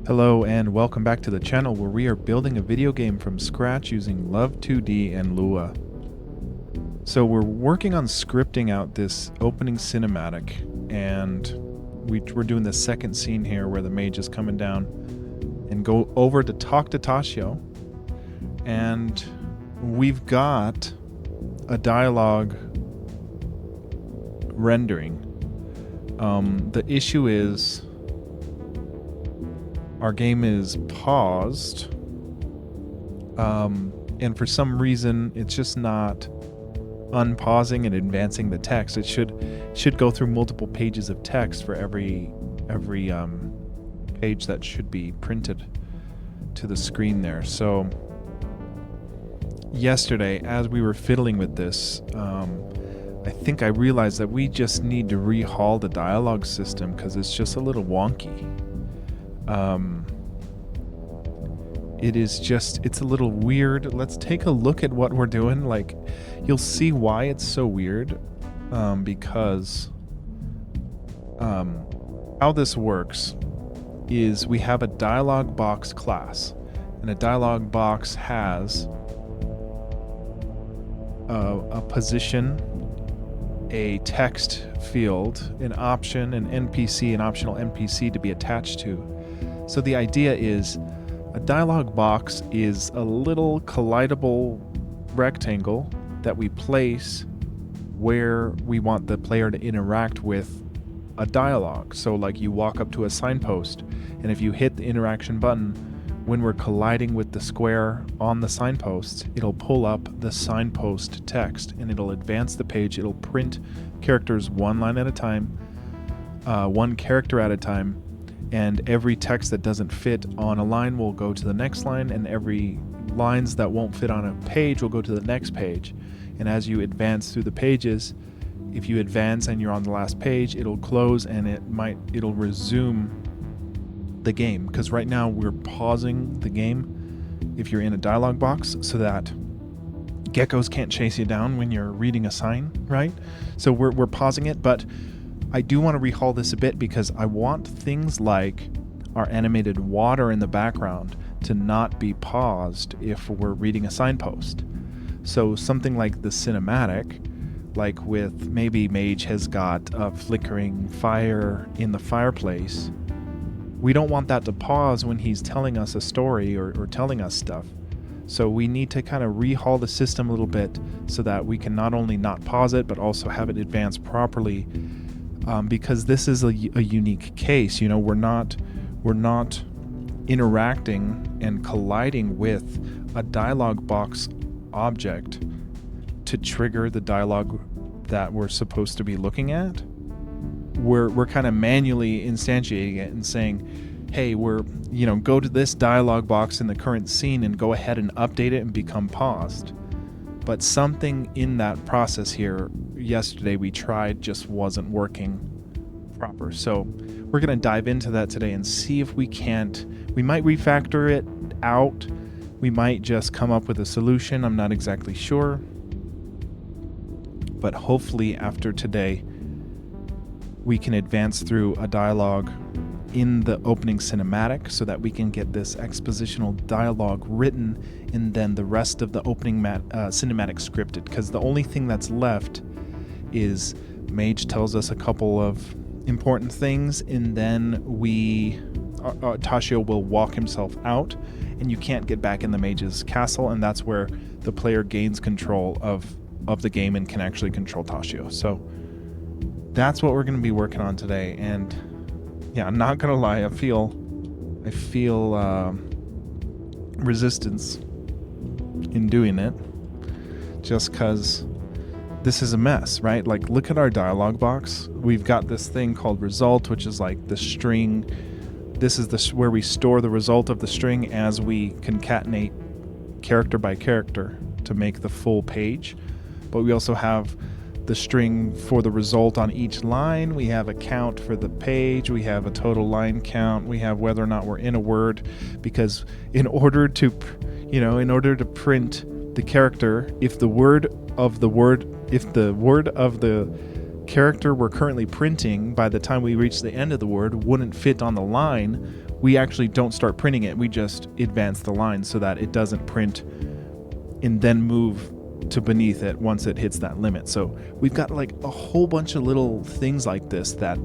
Hello and welcome back to the channel where we are building a video game from scratch using Love2d and Lua. So we're working on scripting out this opening cinematic, and we're doing the second scene here where the mage is coming down and go over to talk to Tashio, and we've got a dialogue rendering. The issue is our game is paused, and for some reason it's just not unpausing and advancing the text. It should go through multiple pages of text for every page that should be printed to the screen there. So yesterday, as we were fiddling with this, I think I realized that we just need to rehaul the dialogue system because it's just a little wonky. It's a little weird. Let's take a look at what we're doing. Like, you'll see why it's so weird, because how this works is we have a dialog box class, and a dialog box has a position, a text field, an option, an NPC, an optional NPC to be attached to. So the idea is a dialog box is a little collidable rectangle that we place where we want the player to interact with a dialogue. So like you walk up to a signpost, and if you hit the interaction button, when we're colliding with the square on the signpost, it'll pull up the signpost text and it'll advance the page. It'll print characters one line at a time, one character at a time, and every text that doesn't fit on a line will go to the next line, and every lines that won't fit on a page will go to the next page. And as you advance through the pages, if you advance and you're on the last page, it'll close and it'll resume the game, because right now we're pausing the game if you're in a dialog box so that geckos can't chase you down when you're reading a sign, right? So we're pausing it, but I do want to rehaul this a bit because I want things like our animated water in the background to not be paused if we're reading a signpost. So something like the cinematic, like with maybe Mage has got a flickering fire in the fireplace, we don't want that to pause when he's telling us a story or telling us stuff. So we need to kind of rehaul the system a little bit so that we can not only not pause it but also have it advance properly. Because this is a unique case, you know, we're not interacting and colliding with a dialog box object to trigger the dialogue that we're supposed to be looking at. We're kind of manually instantiating it and saying, hey, go to this dialog box in the current scene and go ahead and update it and become paused. But something in that process here, yesterday we tried, just wasn't working proper. So we're going to dive into that today and see if we might refactor it out. We might just come up with a solution. I'm not exactly sure. But hopefully after today, we can advance through a dialogue in the opening cinematic so that we can get this expositional dialogue written and then the rest of the opening cinematic scripted, because the only thing that's left is Mage tells us a couple of important things, and then Tashio will walk himself out and you can't get back in the Mage's castle, and that's where the player gains control of the game and can actually control Tashio. So that's what we're going to be working on today. And yeah, I'm not gonna lie, I feel resistance in doing it, just because this is a mess, right? Like, look at our dialog box. We've got this thing called result, which is like the string. This is where we store the result of the string as we concatenate character by character to make the full page. But we also have the string for the result on each line. We have a count for the page. We have a total line count. We have whether or not we're in a word, because in order to print the character, if the word of the character we're currently printing by the time we reach the end of the word wouldn't fit on the line, we actually don't start printing it. We just advance the line so that it doesn't print and then move to beneath it once it hits that limit. So we've got like a whole bunch of little things like this that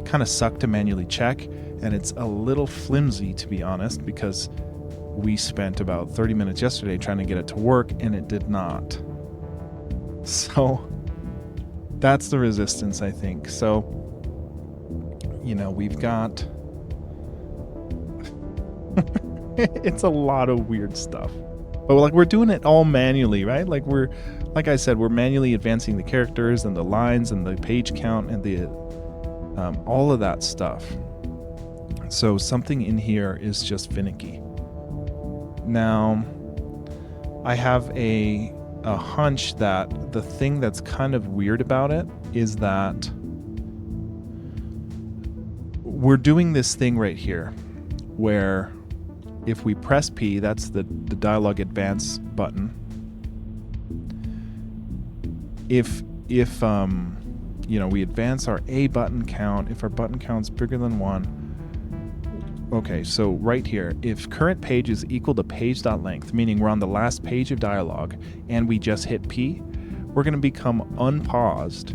kind of suck to manually check, and it's a little flimsy, to be honest, because we spent about 30 minutes yesterday trying to get it to work and it did not. So that's the resistance, I think. So, we've got it's a lot of weird stuff. But like we're doing it all manually, right? Like like I said, we're manually advancing the characters and the lines and the page count and the all of that stuff. So something in here is just finicky. Now, I have a hunch that the thing that's kind of weird about it is that we're doing this thing right here where if we press P, that's the dialogue advance button. If we advance our A button count, if our button count's bigger than 1. Okay, so right here, if current page is equal to page.length, meaning we're on the last page of dialogue and we just hit P, we're going to become unpaused,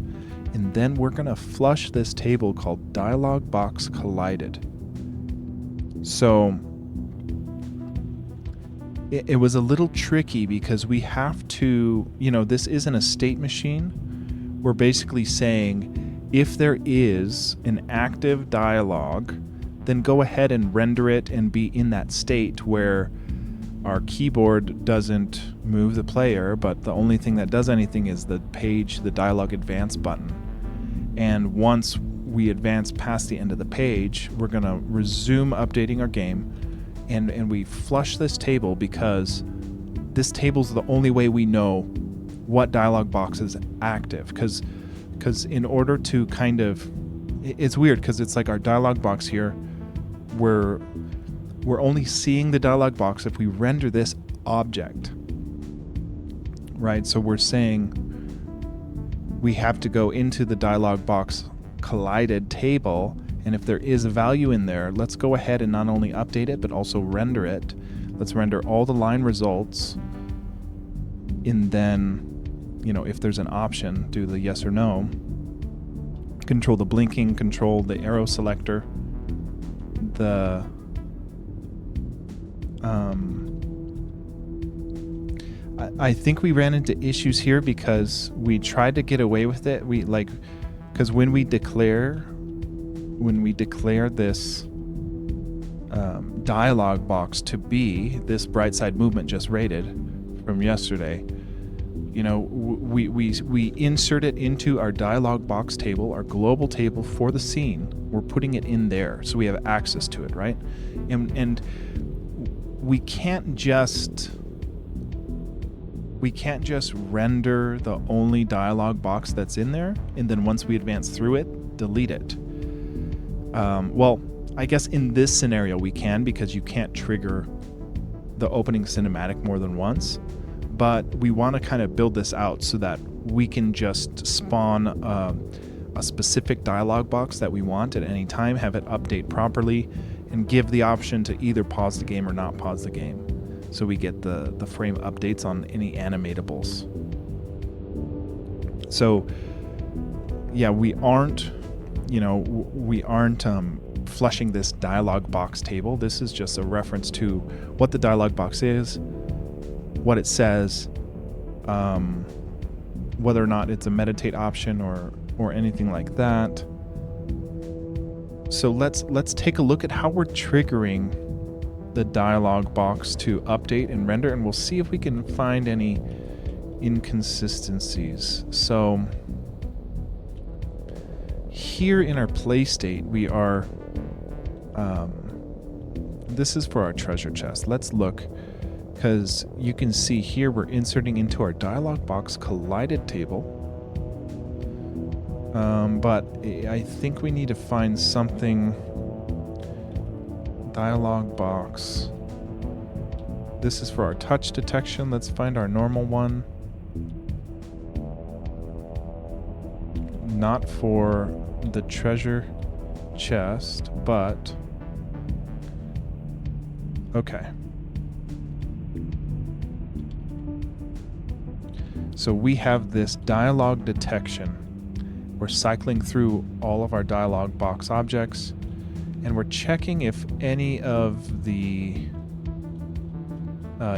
and then we're going to flush this table called dialog box collided. So it was a little tricky because we have to, this isn't a state machine. We're basically saying if there is an active dialogue, then go ahead and render it and be in that state where our keyboard doesn't move the player, but the only thing that does anything is the dialogue advance button. And once we advance past the end of the page, we're going to resume updating our game. And we flush this table because this table's the only way we know what dialog box is active. Because in order to it's weird because it's like our dialog box here, we're only seeing the dialog box if we render this object, right? So we're saying we have to go into the dialog box collided table, and if there is a value in there, let's go ahead and not only update it, but also render it. Let's render all the line results. And then, if there's an option, do the yes or no. Control the blinking, control the arrow selector. I think we ran into issues here because we tried to get away with it. Because when we declare this dialog box to be this bright side movement just rated from yesterday, we insert it into our dialog box table, our global table for the scene. We're putting it in there so we have access to it, right? And we can't just render the only dialog box that's in there, and then once we advance through it, delete it. Well, I guess in this scenario we can, because you can't trigger the opening cinematic more than once, but we want to kind of build this out so that we can just spawn a specific dialog box that we want at any time, have it update properly, and give the option to either pause the game or not pause the game. So we get the frame updates on any animatables. So yeah, we aren't flushing this dialog box table. This is just a reference to what the dialog box is, what it says, whether or not it's a meditate option or anything like that. So let's take a look at how we're triggering the dialog box to update and render, and we'll see if we can find any inconsistencies. So here in our play state, we are this is for our treasure chest. Let's look, because you can see here we're inserting into our dialog box collided table, but I think we need to find something. Dialog box. This is for our touch detection. Let's find our normal one. Not for the treasure chest, but Okay. So we have this dialog detection. We're cycling through all of our dialog box objects, and we're checking if any of the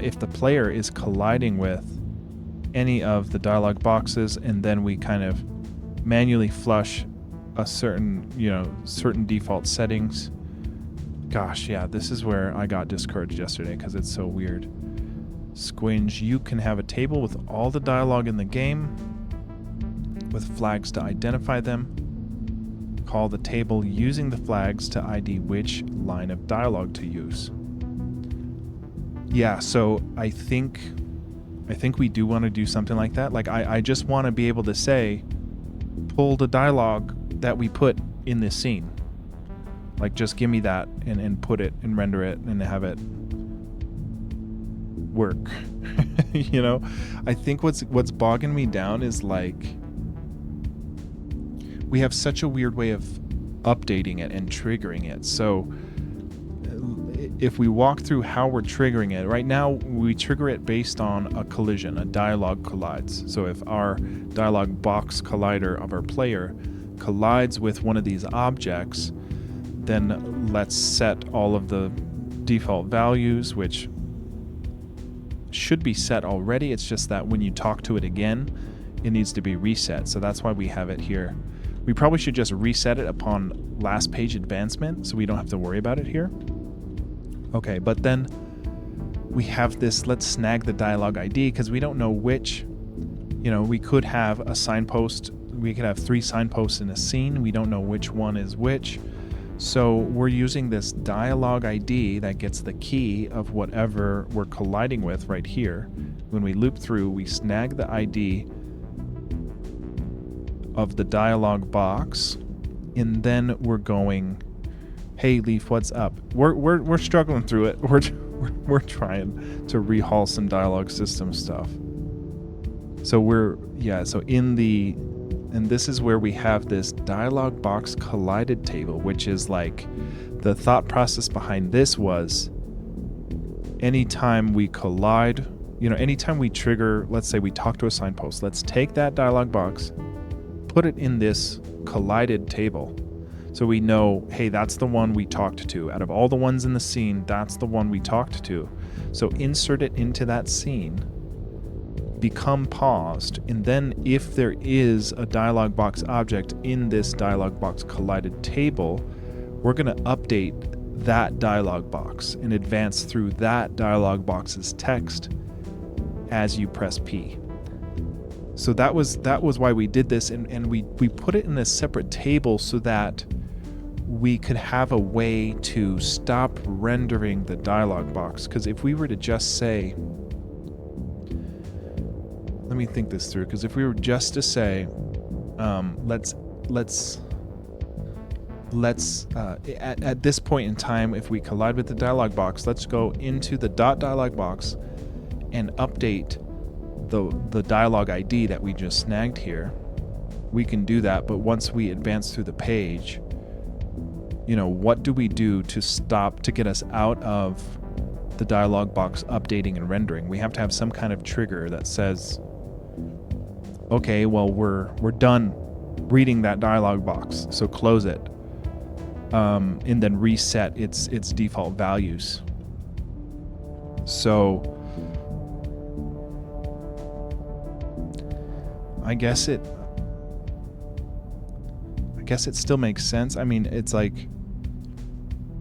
if the player is colliding with any of the dialog boxes, and then we kind of manually flush a certain default settings. Gosh, yeah, this is where I got discouraged yesterday because it's so weird. Squinge, you can have a table with all the dialogue in the game with flags to identify them. Call the table using the flags to ID which line of dialogue to use. Yeah, so I think we do want to do something like that. Like I just want to be able to say, pull the dialogue that we put in this scene. Like just give me that and put it and render it and have it work. I think what's bogging me down is like we have such a weird way of updating it and triggering it. So if we walk through how we're triggering it, right now we trigger it based on a collision, a dialogue collides. So if our dialogue box collider of our player collides with one of these objects, then let's set all of the default values, which should be set already. It's just that when you talk to it again, it needs to be reset. So that's why we have it here. We probably should just reset it upon last page advancement so we don't have to worry about it here. Okay, but then we have this, let's snag the dialogue ID because we don't know which, we could have a signpost. We could have 3 signposts in a scene. We don't know which one is which. So we're using this dialogue ID that gets the key of whatever we're colliding with right here. When we loop through, we snag the ID of the dialogue box, and then we're going, hey Leaf, what's up? We're struggling through it. We're trying to rehaul some dialogue system stuff. So and this is where we have this dialog box collided table, which is like the thought process behind this was anytime we collide, anytime we trigger, let's say we talk to a signpost, let's take that dialog box, put it in this collided table. So we know, hey, that's the one we talked to. Out of all the ones in the scene, that's the one we talked to. So insert it into that scene, become paused, and then if there is a dialog box object in this dialog box collided table, we're going to update that dialog box and advance through that dialog box's text as you press P. So that was why we did this, and we put it in a separate table so that we could have a way to stop rendering the dialog box. Because if we were to just say, let me think this through, because if we were just to say, let's at this point in time, if we collide with the dialog box, let's go into the .dialog box and update the dialog ID that we just snagged here. We can do that, but once we advance through the page, what do we do to get us out of the dialog box updating and rendering? We have to have some kind of trigger that says, okay, well, we're done reading that dialog box, so close it, and then reset its default values. So I guess it still makes sense. I mean, it's like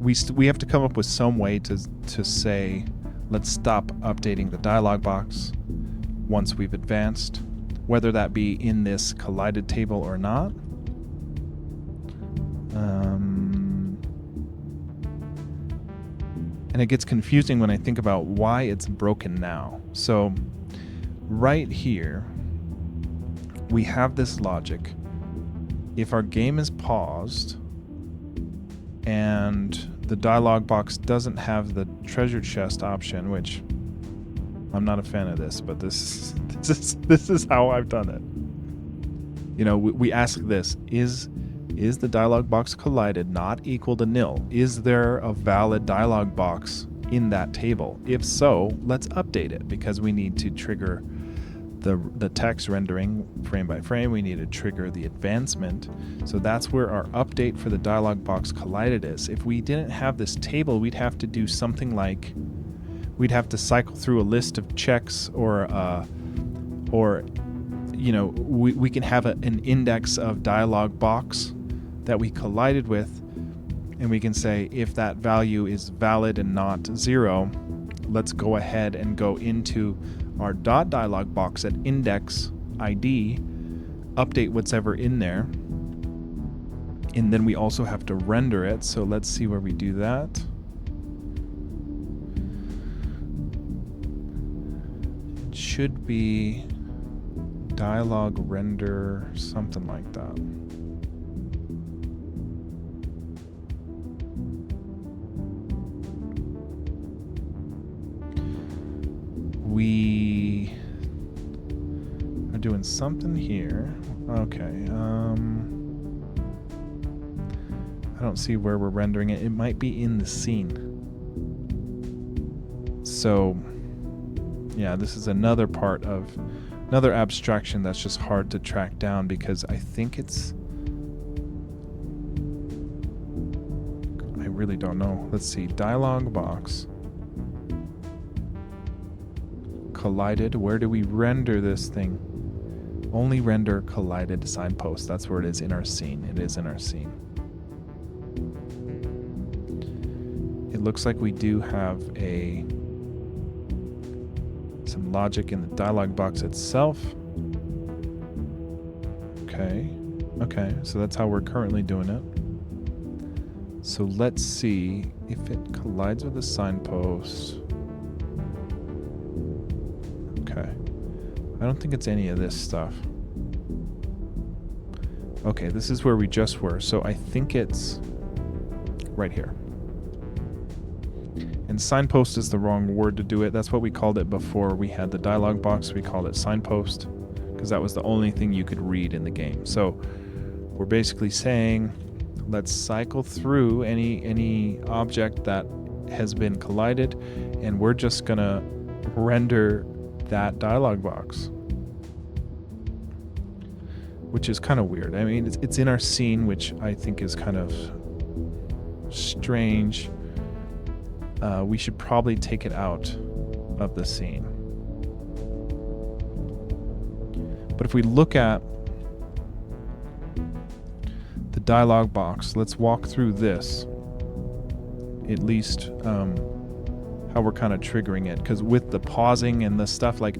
we have to come up with some way to say, let's stop updating the dialog box once we've advanced, whether that be in this collided table or not. And it gets confusing when I think about why it's broken now. So right here, we have this logic. If our game is paused and the dialog box doesn't have the treasure chest option, which I'm not a fan of this, but this is how I've done it. We ask this, is the dialog box collided not equal to nil? Is there a valid dialog box in that table? If so, let's update it, because we need to trigger the text rendering frame by frame. We need to trigger the advancement. So that's where our update for the dialog box collided is. If we didn't have this table, we'd have to do something like, we'd have to cycle through a list of checks, or you know, we can have an index of dialog box that we collided with, and we can say if that value is valid and not 0, let's go ahead and go into our .dialog box at index ID, update what's ever in there, and then we also have to render it. So let's see where we do that. It should be dialog render, something like that. We are doing something here. Okay. I don't see where we're rendering it. It might be in the scene. So, yeah, this is another part of another abstraction that's just hard to track down, because I think it's, I really don't know. Let's see, dialog box. Collided. Where do we render this thing? Only render collided signpost. That's where it is in our scene. It is in our scene. It looks like we do have some logic in the dialog box itself. Okay. Okay, so that's how we're currently doing it. So let's see if it collides with the signpost. Okay. I don't think it's any of this stuff. Okay, this is where we just were. So I think it's right here. And signpost is the wrong word to do it. That's what we called it before we had the dialog box. We called it signpost because that was the only thing you could read in the game. So we're basically saying, let's cycle through any object that has been collided, and we're just gonna render that dialog box, which is kind of weird. I mean, it's in our scene, which I think is kind of strange. We should probably take it out of the scene. But if we look at the dialog box, let's walk through this, at least how we're kind of triggering it, because with the pausing and the stuff, like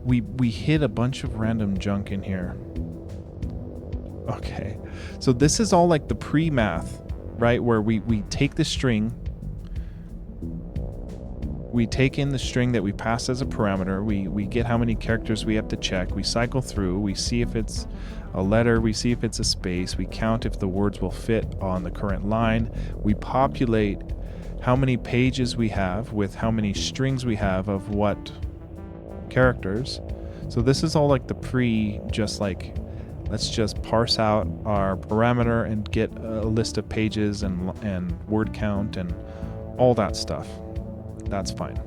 we hit a bunch of random junk in here. Okay, so this is all like the pre-math, right, where we take the string, we take in the string that we pass as a parameter, we get how many characters we have to check, we cycle through, we see if it's a letter, we see if it's a space, we count if the words will fit on the current line, we populate how many pages we have with how many strings we have of what characters. So this is all like the just like, let's just parse out our parameter and get a list of pages and word count and all that stuff. That's fine.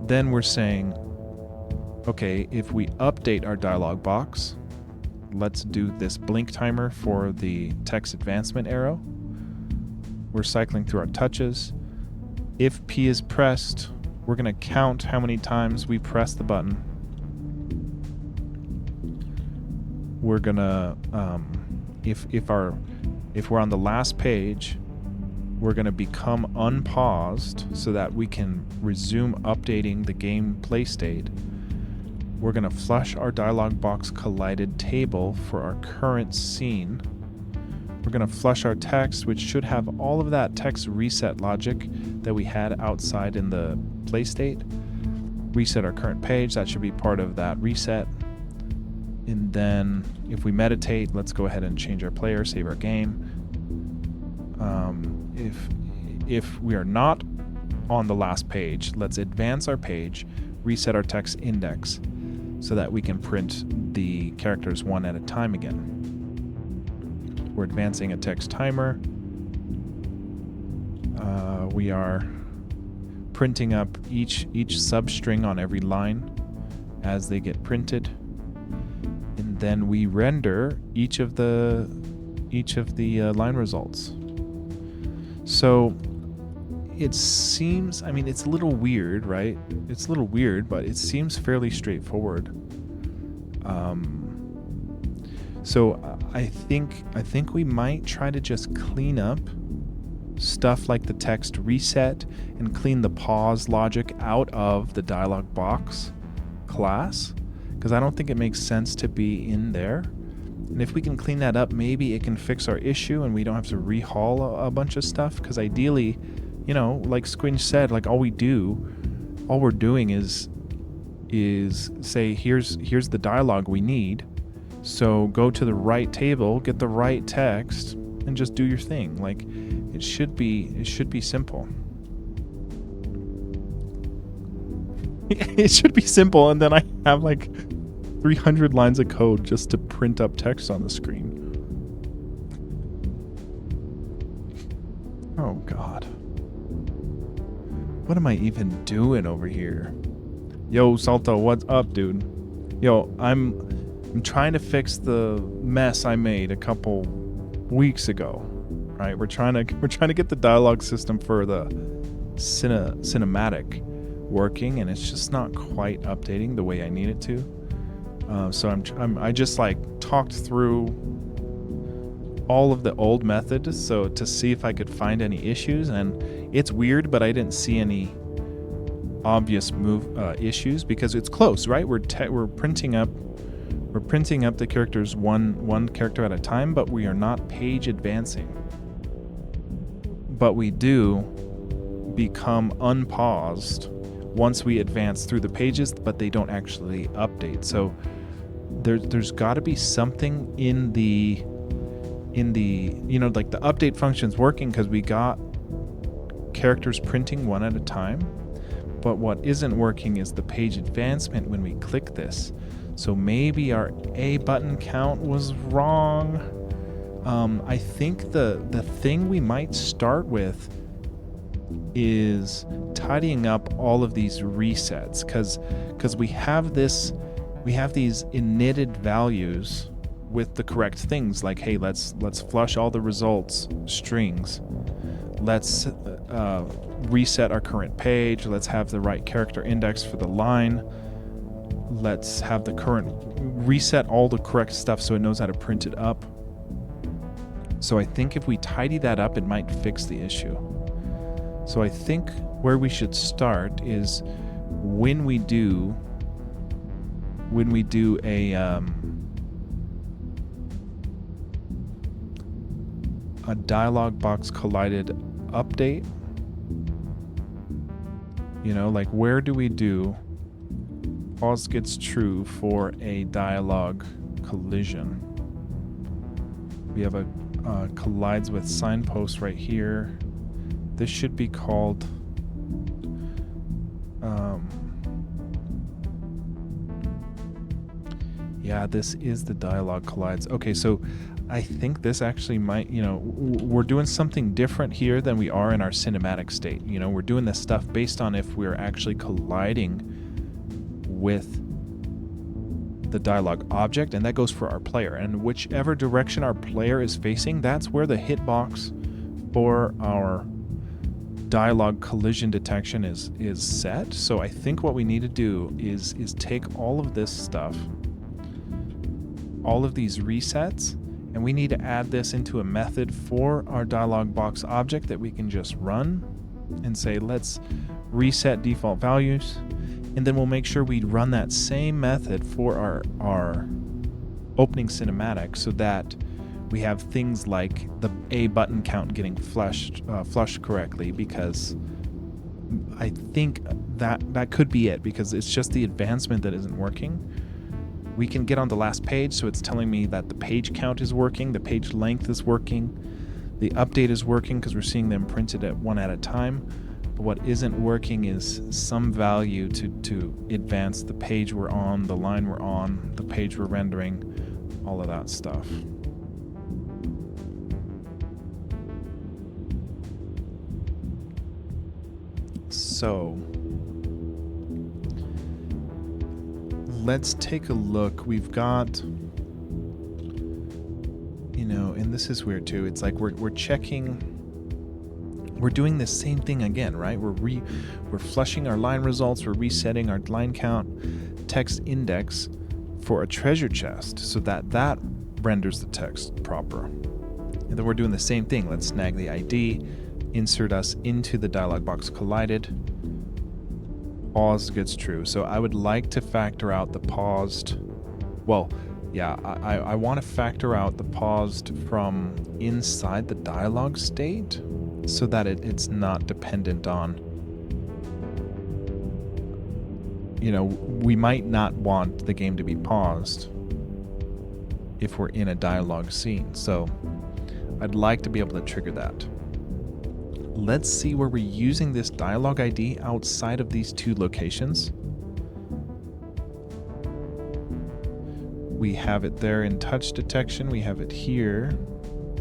Then we're saying, okay, if we update our dialog box, let's do this blink timer for the text advancement arrow. We're cycling through our touches. If P is pressed, we're going to count how many times we press the button. We're going to, if we're on the last page, we're going to become unpaused so that we can resume updating the game play state. We're going to flush our dialog box collided table for our current scene. We're going to flush our text, which should have all of that text reset logic that we had outside in the play state. Reset our current page, that should be part of that reset. And then if we meditate, let's go ahead and change our player, save our game. If we are not on the last page, let's advance our page, reset our text index so that we can print the characters one at a time again. We're advancing a text timer. we are printing up each substring on every line as they get printed, and then we render each of the line results. So it seems, I mean, it's a little weird, right? It's a little weird, but it seems fairly straightforward. So I think we might try to just clean up stuff like the text reset and clean the pause logic out of the dialog box class, because I don't think it makes sense to be in there. And if we can clean that up, maybe it can fix our issue and we don't have to rehaul a bunch of stuff. Because ideally, you know, like Squinch said, like all we're doing is say, here's the dialogue we need. So go to the right table, get the right text, and just do your thing. Like it should be simple. It should be simple, and then I have like 300 lines of code just to print up text on the screen. Oh God. What am I even doing over here? Yo, Salto, what's up, dude? Yo, I'm trying to fix the mess I made a couple weeks ago. Right? We're trying to get the dialogue system for the cinematic working, and it's just not quite updating the way I need it to. So I just like talked through all of the old methods so to see if I could find any issues, and it's weird, but I didn't see any obvious issues because it's close, right? We're printing up the characters one character at a time, but we are not page advancing. But we do become unpaused once we advance through the pages, but they don't actually update. So there's got to be something in the you know, like the update function's working because we got characters printing one at a time, but what isn't working is the page advancement when we click this. So maybe our A button count was wrong. I think the thing we might start with is tidying up all of these resets, because we have these initted values with the correct things, like, hey, let's flush all the results strings, let's reset our current page, let's have the right character index for the line, let's have the current reset all the correct stuff so it knows how to print it up. So I think if we tidy that up, it might fix the issue. So I think where we should start is when we do a dialog box collided update, you know, like where do we do pause gets true for a dialog collision? We have a collides with signpost right here. This should be called yeah, this is the dialog collides. Okay, so I think this actually might, you know, we're doing something different here than we are in our cinematic state. You know, we're doing this stuff based on if we're actually colliding with the dialog object, and that goes for our player. And whichever direction our player is facing, that's where the hitbox for our dialog collision detection is set. So I think what we need to do is take all of this stuff, all of these resets, and we need to add this into a method for our dialog box object that we can just run and say, let's reset default values. And then we'll make sure we run that same method for our opening cinematic so that we have things like the A button count getting flushed correctly, because I think that could be it, because it's just the advancement that isn't working. We can get on the last page, so it's telling me that the page count is working, the page length is working, the update is working because we're seeing them printed at one at a time. But what isn't working is some value to advance the page we're on, the line we're on, the page we're rendering, all of that stuff. So let's take a look. We've got, and this is weird too. It's like we're checking, we're doing the same thing again, right? We're flushing our line results, we're resetting our line count, text index for a treasure chest so that renders the text proper. And then we're doing the same thing. Let's snag the ID, insert us into the dialog box collided. Pause gets true. So I would like to factor out the paused. Well, yeah, I want to factor out the paused from inside the dialog state so that it's not dependent on, we might not want the game to be paused if we're in a dialogue scene. So I'd like to be able to trigger that. Let's see where we're using this dialog ID outside of these two locations. We have it there in touch detection. We have it here,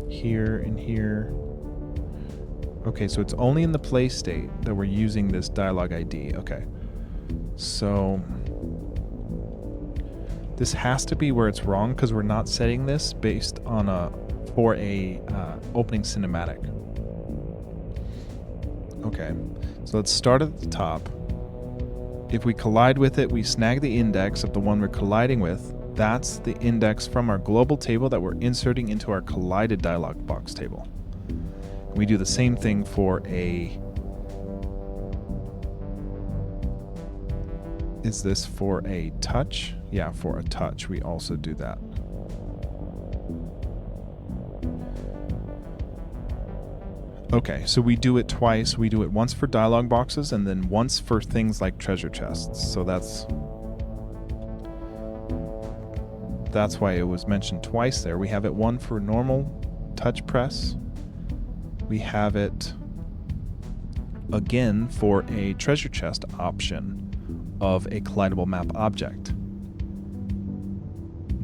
here, and here. Okay, so it's only in the play state that we're using this dialog ID. Okay, so this has to be where it's wrong because we're not setting this based on for a opening cinematic. Okay, so let's start at the top. If we collide with it, we snag the index of the one we're colliding with. That's the index from our global table that we're inserting into our collided dialog box table. We do the same thing for is this for a touch? Yeah, for a touch, we also do that. Okay, so we do it twice. We do it once for dialog boxes and then once for things like treasure chests. So that's why it was mentioned twice there. We have it one for normal touch press. We have it again for a treasure chest option of a collidable map object.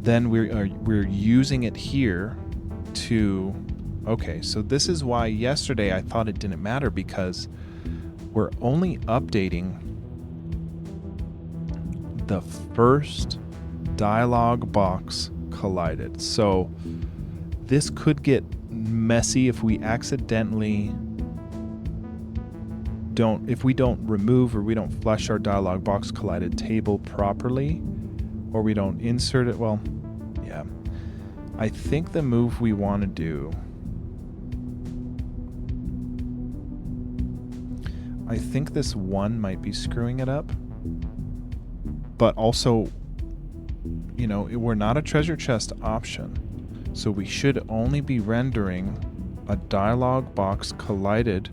Then we're using it here to. Okay, so this is why yesterday I thought it didn't matter, because we're only updating the first dialog box collided. So this could get messy if we accidentally if we don't remove or we don't flush our dialog box collided table properly, or we don't insert it. Well, yeah, I think the move we want to do, I think this one might be screwing it up, but also, we're not a treasure chest option, so we should only be rendering a dialog box collided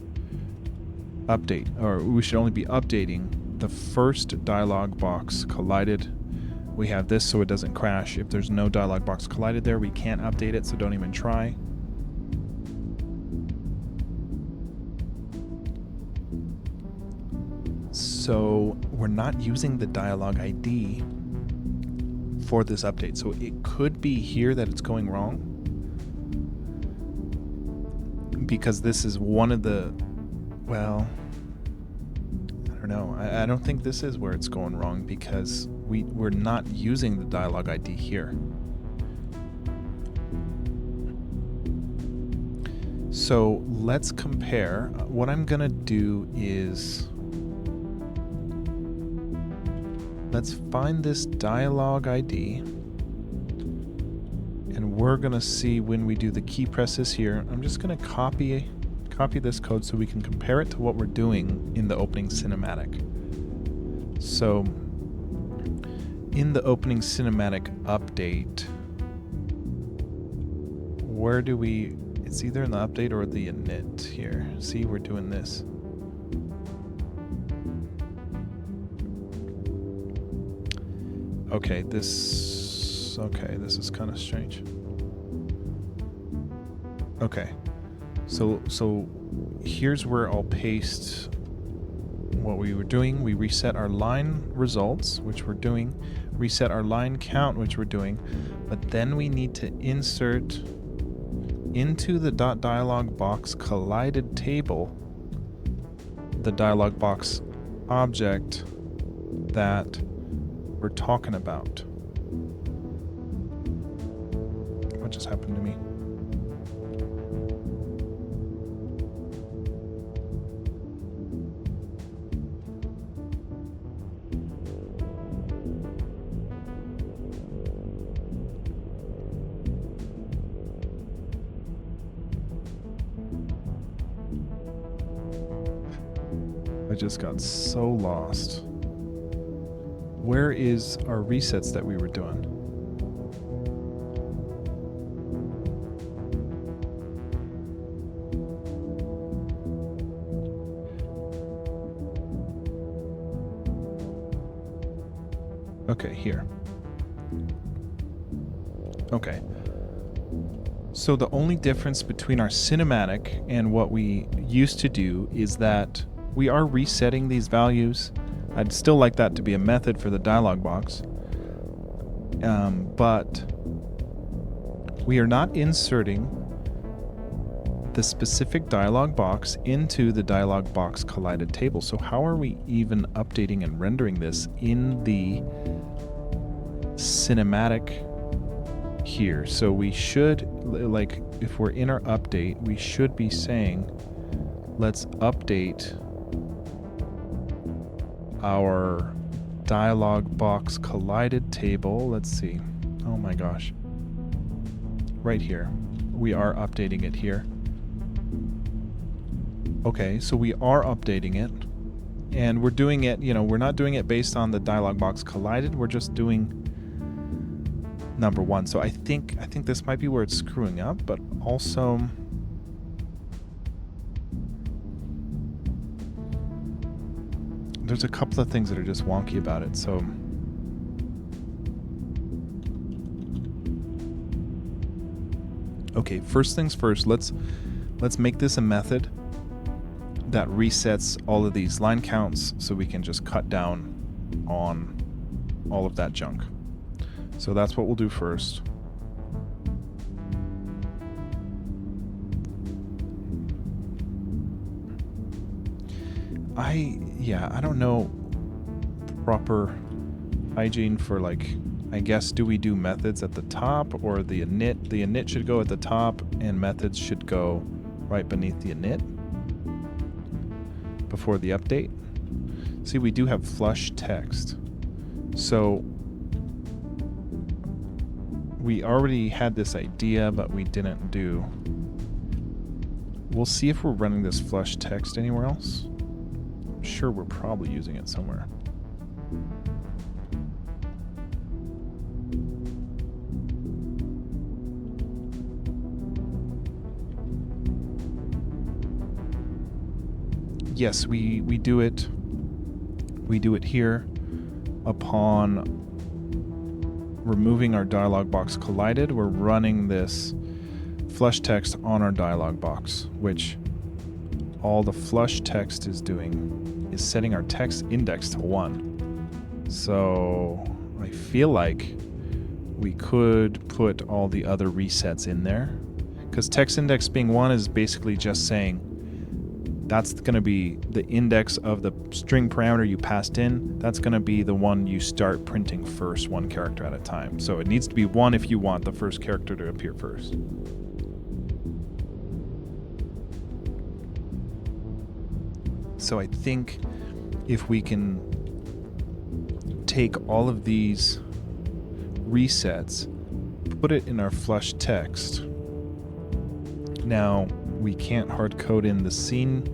update, or we should only be updating the first dialog box collided. We have this so it doesn't crash. If there's no dialog box collided there, we can't update it, so don't even try. So we're not using the dialog ID for this update. So it could be here that it's going wrong, because this is one of the, well, I don't know. I don't think this is where it's going wrong, because we're not using the dialog ID here. So let's compare. What I'm gonna do is, let's find this dialog ID, and we're gonna see when we do the key presses here. I'm just gonna copy this code so we can compare it to what we're doing in the opening cinematic. So in the opening cinematic update, where do we, it's either in the update or the init here. See, we're doing this. Okay, this is kind of strange. Okay, so here's where I'll paste what we were doing. We reset our line results, which we're doing, reset our line count, which we're doing, but then we need to insert into the .dialog box collided table the dialog box object that we're talking about. What just happened to me? I just got so lost. Where is our resets that we were doing? Okay, here. Okay. So the only difference between our cinematic and what we used to do is that we are resetting these values. I'd still like that to be a method for the dialog box. But we are not inserting the specific dialog box into the dialog box collided table. So how are we even updating and rendering this in the cinematic here? So we should, like, if we're in our update, we should be saying, let's update our dialog box collided table. Let's see. Oh my gosh. Right here. We are updating it here. Okay, so we are updating it. And we're doing it, we're not doing it based on the dialog box collided. We're just doing number one. So I think this might be where it's screwing up, but also there's a couple of things that are just wonky about it. So okay, first things first, let's make this a method that resets all of these line counts so we can just cut down on all of that junk. So that's what we'll do first. I don't know proper hygiene for, like, I guess, do we do methods at the top or the init? The init should go at the top and methods should go right beneath the init before the update. See, we do have flush text. So we already had this idea, but we didn't do. We'll see if we're running this flush text anywhere else. I'm sure we're probably using it somewhere. Yes, we do it. We do it here upon removing our dialog box collided. We're running this flush text on our dialog box, which all the flush text is doing is setting our text index to 1. So I feel like we could put all the other resets in there, because text index being 1 is basically just saying that's going to be the index of the string parameter you passed in. That's going to be the one you start printing first, one character at a time. So it needs to be 1 if you want the first character to appear first. So I think if we can take all of these resets, put it in our flush text. Now, we can't hard code in the scene.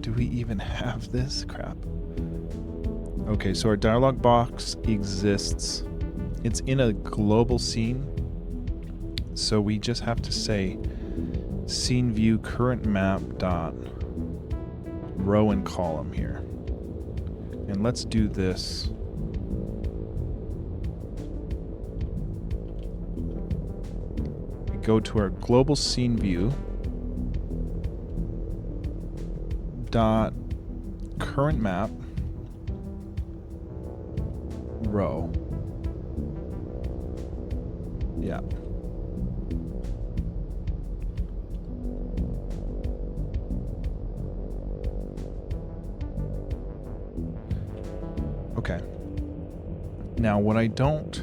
Do we even have this crap? Okay, so our dialog box exists. It's in a global scene. So we just have to say scene view current map dot row and column here. And let's do this. We go to our global scene view dot current map row. Yeah. Okay. Now, what I don't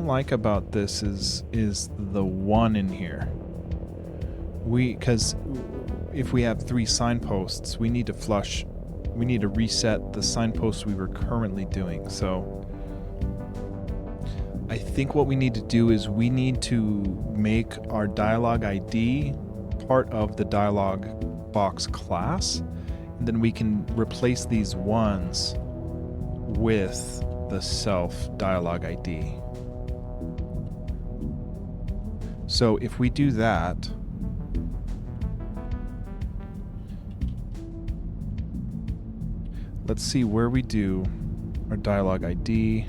like about this is the 1 in here. Because if we have 3 signposts, we need to reset the signposts we were currently doing. So I think what we need to do is we need to make our dialogue ID part of the dialogue box class, and then we can replace these 1s with the self dialogue ID. So if we do that, let's see where we do our dialogue ID.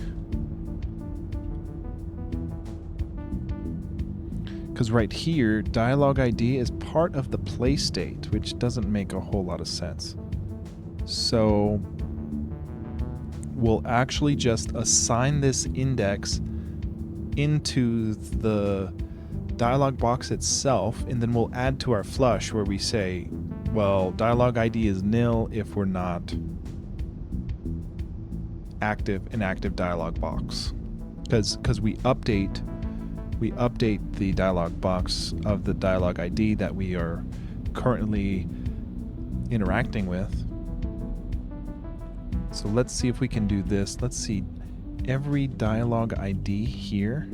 Because right here, dialogue ID is part of the play state, which doesn't make a whole lot of sense. So we'll actually just assign this index into the dialog box itself, and then we'll add to our flush where we say, well, dialog ID is nil if we're not an active dialog box, because we update the dialog box of the dialog ID that we are currently interacting with. So let's see if we can do this. Let's see, every dialog ID here,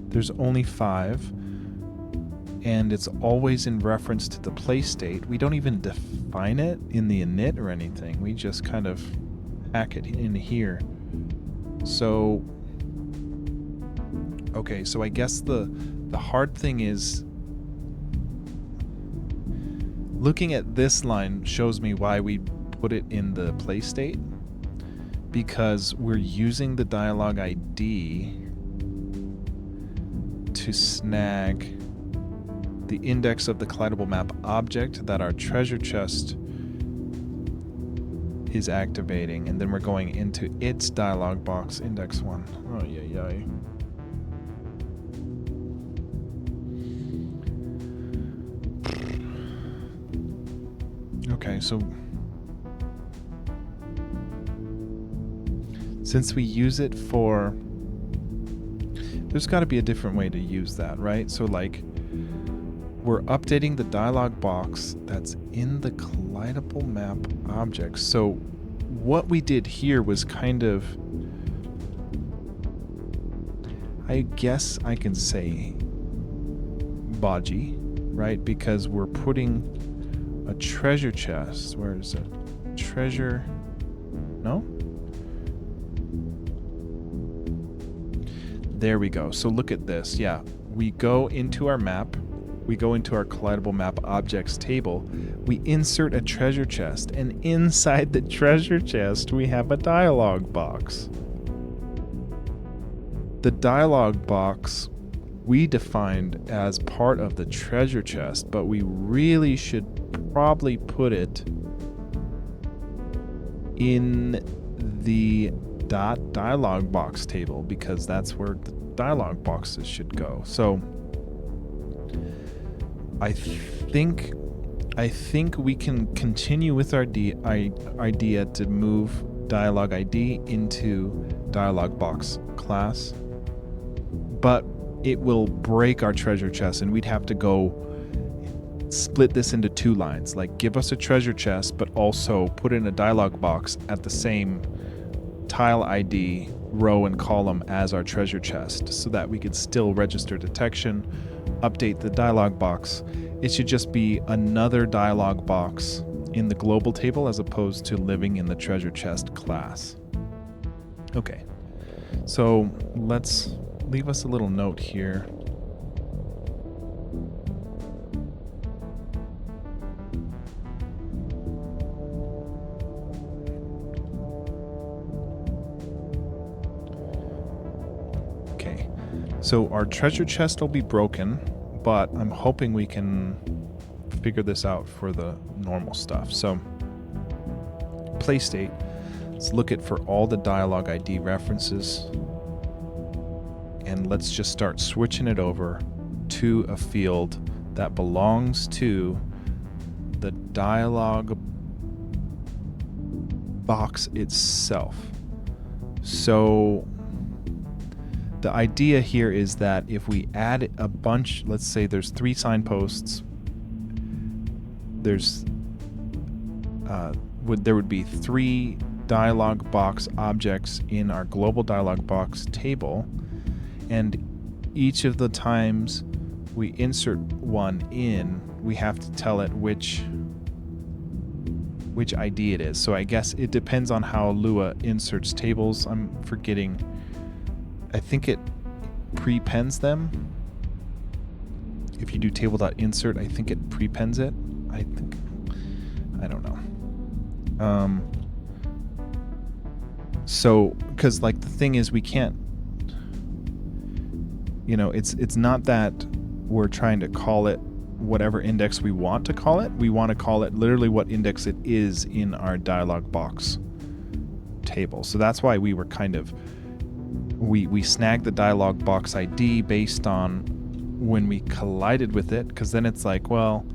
there's only 5, and it's always in reference to the play state. We don't even define it in the init or anything. We just kind of hack it in here. So, okay, so I guess the hard thing is looking at this line shows me why we put it in the play state, because we're using the dialog ID to snag the index of the collidable map object that our treasure chest is activating, and then we're going into its dialog box index 1. Oh yeah. Okay, so since we use it for, there's got to be a different way to use that, right? So like, we're updating the dialog box that's in the collidable map object. So what we did here was kind of, I guess I can say bodgy, right? Because we're putting a treasure chest. Where is it? Treasure, no? There we go. So look at this. Yeah, we go into our map. We go into our collidable map objects table. We insert a treasure chest, and inside the treasure chest, we have a dialog box. The dialog box we defined as part of the treasure chest, but we really should probably put it in the dialog box table, because that's where the dialog boxes should go. So I think we can continue with our idea to move dialog ID into dialog box class, but it will break our treasure chest, and we'd have to go split this into 2 lines, like give us a treasure chest, but also put in a dialog box at the same tile ID row and column as our treasure chest, so that we could still register detection, update the dialog box. It should just be another dialog box in the global table as opposed to living in the treasure chest class. Okay, so let's leave us a little note here. Okay, so our treasure chest will be broken, but I'm hoping we can figure this out for the normal stuff. So, play state, let's look at for all the dialog ID references, and let's just start switching it over to a field that belongs to the dialog box itself. So the idea here is that if we add a bunch, let's say there's 3 signposts, there would be 3 dialog box objects in our global dialog box table, and each of the times we insert one in, we have to tell it which ID it is. So I guess it depends on how Lua inserts tables. I'm forgetting. I think it prepends them. If you do table.insert, I think it prepends it. I don't know. So, because like the thing is, we can't, it's not that we're trying to call it whatever index we want to call it. We want to call it literally what index it is in our dialog box table. So that's why we were kind of, we snagged the dialog box ID based on when we collided with it, because then it's like, well,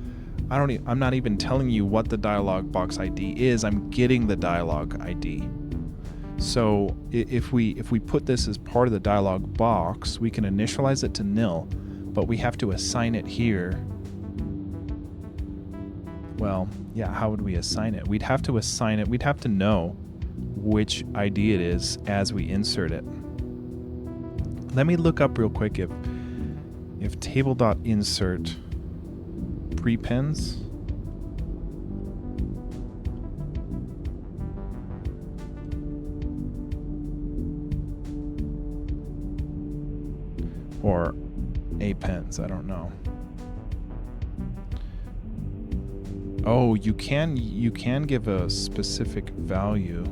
I'm not even telling you what the dialog box ID is. I'm getting the dialog ID. So if we put this as part of the dialog box, we can initialize it to nil, but we have to assign it here. Well, yeah, how would we assign it? We'd have to assign it. We'd have to know which ID it is as we insert it. Let me look up real quick if table.insert prepends. Or appends, I don't know. Oh, you can give a specific value.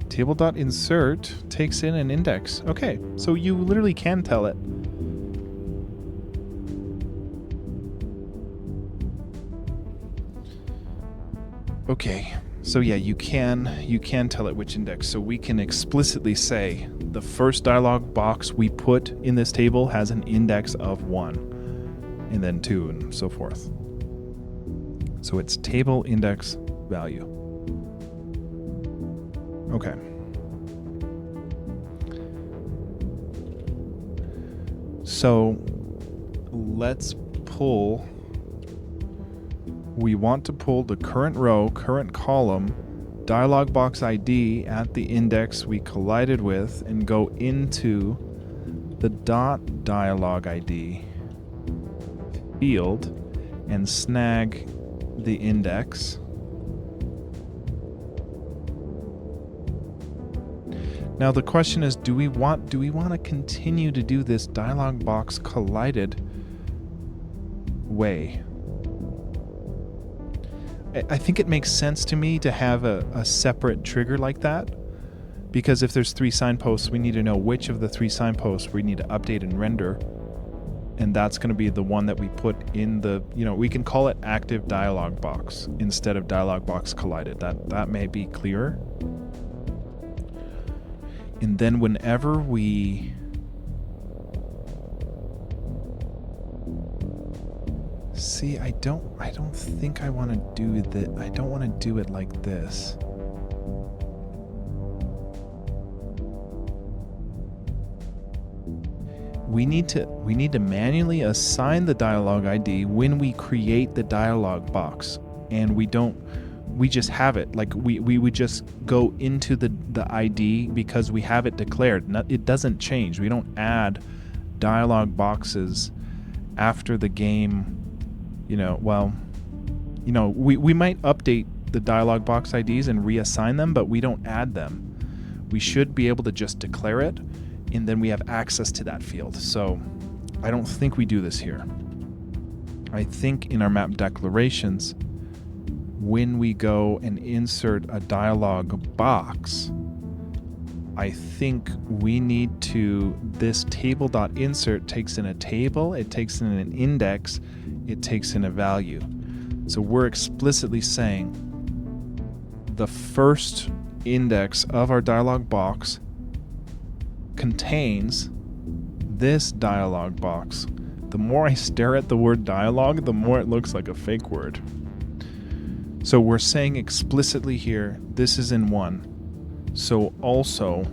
Table.insert takes in an index. Okay, so you literally can tell it. Okay, so yeah, you can tell it which index. So we can explicitly say the first dialog box we put in this table has an index of 1, and then 2, and so forth. So it's table index value. Okay. So let's pull. We want to pull the current row, current column, dialog box ID at the index we collided with, and go into the .dialog ID field and snag the index. Now the question is, do we want to continue to do this dialog box collided way? I think it makes sense to me to have a separate trigger like that, because if there's 3 signposts, we need to know which of the 3 signposts we need to update and render, and that's going to be the one that we put in the, we can call it active dialog box instead of dialog box collided. That may be clearer. And then whenever we see, I don't think I want to do that. I don't want to do it like this. We need to manually assign the dialog ID when we create the dialog box, and we just have it. Like we would just go into the ID because we have it declared. It doesn't change. We don't add dialog boxes after the game. We might update the dialog box IDs and reassign them, but we don't add them. We should be able to just declare it, and then we have access to that field. So I don't think we do this here. I think in our map declarations, when we go and insert a dialog box, I think we need to, this table.insert takes in a table, it takes in an index, it takes in a value. So we're explicitly saying the first index of our dialog box contains this dialog box. The more I stare at the word dialogue, the more it looks like a fake word. So we're saying explicitly here, this is in 1. So also,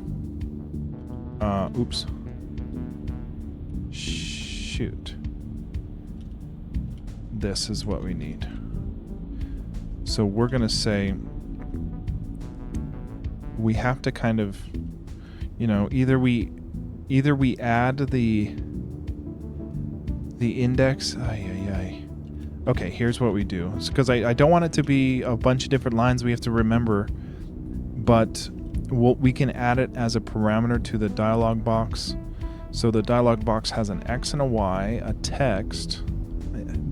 oops. Shoot. This is what we need. So we're going to say, we have to kind of, either we add the index. Okay, here's what we do. Because I don't want it to be a bunch of different lines we have to remember, but we can add it as a parameter to the dialog box. So the dialog box has an X and a Y, a text.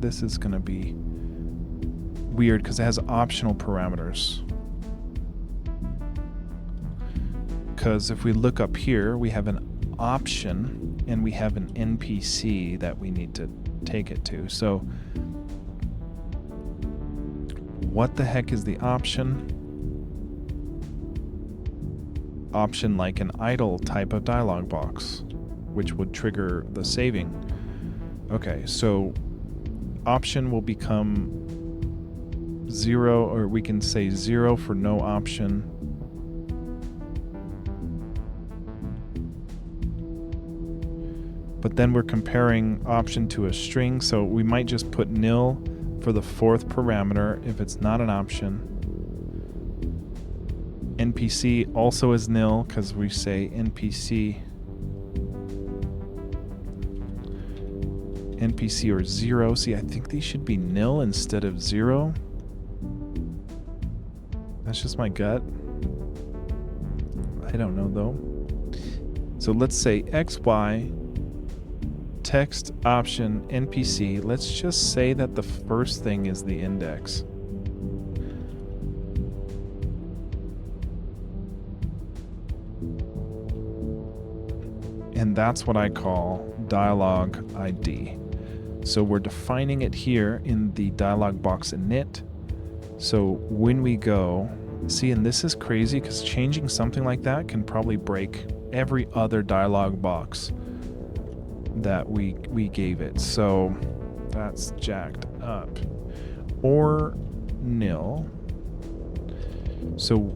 This is going to be weird because it has optional parameters. Because if we look up here, we have an option and we have an NPC that we need to take it to. So what the heck is the option? Option like an idle type of dialog box, which would trigger the saving. Okay, so option will become 0, or we can say 0 for no option. But then we're comparing option to a string, so we might just put nil for the 4th parameter if it's not an option. NPC also is nil because we say NPC or 0. See, I think these should be nil instead of 0. That's just my gut. I don't know though. So let's say XY text option NPC. Let's just say that the first thing is the index. And that's what I call dialog ID. So we're defining it here in the dialog box init. So when we go, see, and this is crazy because changing something like that can probably break every other dialog box that we gave it. So that's jacked up. Or nil. So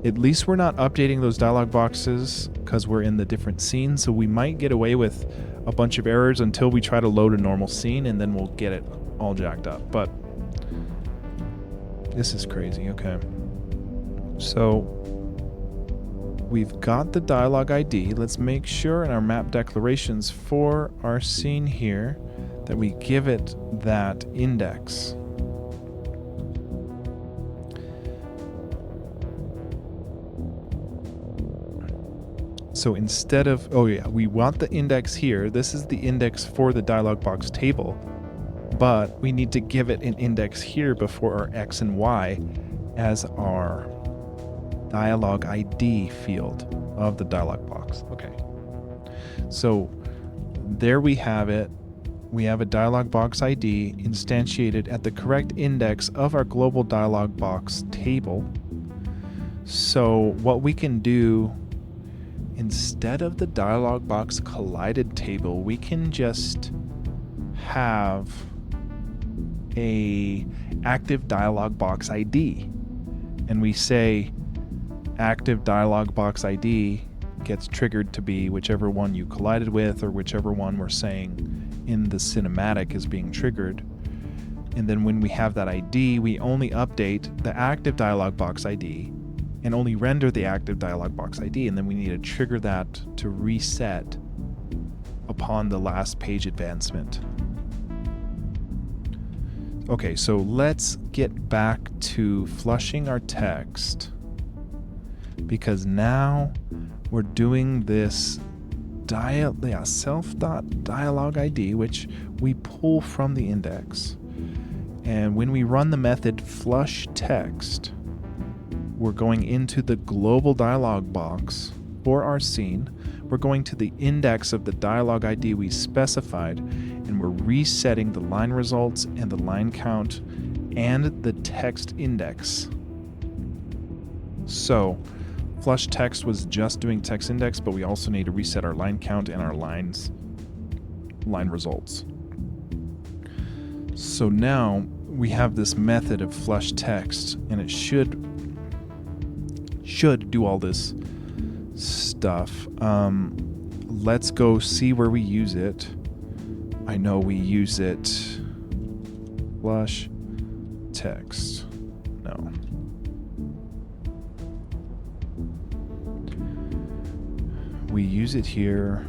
at least we're not updating those dialog boxes because we're in the different scenes. So we might get away with a bunch of errors until we try to load a normal scene, and then we'll get it all jacked up. But this is crazy. Okay. So we've got the dialog ID. Let's make sure in our map declarations for our scene here that we give it that index. So instead of, we want the index here. This is the index for the dialog box table, but we need to give it an index here before our X and Y as our dialog ID field of the dialog box. Okay. So there we have it. We have a dialog box ID instantiated at the correct index of our global dialog box table. So what we can do, instead of the dialog box collided table, we can just have a active dialog box ID. And we say active dialog box ID gets triggered to be whichever one you collided with or whichever one we're saying in the cinematic is being triggered. And then when we have that ID, we only update the active dialog box ID and only render the active dialog box ID, and then we need to trigger that to reset upon the last page advancement. Okay, so let's get back to flushing our text, because now we're doing this self.dialog ID, which we pull from the index. And when we run the method flush text, we're going into the global dialog box for our scene. We're going to the index of the dialog ID we specified, and we're resetting the line results and the line count and the text index. So Flush text was just doing text index, but we also need to reset our line count and our line results. So now we have this method of flush text, and it should do all this stuff. Let's go see where we use it. I know we use it. Flush text. No. We use it here.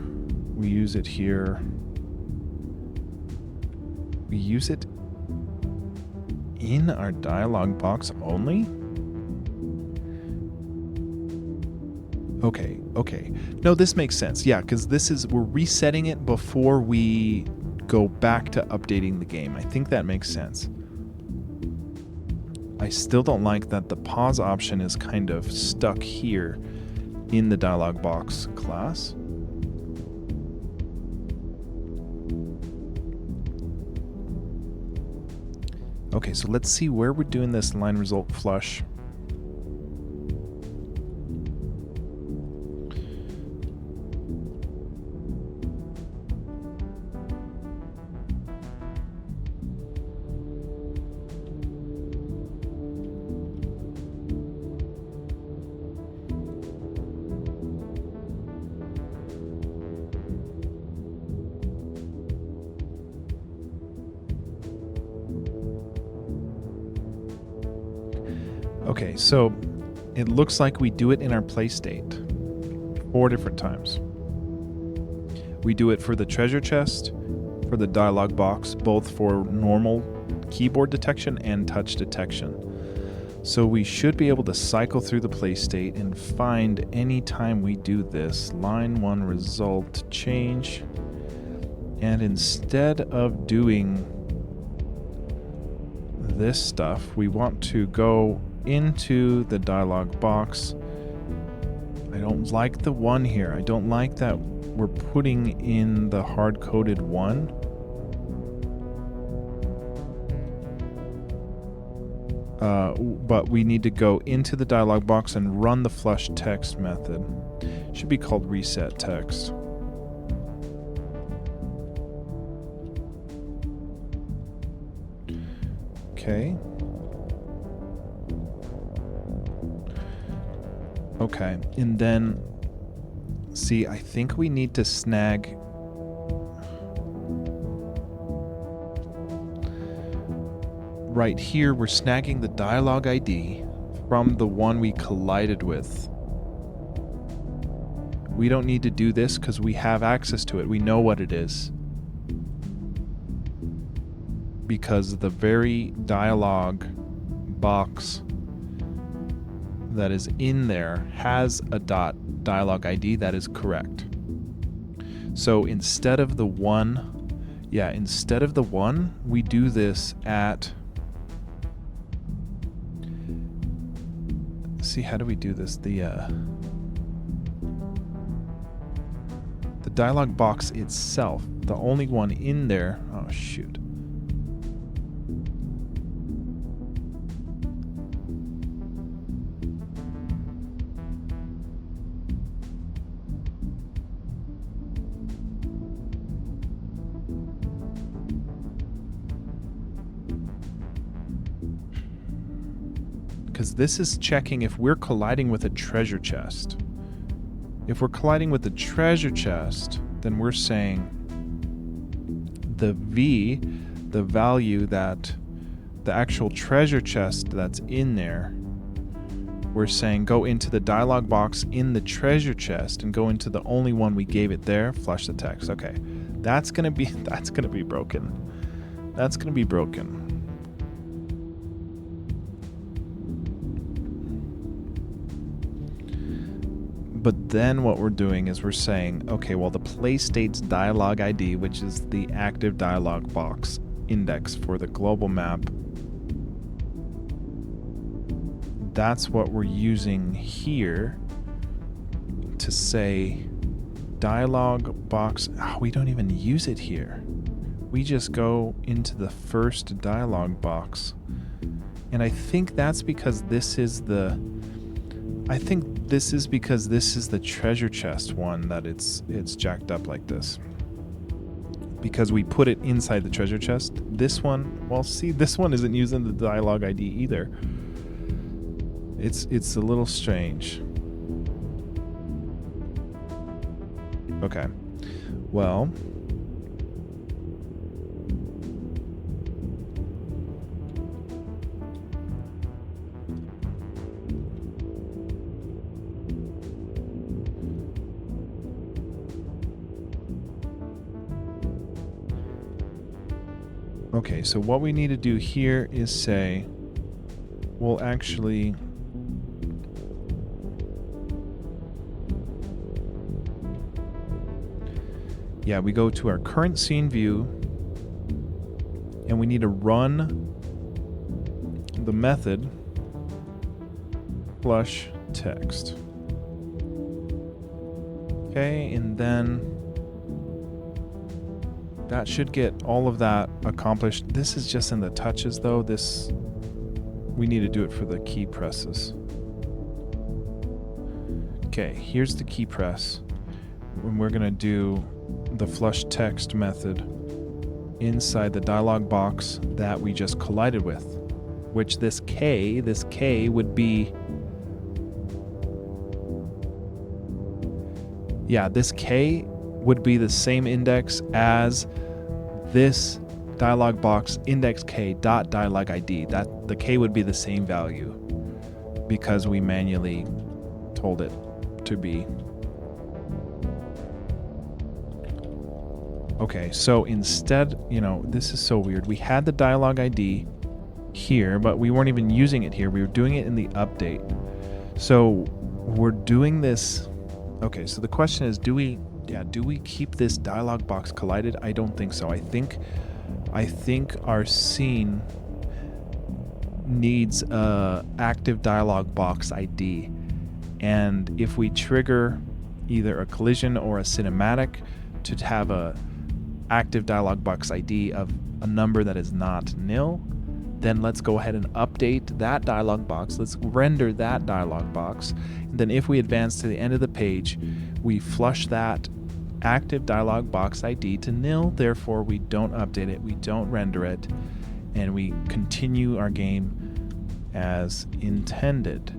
We use it here. We use it in our dialog box only? Okay. No, this makes sense. Yeah, because we're resetting it before we go back to updating the game. I think that makes sense. I still don't like that the pause option is kind of stuck here in the dialog box class. Okay, so let's see where we're doing this line result flush. Okay, so it looks like we do it in our play state 4 different times. We do it for the treasure chest, for the dialog box, both for normal keyboard detection and touch detection. So we should be able to cycle through the play state and find any time we do this line 1 result change. And instead of doing this stuff, we want to go into the dialog box. I don't like the 1 here. I don't like that we're putting in the hard-coded 1. But we need to go into the dialog box and run the flush text method. It should be called reset text. Okay. Okay, and then, see, I think we need to snag right here. We're snagging the dialog ID from the one we collided with. We don't need to do this because we have access to it. We know what it is. Because the very dialog box that is in there has a .dialog ID that is correct. So instead of the 1, we do this at, see, how do we do this? The dialog box itself, the only one in there, oh shoot. Because this is checking if we're colliding with a treasure chest. If we're colliding with the treasure chest, then we're saying the V, the value that the actual treasure chest that's in there, we're saying go into the dialog box in the treasure chest and go into the only one we gave it there, flush the text. Okay, that's gonna be broken. That's gonna be broken. But then what we're doing is we're saying, okay, well, the play state's dialog ID, which is the active dialog box index for the global map, that's what we're using here to say dialog box. Oh, we don't even use it here. We just go into the first dialog box. And I think that's because this is the I think this is because this is the treasure chest one that it's jacked up like this. Because we put it inside the treasure chest. This one, well, see, this one isn't using the dialogue ID either. It's a little strange. Okay. Well, okay, so what we need to do here is say, we'll actually we go to our current scene view and we need to run the method flush text. Okay, and then that should get all of that accomplished. This is just in the touches though. We need to do it for the key presses. Okay, here's the key press. And we're gonna do the flush text method inside the dialog box that we just collided with, which this K would be, this K would be the same index as this dialog box index K dot dialog ID. That the K would be the same value because we manually told it to be. Okay, so instead, this is so weird. We had the dialog ID here, but we weren't even using it here. We were doing it in the update. So we're doing this. Okay, so the question is, do we keep this dialog box collided? I don't think so. I think our scene needs a active dialog box ID. And if we trigger either a collision or a cinematic to have a active dialog box ID of a number that is not nil, then let's go ahead and update that dialog box. Let's render that dialog box. And then if we advance to the end of the page, we flush that active dialog box ID to nil. Therefore, we don't update it, we don't render it, and we continue our game as intended.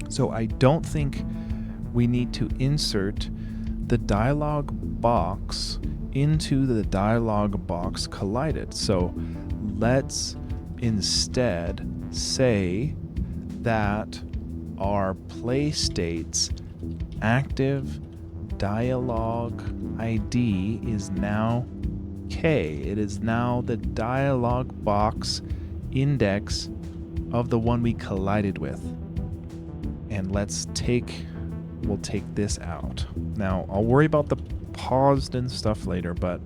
So I don't think we need to insert the dialog box into the dialog box collided. So let's instead say that our play state's active dialog ID is now K. It is now the dialog box index of the one we collided with. And we'll take this out. Now, I'll worry about the paused and stuff later, but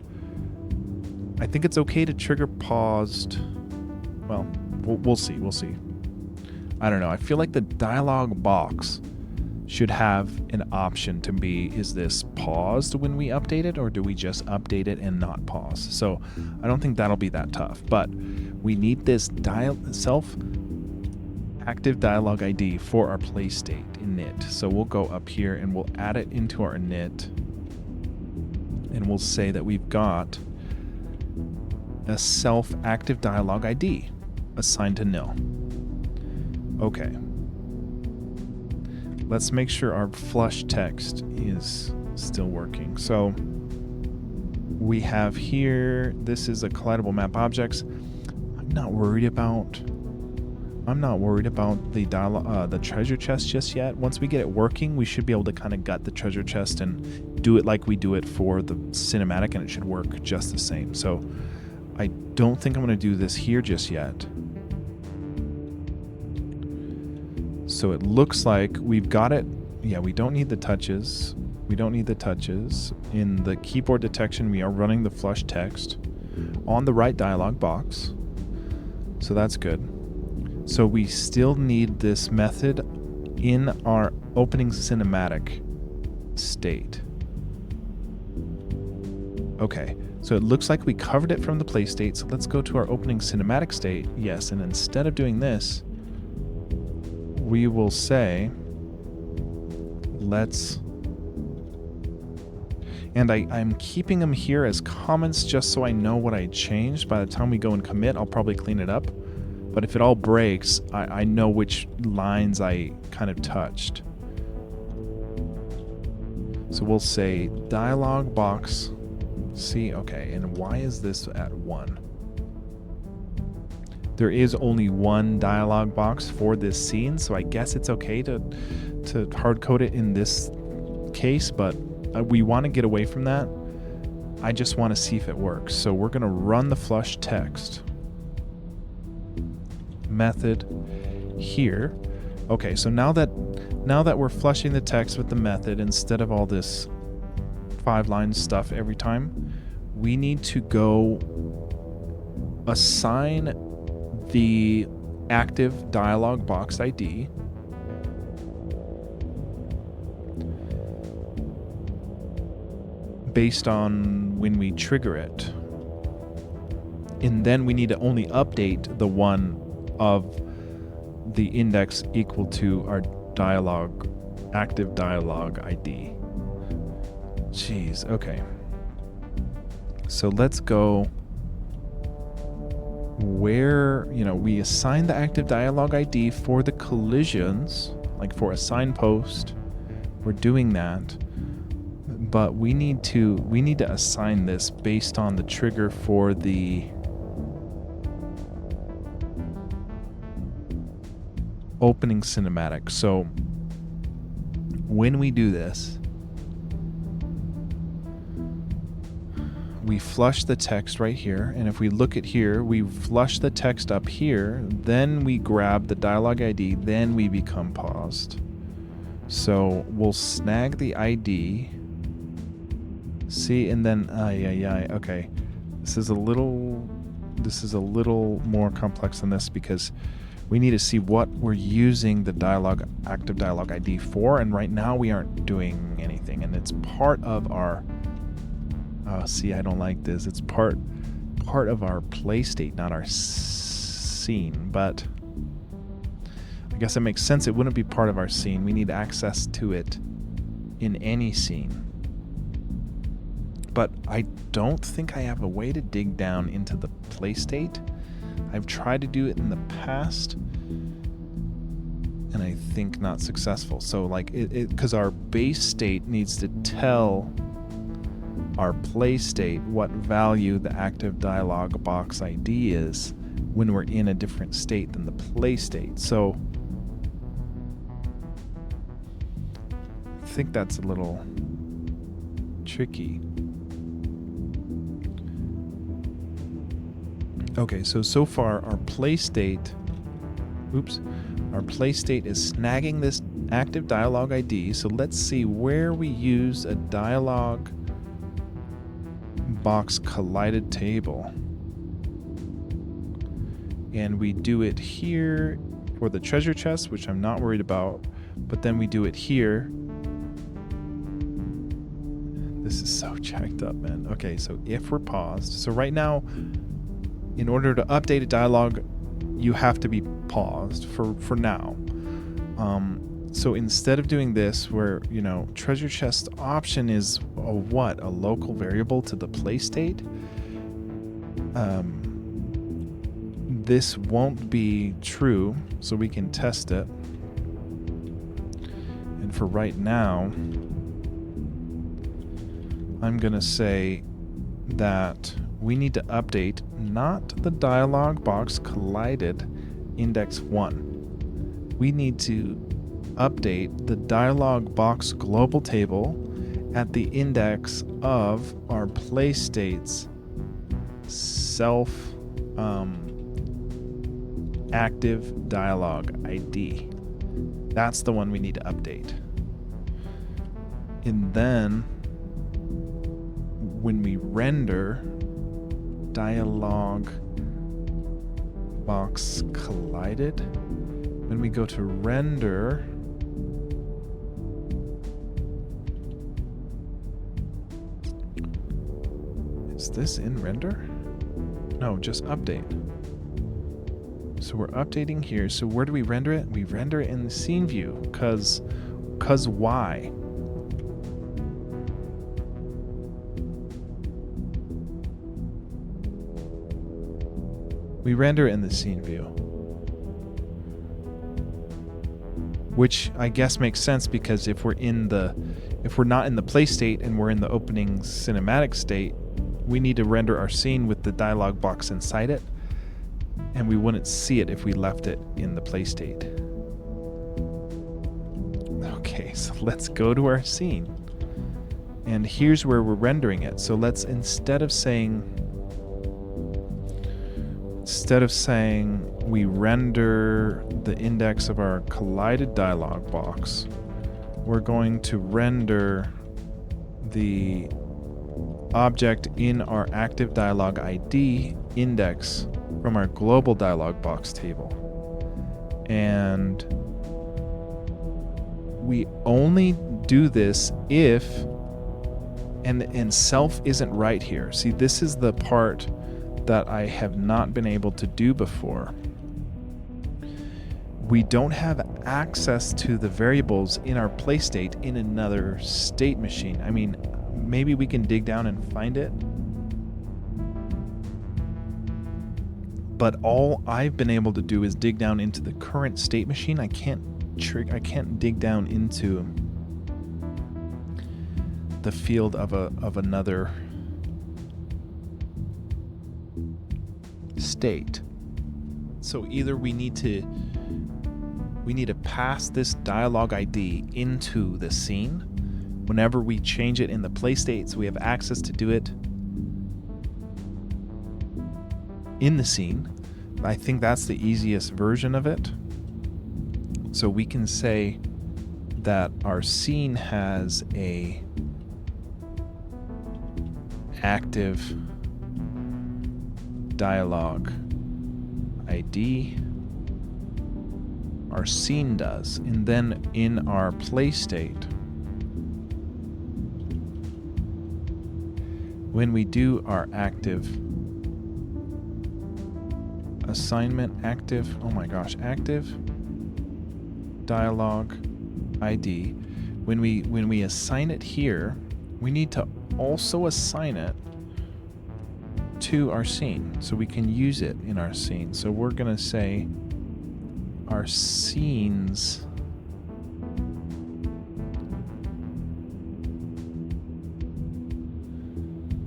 I think it's okay to trigger paused. Well, we'll see. I don't know. I feel like the dialog box should have an option to be, is this paused when we update it, or do we just update it and not pause? So I don't think that'll be that tough, but we need this active dialog ID for our play state init. So we'll go up here and we'll add it into our init, and we'll say that we've got a self active dialog ID assigned to nil. Okay. Let's make sure our flush text is still working. So we have here, this is a collidable map objects. I'm not worried about the treasure chest just yet. Once we get it working, we should be able to kind of gut the treasure chest and do it like we do it for the cinematic, and it should work just the same. So I don't think I'm going to do this here just yet. So it looks like we've got it. Yeah, we don't need the touches. In the keyboard detection, we are running the flush text on the right dialog box. So that's good. So we still need this method in our opening cinematic state. Okay, so it looks like we covered it from the play state. So let's go to our opening cinematic state. Yes, and instead of doing this, we will say, let's, and I'm keeping them here as comments just so I know what I changed. By the time we go and commit, I'll probably clean it up. But if it all breaks, I know which lines I kind of touched. So we'll say dialog box. See, okay, and why is this at 1? There is only one dialog box for this scene, so I guess it's okay to hard code it in this case, but we want to get away from that. I just want to see if it works. So we're going to run the flush text method here. Okay, so now that we're flushing the text with the method instead of all this 5-line stuff every time, we need to go assign the active dialog box ID based on when we trigger it. And then we need to only update the one of the index equal to our active dialog ID. Jeez, okay. So let's go where, we assign the active dialog ID for the collisions, like for a signpost. We're doing that. But we need to assign this based on the trigger for the opening cinematic. So when we do this, we flush the text right here, and if we look at here, we flush the text up here, then we grab the dialog ID, then we become paused. So we'll snag the ID. See, and then okay. This is a little more complex than this because we need to see what we're using the active dialog ID for, and right now we aren't doing anything, and it's part of our see, I don't like this. It's part of our play state, not our scene, but I guess it makes sense it wouldn't be part of our scene. We need access to it in any scene. But I don't think I have a way to dig down into the play state. I've tried to do it in the past, and I think not successful. So like because our base state needs to tell our play state what value the active dialog box ID is when we're in a different state than the play state. So I think that's a little tricky. Okay, so far our play state is snagging this active dialog ID. So let's see where we use a dialog box collided table. And we do it here for the treasure chest, which I'm not worried about, but then we do it here. This is so jacked up, man. Okay, so if we're paused, so right now, in order to update a dialog, you have to be paused for now. So instead of doing this, where treasure chest option is a local variable to the play state. This won't be true, so we can test it. And for right now, I'm gonna say that we need to update not the dialog box collided index 1. We need to update the dialog box global table at the index of our play state's self active dialog ID. That's the one we need to update. And then when we render dialog box collided, when we go to render, is this in render? No, just update. So we're updating here. So where do we render it? We render it in the scene view, cause why? We render it in the scene view, which I guess makes sense, because if we're not in the play state and we're in the opening cinematic state, we need to render our scene with the dialog box inside it, and we wouldn't see it if we left it in the play state. Okay, so let's go to our scene, and here's where we're rendering it. So let's, instead of saying we render the index of our collided dialog box, we're going to render the object in our active dialog ID index from our global dialog box table. And we only do this if, and self isn't right here. See, this is the part that I have not been able to do before. We don't have access to the variables in our play state in another state machine. I mean, maybe we can dig down and find it, but all I've been able to do is dig down into the current state machine. I can't dig down into the field of another state. So either we need to pass this dialog ID into the scene whenever we change it in the play state, so we have access to do it in the scene. I think that's the easiest version of it. So we can say that our scene has a active dialog ID. Our scene does, and then in our play state, when we do our active assignment, active dialog ID, when we assign it here, we need to also assign it to our scene so we can use it in our scene. So we're gonna say our scenes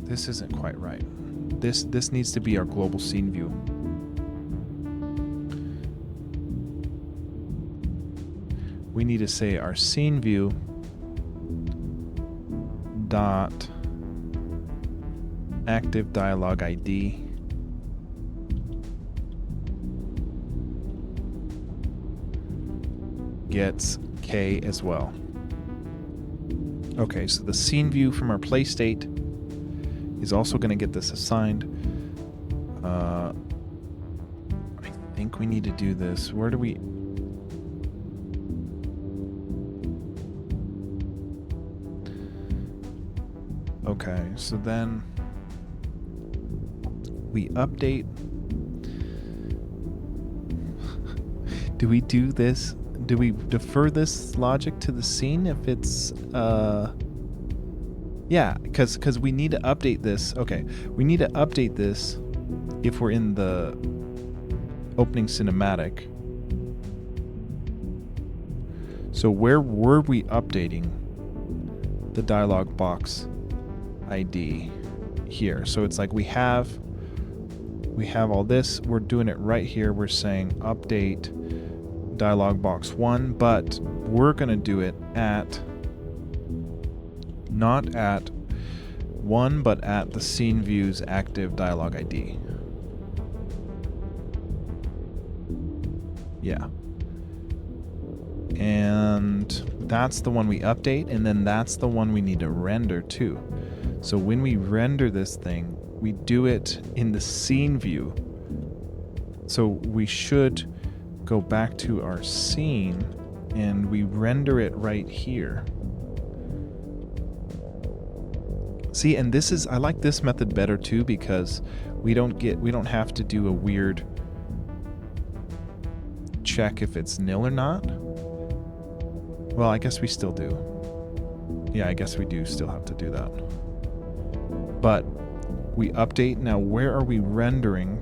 this isn't quite right. This needs to be our global scene view. We need to say our scene view dot active dialog ID gets K as well. Okay, so the scene view from our play state is also going to get this assigned. I think we need to do this. Where do we... Okay, so then we update. Do we do this? Do we defer this logic to the scene if it's yeah, because we need to update this. Okay, we need to update this if we're in the opening cinematic. So where were we updating the dialog box ID? Here. So it's like we have all this, we're doing it right here. We're saying update dialog box 1, but we're going to do it at not at 1, but at the scene view's active dialog ID. Yeah. And that's the one we update, and then that's the one we need to render too. So when we render this thing, we do it in the scene view. So we should go back to our scene and we render it right here. See, and this is, I like this method better too, because we don't have to do a weird check if it's nil or not. Well, I guess we still do. Yeah, I guess we do still have to do that. But we update. Now, where are we rendering?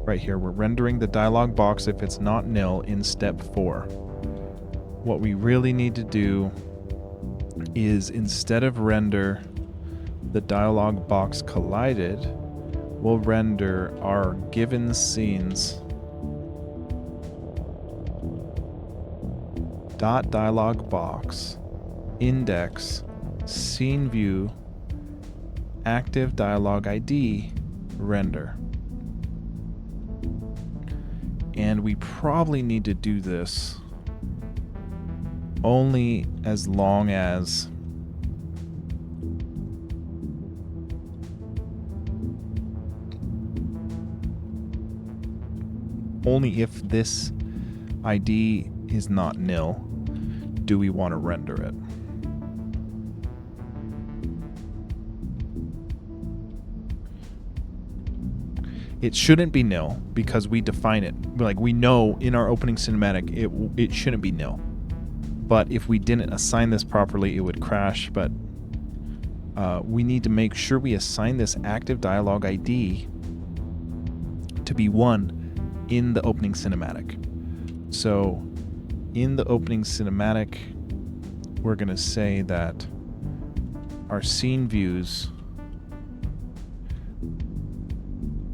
Right here, we're rendering the dialog box if it's not nil in step 4. What we really need to do is, instead of render the dialog box collided, we'll render our given scenes dot dialog box index scene view active dialog ID render. And we probably need to do this only as long as only if this ID is not nil do we want to render it. It shouldn't be nil because we define it. Like, we know in our opening cinematic it shouldn't be nil. But if we didn't assign this properly, it would crash. But we need to make sure we assign this active dialog ID to be 1 in the opening cinematic. So in the opening cinematic, we're going to say that our scene views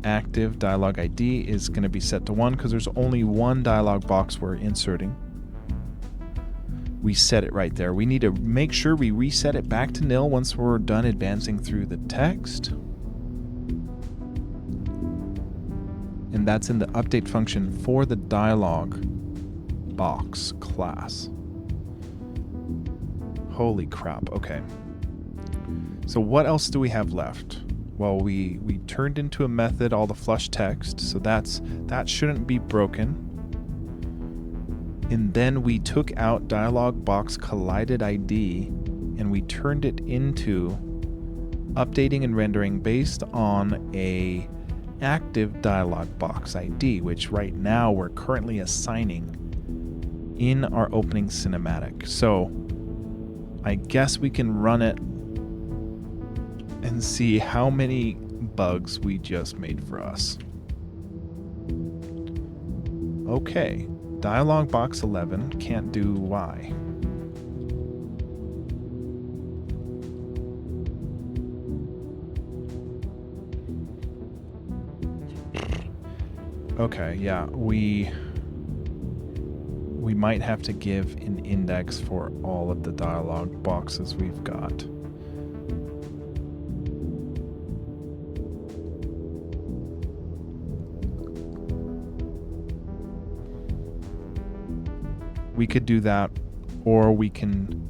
active dialog ID is going to be set to 1 because there's only one dialog box we're inserting. We set it right there. We need to make sure we reset it back to nil once we're done advancing through the text. And that's in the update function for the dialog box class. Holy crap. Okay. So what else do we have left? Well, we turned into a method all the flush text, so that shouldn't be broken. And then we took out dialog box collided ID and we turned it into updating and rendering based on a active dialog box ID, which right now we're currently assigning in our opening cinematic. So I guess we can run it and see how many bugs we just made for us. Okay, dialog box 11 can't do Y. Okay, yeah, we might have to give an index for all of the dialog boxes we've got. We could do that, or we can...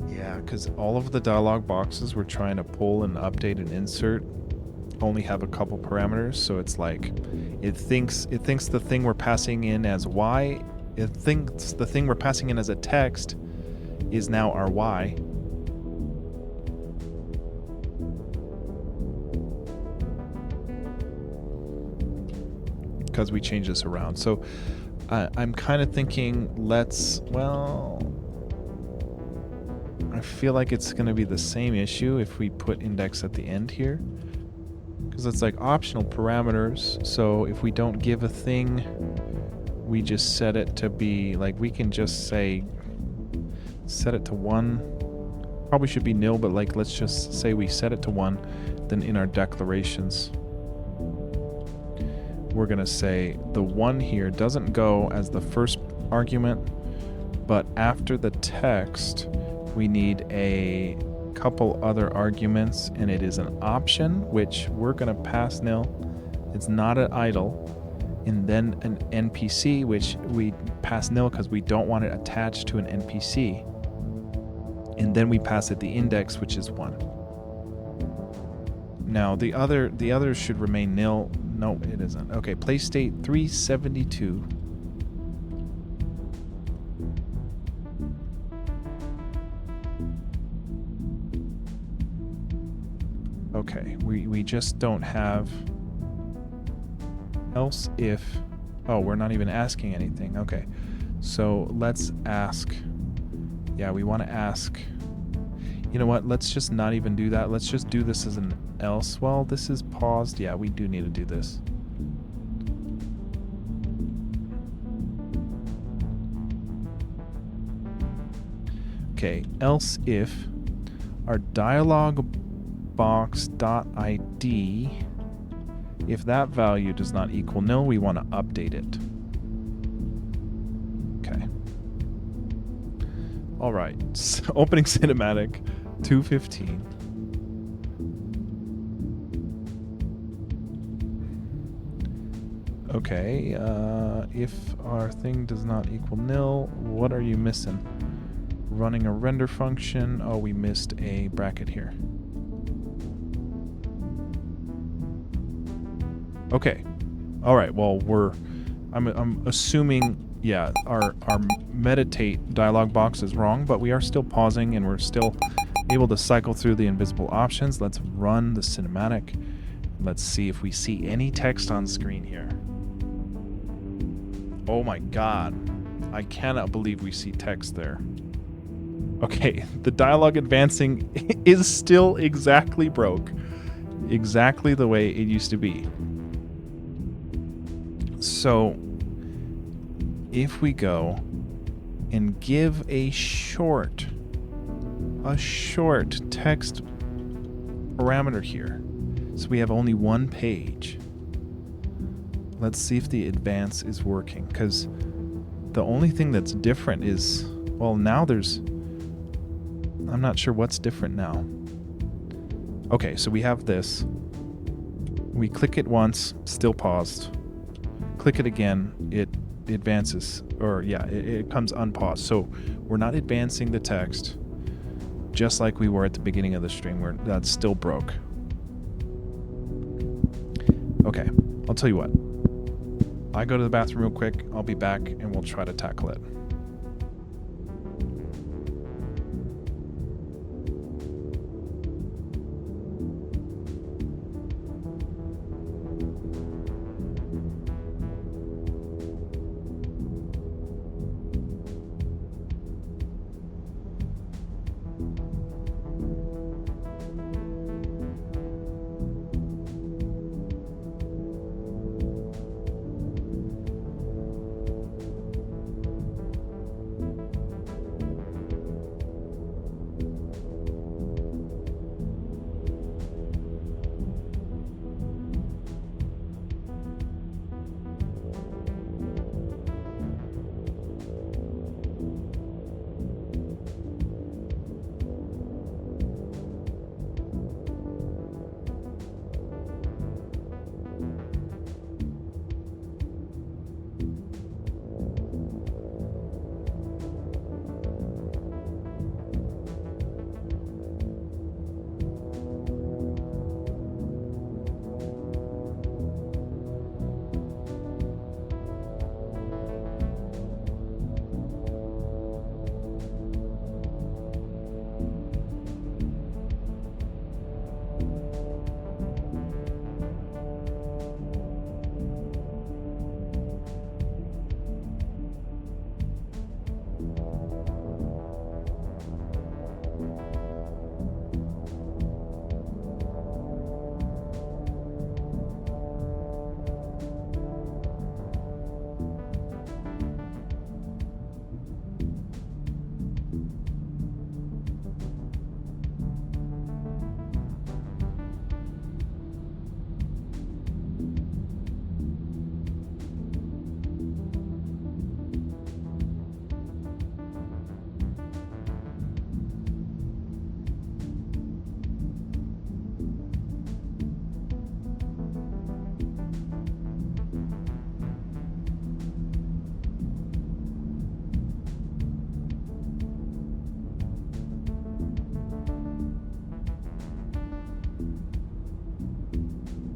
Yeah, because all of the dialog boxes we're trying to pull and update and insert only have a couple parameters, so it's like it thinks the thing we're passing in as Y, it thinks the thing we're passing in as a text is now our Y. Because we changed this around. So I'm kind of thinking I feel like it's going to be the same issue if we put index at the end here, because it's like optional parameters. So if we don't give a thing, we just set it to be like, we can just say set it to 1. Probably should be nil, but like, let's just say we set it to 1. Then in our declarations, we're going to say the 1 here doesn't go as the first argument, but after the text, we need a couple other arguments, and it is an option, which we're going to pass nil. It's not an idle. And then an NPC, which we pass nil because we don't want it attached to an NPC. And then we pass it the index, which is 1. Now the others should remain nil. No, it isn't. Okay, place state 372. Okay, We just don't have else if... Oh, we're not even asking anything. Okay. So let's ask... Yeah, we want to ask... You know what? Let's just not even do that. Let's just do this as an else. Well, this is paused. Yeah, we do need to do this. Okay, else if our dialog box.id, if that value does not equal nil, we want to update it. Okay. All right. So opening cinematic 2:15. Okay. If our thing does not equal nil, what are you missing? Running a render function. Oh, we missed a bracket here. Okay. All right. Well, I'm assuming, yeah, our meditate dialog box is wrong, but we are still pausing and we're still able to cycle through the invisible options. Let's run the cinematic. Let's see if we see any text on screen here. Oh my God. I cannot believe we see text there. Okay, the dialogue advancing is still exactly broke. Exactly the way it used to be. So, if we go and give a short text parameter here, so we have only one page. Let's see if the advance is working, because the only thing that's different is, well, now there's... I'm not sure what's different now. Okay, so we have this. We click it once, still paused. Click it again, it advances, or yeah, it comes unpaused. So we're not advancing the text, just like we were at the beginning of the stream, where that's still broke. Okay, I'll tell you what. I go to the bathroom real quick, I'll be back, and we'll try to tackle it.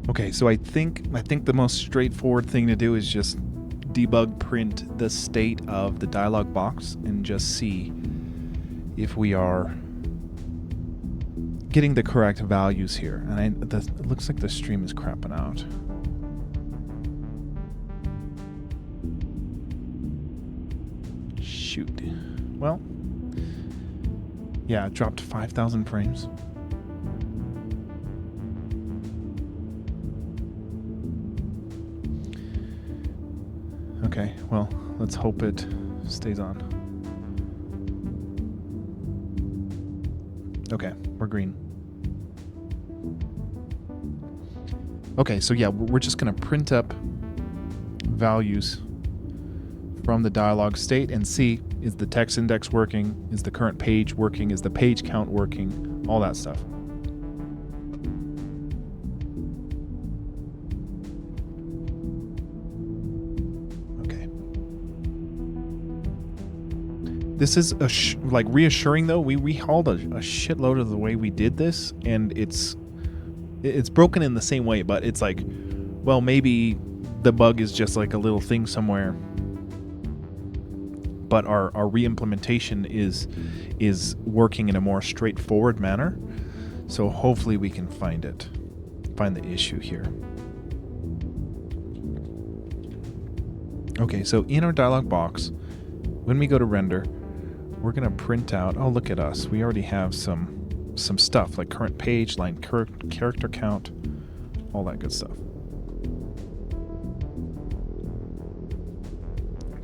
Okay, so I think the most straightforward thing to do is just debug print the state of the dialog box and just see if we are getting the correct values here. And it looks like the stream is crapping out. Shoot. Well, yeah, it dropped 5,000 frames. Okay, well, let's hope it stays on. Okay, we're green. Okay, so yeah, we're just going to print up values from the dialog state and see, is the text index working? Is the current page working? Is the page count working? All that stuff. Okay. This is like reassuring though. We rehauled a shitload of the way we did this, and it's broken in the same way, but it's like, well, maybe the bug is just like a little thing somewhere. But our re-implementation is working in a more straightforward manner. So hopefully we can find the issue here. Okay, so in our dialog box, when we go to render, we're gonna print out, oh, look at us. We already have some stuff like current page, line character count, all that good stuff.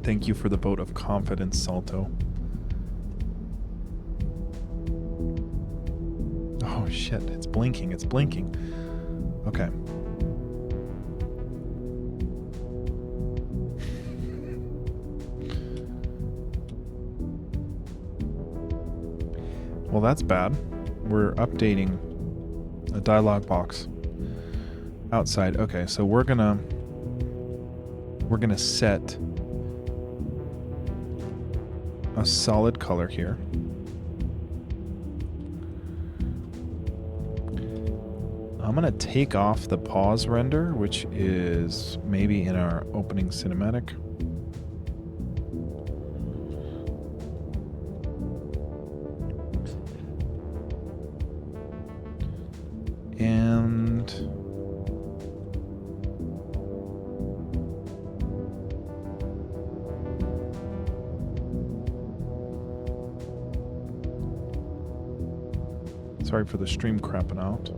Thank you for the vote of confidence, Salto. Oh shit, it's blinking, it's blinking. Okay. Well, that's bad. We're updating a dialog box outside. Okay, so we're gonna set a solid color here. I'm gonna take off the pause render, which is maybe in our opening cinematic. And sorry for the stream crapping out.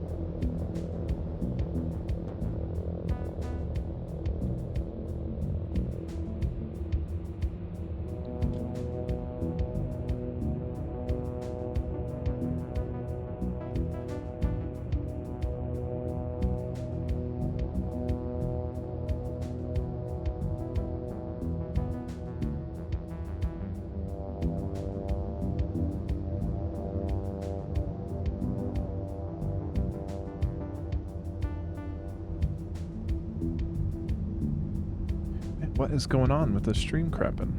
What is going on with the stream crapping?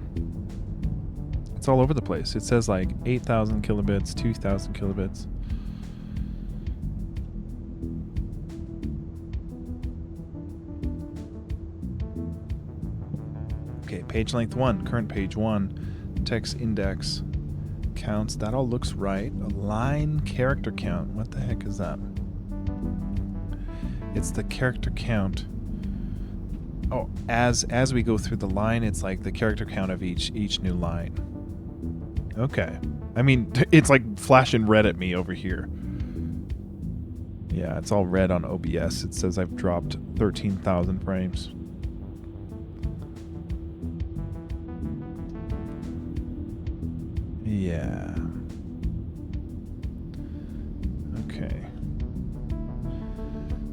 It's all over the place. It says like 8,000 kilobits, 2,000 kilobits. Okay, page length 1, current page 1, text index, counts, that all looks right. A line character count, what the heck is that? It's the character count. Oh, as we go through the line, it's like the character count of each new line. Okay. I mean, it's like flashing red at me over here. Yeah, it's all red on OBS. It says I've dropped 13,000 frames. Yeah. Okay.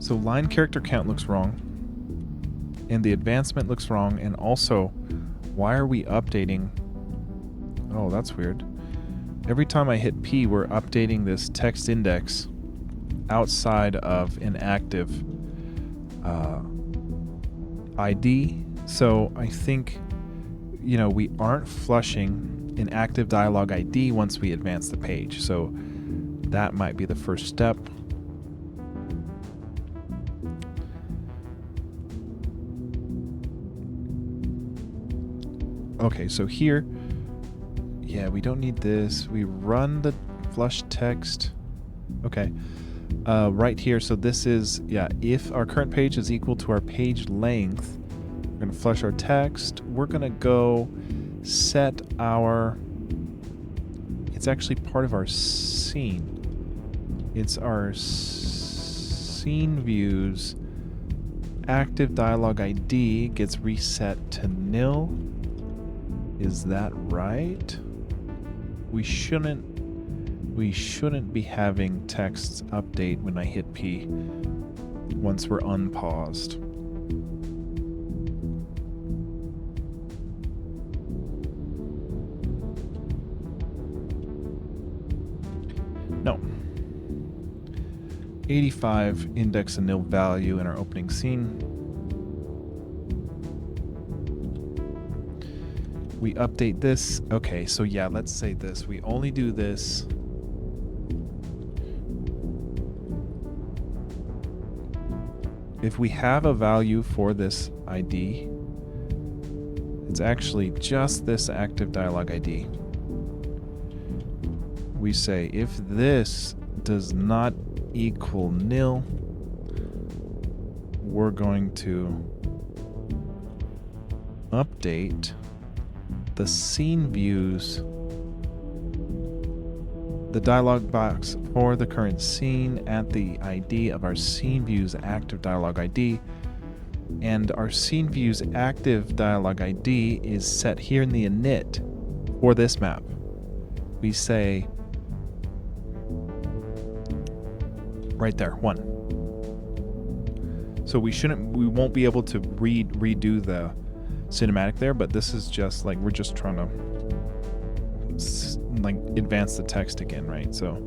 So line character count looks wrong. And the advancement looks wrong. And also, why are we updating? Oh, that's weird. Every time I hit P, we're updating this text index outside of an active ID. So I think, we aren't flushing an active dialog ID once we advance the page. So that might be the first step. Okay, so here, yeah, we don't need this. We run the flush text. Okay. Right here, so this is, yeah, if our current page is equal to our page length, we're going to flush our text. We're going to go set our, it's actually part of our scene. It's our scene views. Active dialogue ID gets reset to nil. Is that right? We shouldn't be having texts update when I hit P once we're unpaused. No. 85 index a nil value in our opening scene. We update this. Okay, so yeah, let's say this. We only do this if we have a value for this ID. It's actually just this active dialogue ID. We say if this does not equal nil, we're going to update the scene views, the dialog box for the current scene at the ID of our scene views active dialog ID. And our scene views active dialog ID is set here in the init for this map. We say right there, 1. So we won't be able to redo the cinematic there, but this is just like, we're just trying to like advance the text again, right? So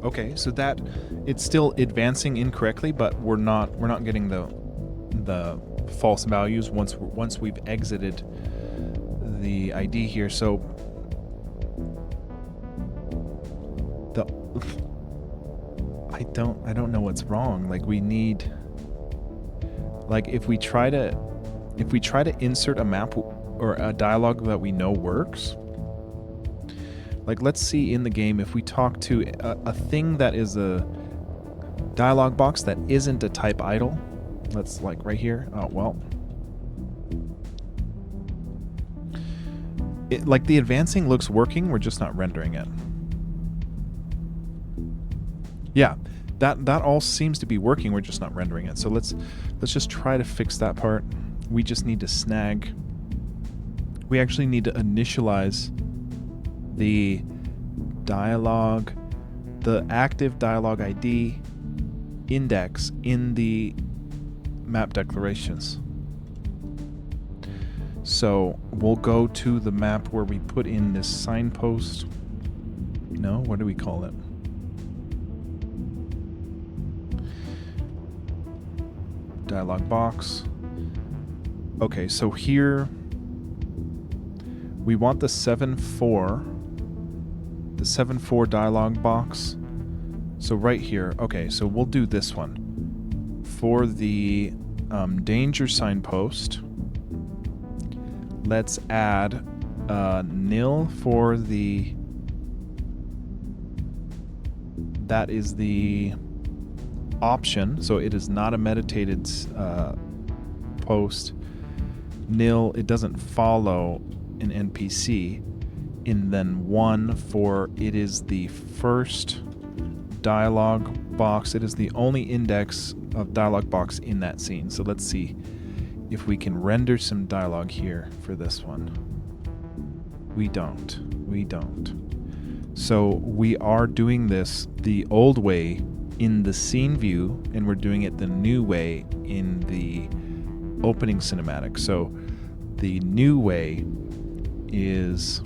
okay, so that it's still advancing incorrectly, but we're not getting the false values once we've exited the ID here. So I don't know what's wrong. Like we need, like if we try to insert a map or a dialogue that we know works, like let's see in the game if we talk to a thing that is a dialogue box that isn't a type idle. Let's like right here. Oh well. Like the advancing looks working, we're just not rendering it. Yeah, that all seems to be working, we're just not rendering it. So let's just try to fix that part. We just need to snag. We actually need to initialize the dialogue, the active dialogue ID index in the map declarations. So we'll go to the map where we put in this signpost. No, what do we call it? Dialog box. Okay, so here we want the 7.4 dialog box. So right here, okay, so we'll do this one. For the danger signpost, let's add nil for the, that is the option, so it is not a meditated post. Nil, it doesn't follow an NPC. And then 1 for it is the first dialog box. It is the only index of dialog box in that scene. So let's see if we can render some dialogue here for this one. We don't. So we are doing this the old way in the scene view, and we're doing it the new way in the opening cinematic. So the new way is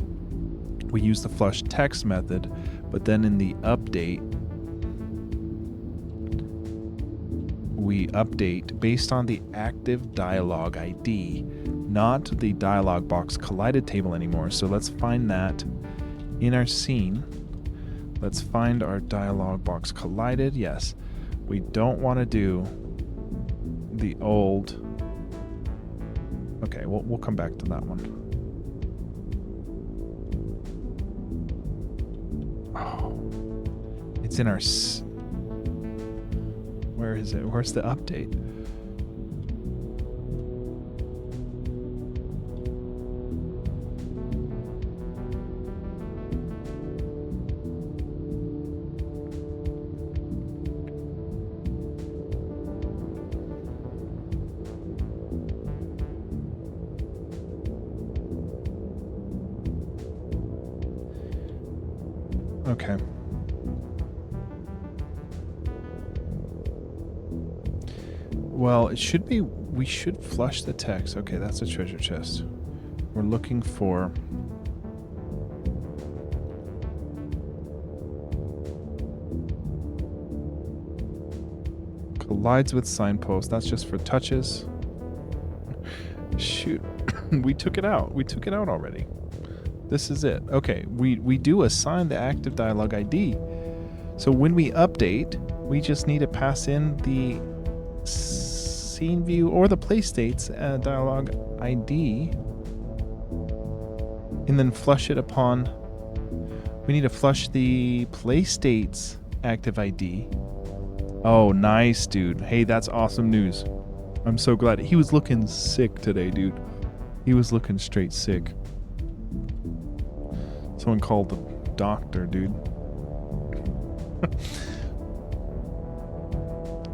we use the flush text method, but then in the update, we update based on the active dialogue ID, not the dialog box collided table anymore. So let's find that in our scene. Let's find our dialog box collided. Yes, we don't want to do the old. Okay, we'll come back to that one. Oh, it's in our. Where is it? Where's the update? Okay. Well, it should be, we should flush the text. Okay, that's a treasure chest. We're looking for collides with signpost. That's just for touches. Shoot. We took it out. We took it out already. This is it. Okay, we do assign the active dialogue ID. So when we update, we just need to pass in the scene view or the play states dialogue ID, and then flush it upon. We need to flush the play states active ID. Oh, nice, dude. Hey, that's awesome news. I'm so glad. He was looking sick today, dude. He was looking straight sick. Someone called the doctor, dude.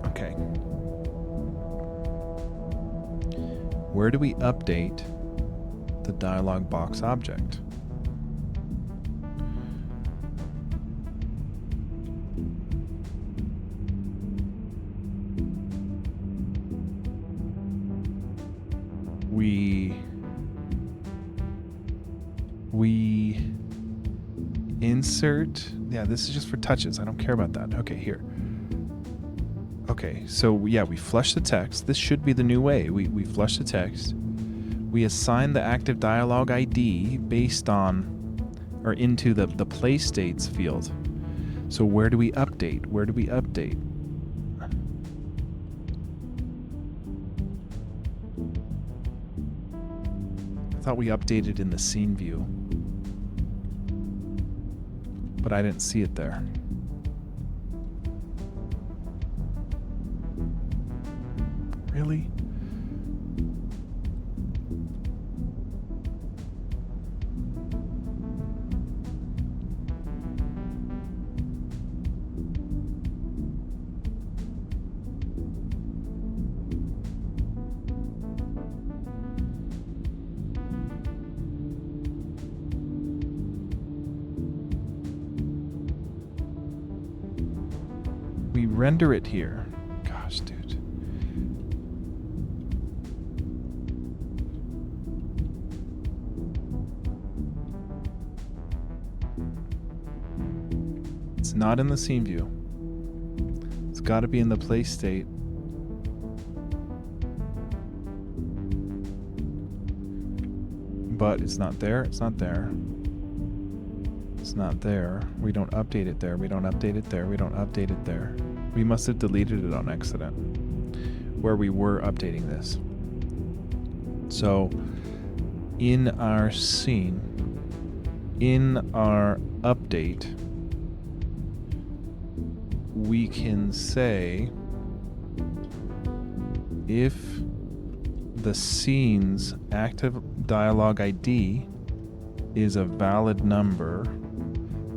Okay. Where do we update the dialog box object? We insert, yeah, this is just for touches. I don't care about that. Okay, here. Okay, so yeah, we flush the text. This should be the new way. We flush the text. We assign the active dialogue ID based on, or into the play states field. So where do we update? Where do we update? I thought we updated in the scene view, but I didn't see it there. Really? We render it here. Gosh, dude. It's not in the scene view. It's got to be in the play state. But it's not there. It's not there. It's not there. We don't update it there. We don't update it there. We don't update it there. We must have deleted it on accident where we were updating this. So in our scene, in our update, we can say if the scene's active dialogue ID is a valid number,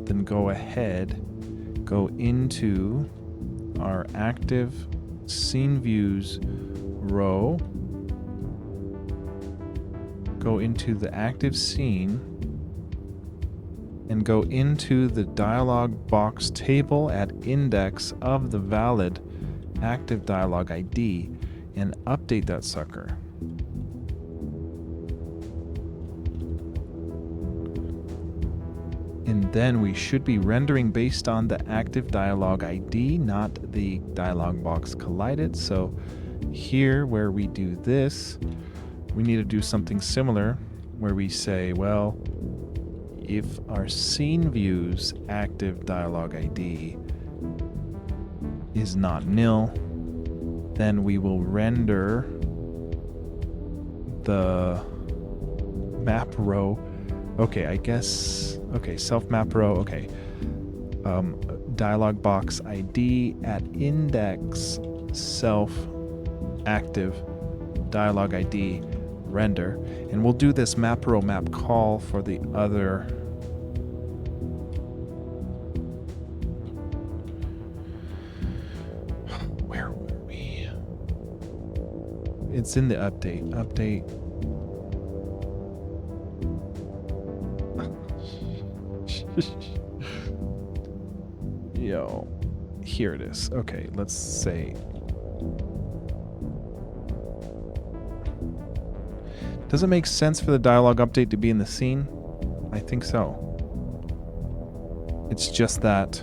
then go ahead, go into our active scene views row, go into the active scene, and go into the dialog box table at index of the valid active dialog ID and update that sucker. And then we should be rendering based on the active dialog ID, not the dialog box collided. So here where we do this, we need to do something similar where we say, well, if our scene view's active dialog ID is not nil, then we will render the map row. Okay, I guess, okay, self map row, okay. Dialog box ID at index self active dialog ID render, and we'll do this map row map call for the other. Where were we? It's in the update. Yo, here it is. Okay, let's say. Does it make sense for the dialog update to be in the scene? I think so. It's just that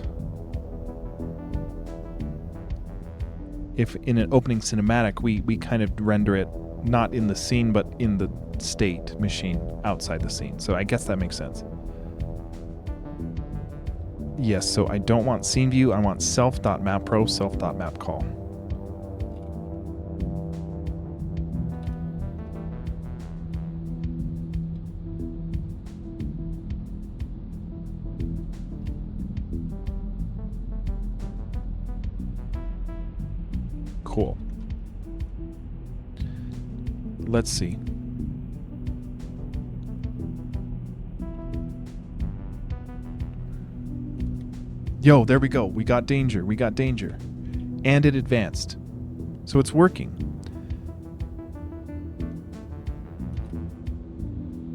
if in an opening cinematic, we kind of render it not in the scene, but in the state machine outside the scene. So I guess that makes sense. Yes, so I don't want scene view. I want self.mapro, self.mapcall. Cool. Let's see. Yo, there we go. We got danger. And it advanced. So it's working.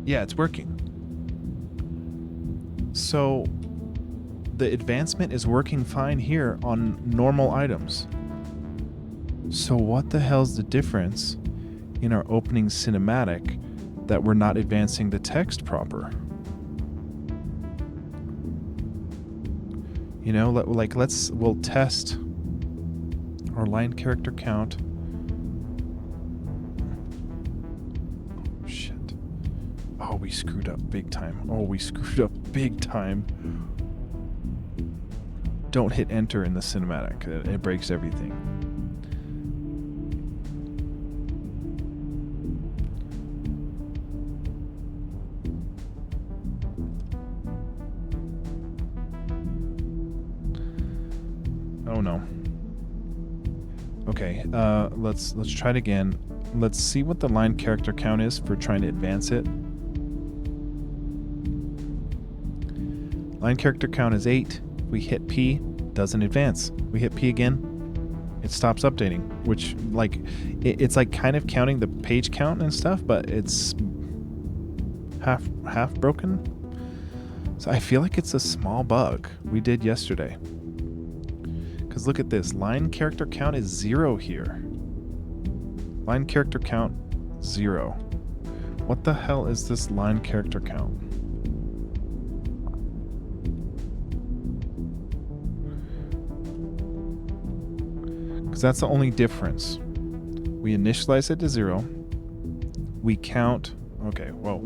Yeah, it's working. So the advancement is working fine here on normal items. So what the hell's the difference in our opening cinematic that we're not advancing the text proper? You know, we'll test our line character count. Oh, shit. Oh, we screwed up big time. Don't hit enter in the cinematic. It breaks everything. Oh no. Okay, let's try it again. Let's see what the line character count is for trying to advance it. Line character count is 8. We hit P, doesn't advance. We hit P again, it stops updating, which it's like kind of counting the page count and stuff, but it's half broken. So I feel like it's a small bug we did yesterday. Because look at this, line character count is 0 here. Line character count 0. What the hell is this line character count? Because that's the only difference. We initialize it to 0. We count. Okay, whoa.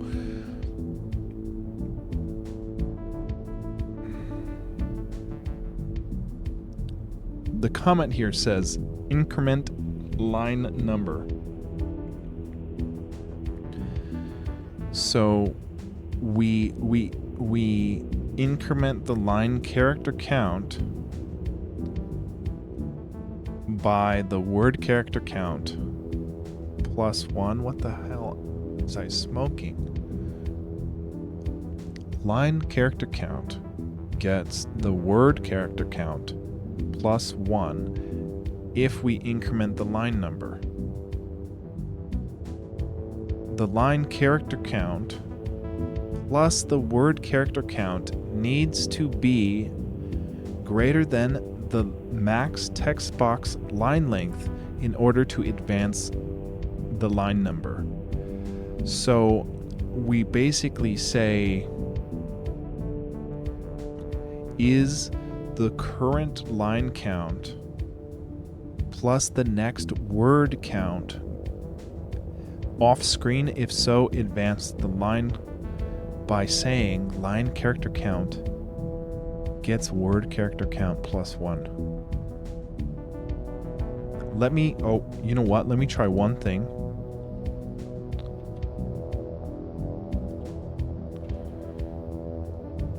The comment here says increment line number. So we increment the line character count by the word character count plus 1. What the hell is I smoking? Line character count gets the word character count plus 1 if we increment the line number. The line character count plus the word character count needs to be greater than the max text box line length in order to advance the line number. So we basically say, is the current line count plus the next word count off screen? If so, advance the line by saying line character count gets word character count plus 1. Let me, oh, you know what? Let me try one thing.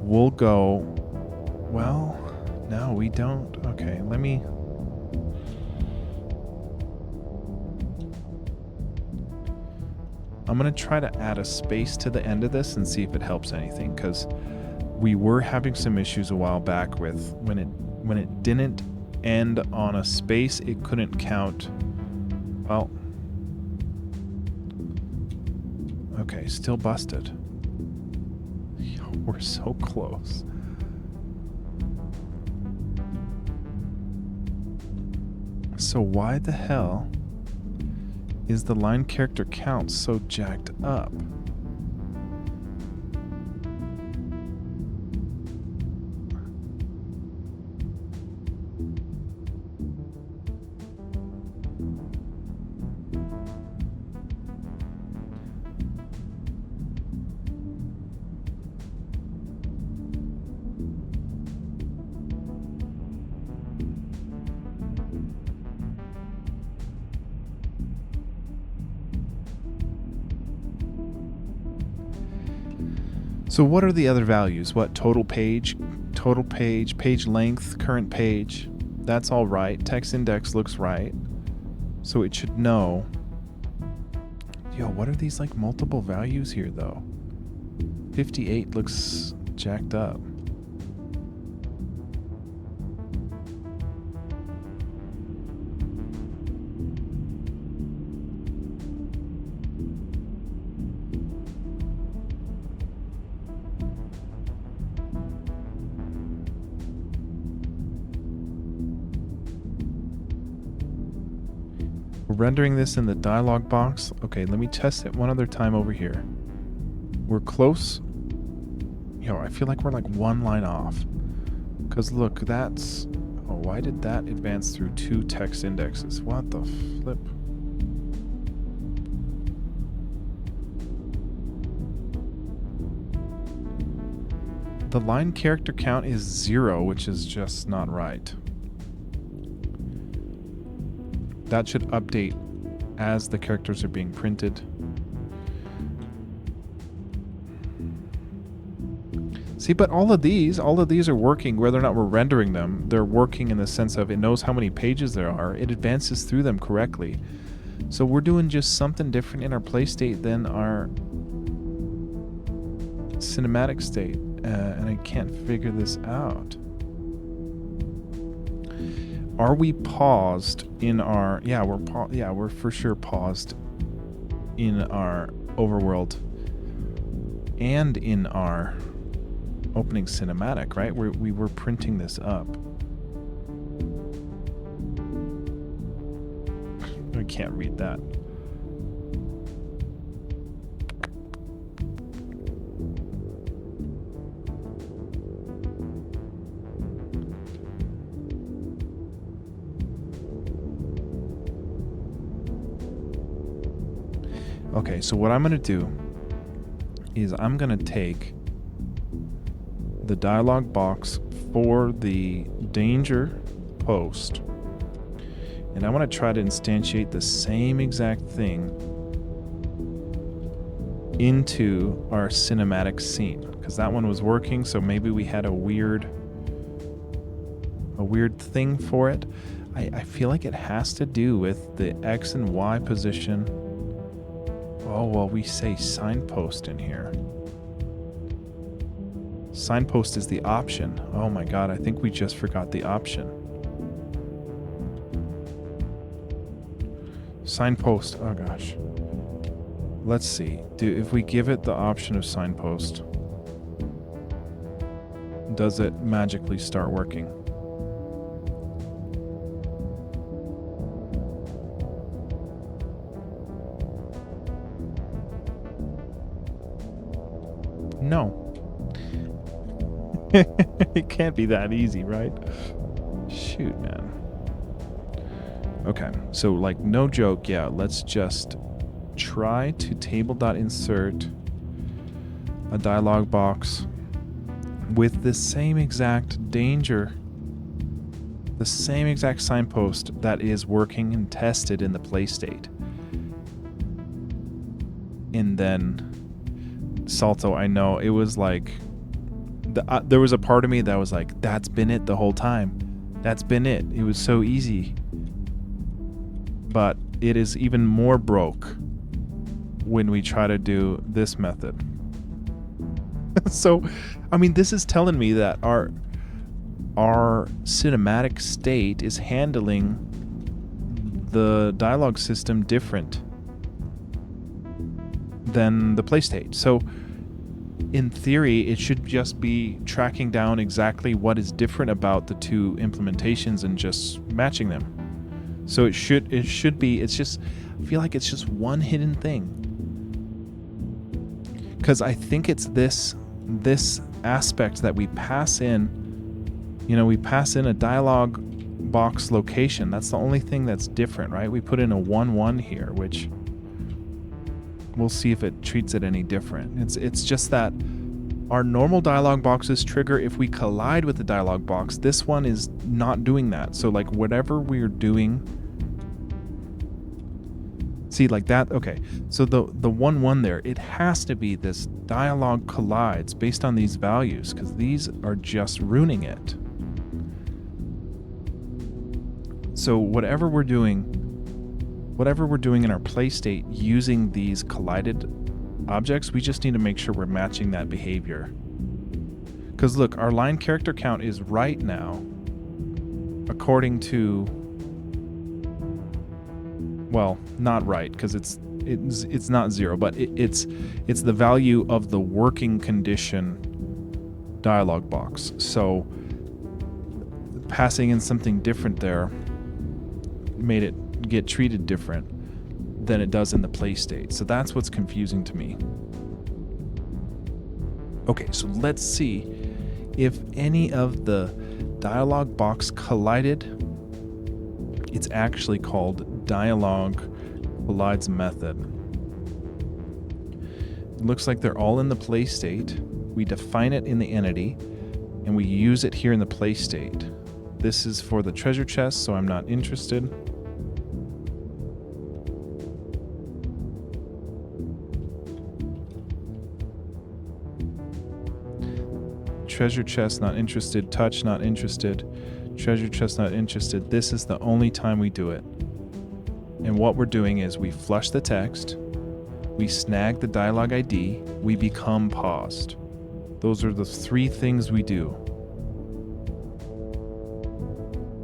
We'll go, well, no, we don't. Okay, let me. I'm going to try to add a space to the end of this and see if it helps anything, because we were having some issues a while back with when it didn't end on a space, it couldn't count. Well, okay, still busted. We're so close. So why the hell is the line character count so jacked up? So what are the other values? What, total page, page length, current page? That's all right. Text index looks right. So it should know. Yo, what are these like multiple values here though? 58 looks jacked up. Rendering this in the dialog box. Okay, let me test it one other time over here. We're close. Yo, I feel like we're like one line off. Because look, that's... Oh, why did that advance through 2 text indexes? What the flip? The line character count is 0, which is just not right. That should update as the characters are being printed. See, but all of these are working whether or not we're rendering them. They're working in the sense of it knows how many pages there are. It advances through them correctly. So we're doing just something different in our play state than our cinematic state. And I can't figure this out. Are we paused in our... Yeah, we're for sure paused in our overworld and in our opening cinematic, right? We were printing this up. I can't read that. Okay, so what I'm going to do is I'm going to take the dialog box for the danger post, and I want to try to instantiate the same exact thing into our cinematic scene, because that one was working, so maybe we had a weird thing for it. I feel like it has to do with the X and Y position. Oh, well, we say signpost in here. Signpost is the option. Oh my god, I think we just forgot the option. Signpost, oh gosh. Let's see. If we give it the option of signpost, does it magically start working? No. It can't be that easy, right? Shoot, man. Okay, so like no joke, yeah, let's just try to table.insert a dialog box with the same exact danger The same exact signpost that is working and tested in the play state. And then Salto, I know it was like there was a part of me that was like, that's been it the whole time. That's been it. It was so easy. But it is even more broke when we try to do this method. So, I mean, this is telling me that our cinematic state is handling the dialogue system different than the play state. So in theory, it should just be tracking down exactly what is different about the two implementations and just matching them. So it should be, it's just, I feel like it's just one hidden thing. Because I think it's this aspect that we pass in, we pass in a dialogue box location. That's the only thing that's different, right? We put in a 1-1 here, which we'll see if it treats it any different. It's just that our normal dialogue boxes trigger if we collide with the dialogue box. This one is not doing that. So like whatever we're doing, see like that. Okay, so the 1-1 there, it has to be this dialogue collides based on these values, because these are just ruining it. So whatever we're doing in our play state using these collided objects, we just need to make sure we're matching that behavior. Because look, our line character count is right now, according to, well, not right, because it's not 0, but it's the value of the working condition dialogue box. So passing in something different there made it get treated different than it does in the play state. So that's what's confusing to me. Okay, so let's see if any of the dialogue box collided. It's actually called dialogue collides method. It looks like they're all in the play state. We define it in the entity and we use it here in the play state. This is for the treasure chest, so I'm not interested. Treasure chest, not interested. Touch, not interested. Treasure chest, not interested. This is the only time we do it. And what we're doing is we flush the text, we snag the dialogue ID, we become paused. Those are the 3 things we do.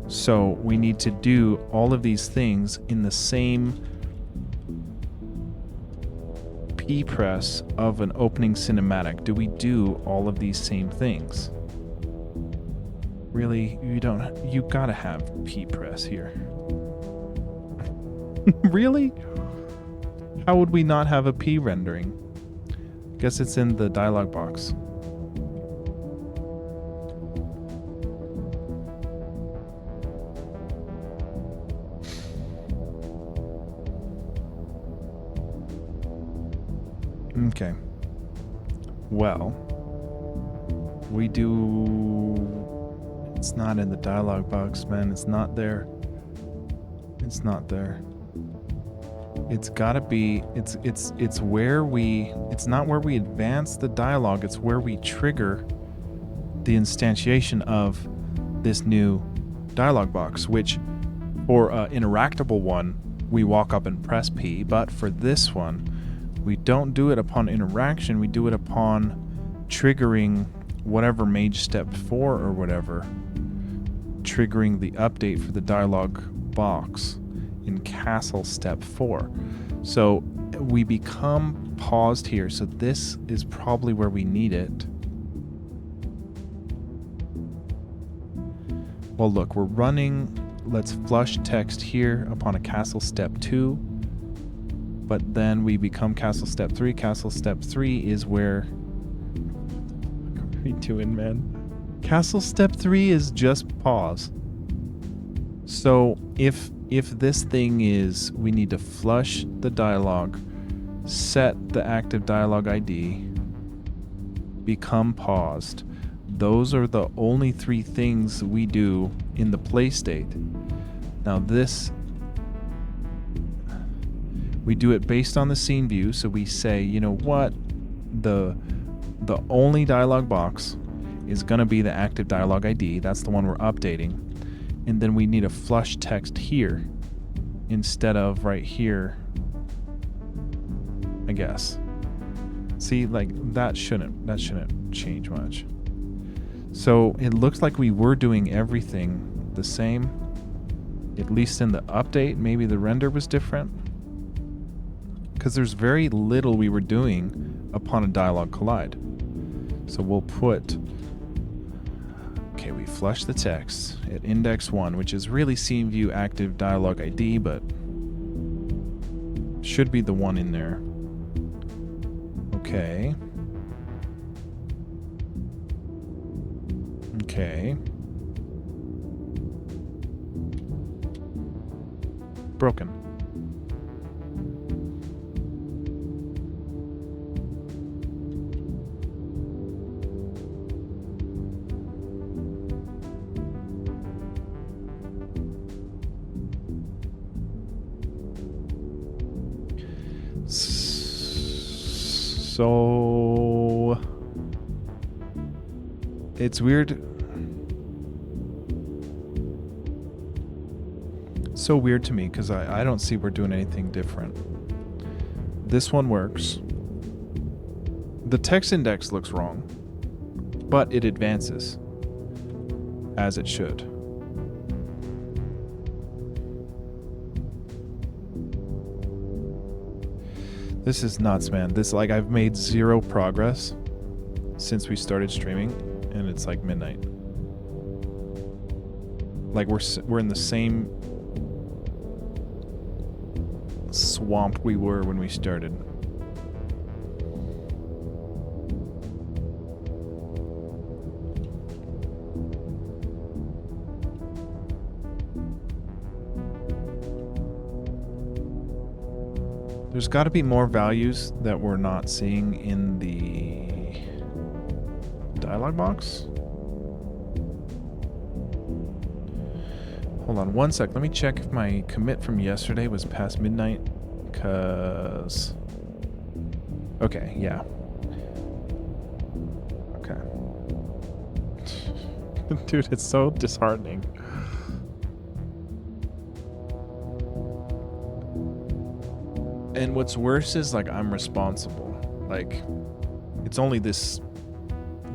So we need to do all of these things in the same P press of an opening cinematic. Do we do all of these same things? Really, you gotta have P press here. Really? How would we not have a P rendering? Guess it's in the dialog box. Okay. Well, we do... It's not in the dialog box, man. It's not there. It's not there. It's gotta be... It's where we... It's not where we advance the dialogue. It's where we trigger the instantiation of this new dialog box, which for an interactable one, we walk up and press P, but for this one, we don't do it upon interaction, we do it upon triggering whatever mage step 4 or whatever, triggering the update for the dialog box in castle step 4. So we become paused here, so this is probably where we need it. Well, look, we're running, let's flush text here upon a castle step 2. But then we become castle step 3. Castle step 3 is where... What are we doing, man? Castle step 3 is just pause. So if this thing is, we need to flush the dialogue, set the active dialogue ID, become paused, Those are the only 3 things we do in the play state. Now this, we do it based on the scene view. So we say, you know what, the only dialog box is going to be the active dialog ID. That's the one we're updating. And then we need a flush text here instead of right here, I guess. See, like that shouldn't change much. So it looks like we were doing everything the same, at least in the update. Maybe the render was different, because there's very little we were doing upon a dialog collide. So we'll put, okay, we flush the text at index 1, which is really scene view active dialog ID, but should be the one in there. Okay. Okay. Broken. So it's weird. So weird to me because I don't see we're doing anything different. This one works. The text index looks wrong, but it advances as it should. This is nuts, man. This, like, I've made 0 progress since we started streaming, and it's like midnight. Like we're in the same swamp we were when we started. There's got to be more values that we're not seeing in the dialog box. Hold on one sec. Let me check if my commit from yesterday was past midnight. Because... okay, yeah. Okay. Dude, it's so disheartening. And what's worse is, like, I'm responsible. Like, it's only this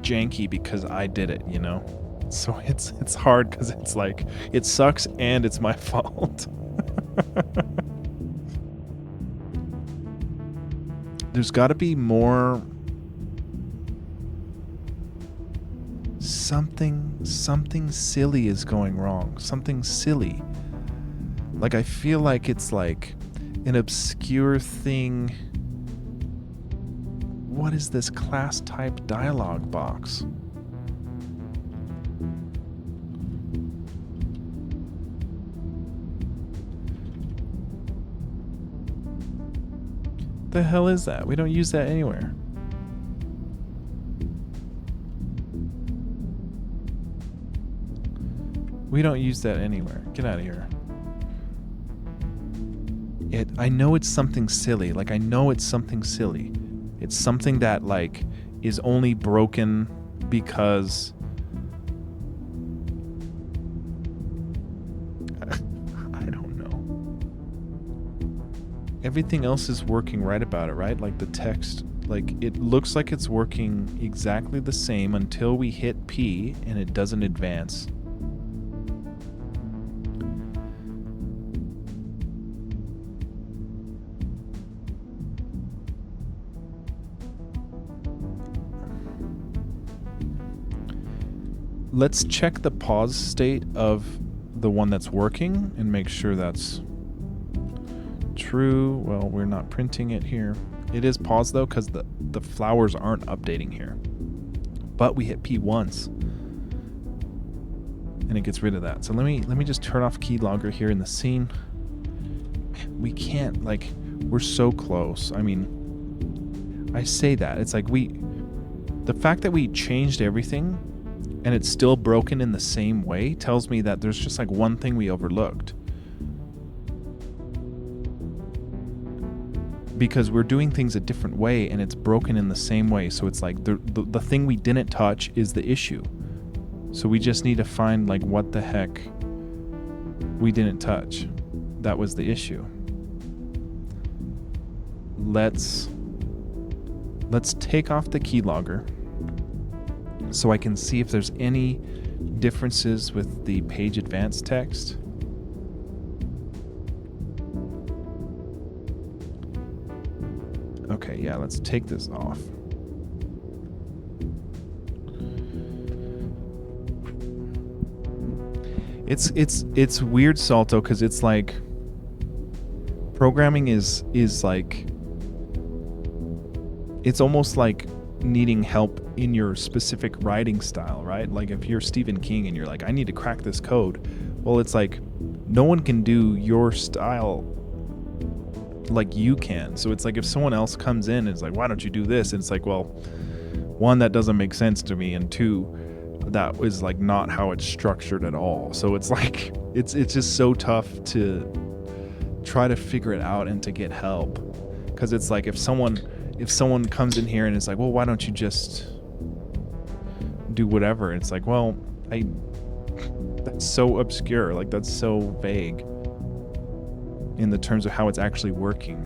janky because I did it, you know? So it's hard because it's like, it sucks and it's my fault. There's got to be more... Something silly is going wrong. Something silly. Like, I feel like it's like an obscure thing. What is this class type dialog box? The hell is that? We don't use that anywhere. We don't use that anywhere. Get out of here. I know it's something silly. Like, I know it's something silly. It's something that, like, is only broken because... I don't know. Everything else is working right about it, right? Like, the text, like, it looks like it's working exactly the same until we hit P and it doesn't advance. Let's check the pause state of the one that's working and make sure that's true. Well, we're not printing it here. It is paused though because the flowers aren't updating here. But we hit P once and it gets rid of that. So let me just turn off keylogger here in the scene. We can't, like, we're so close. I mean, I say that. It's like the fact that we changed everything and it's still broken in the same way tells me that there's just like one thing we overlooked. Because we're doing things a different way and it's broken in the same way. So it's like the thing we didn't touch is the issue. So we just need to find like what the heck we didn't touch. That was the issue. Let's take off the keylogger so I can see if there's any differences with the page advance text. Okay, yeah, let's take this off. It's weird, Salto, because it's like programming is like, it's almost like needing help in your specific writing style, right? Like if you're Stephen King and you're like, I need to crack this code. Well, it's like no one can do your style like you can. So it's like if someone else comes in and is like, why don't you do this? And it's like, well, one, that doesn't make sense to me, and two, that was like not how it's structured at all. So it's like it's just so tough to try to figure it out and to get help, because it's like if someone comes in here and is like, well, why don't you just do whatever? It's like, well, that's so obscure, like that's so vague in the terms of how it's actually working.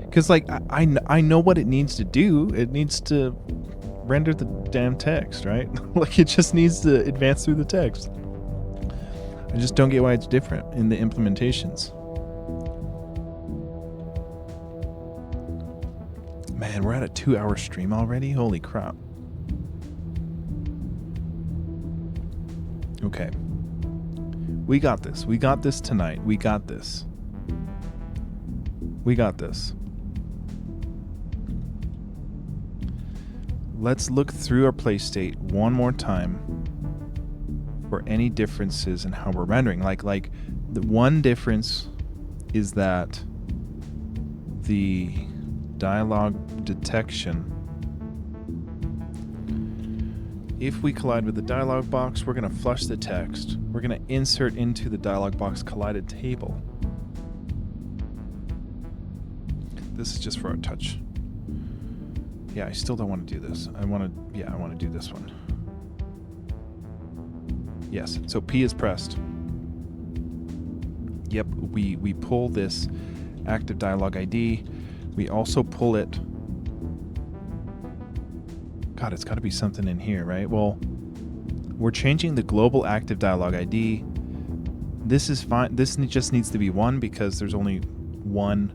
Because like I know what it needs to do. It needs to render the damn text, right? Like it just needs to advance through the text. I just don't get why it's different in the implementations. Man, we're at a 2-hour stream already? Holy crap. Okay. We got this. We got this tonight. We got this. We got this. Let's look through our play state one more time for any differences in how we're rendering. Like the one difference is that the dialogue detection, if we collide with the dialog box, we're going to flush the text. We're going to insert into the dialog box collided table. This is just for our touch. Yeah, I still don't want to do this. I want to do this one. Yes, so P is pressed. Yep, we pull this active dialog ID. We also pull it. God, it's got to be something in here, right? Well, we're changing the global active dialog ID. This is fine. This just needs to be 1 because there's only one.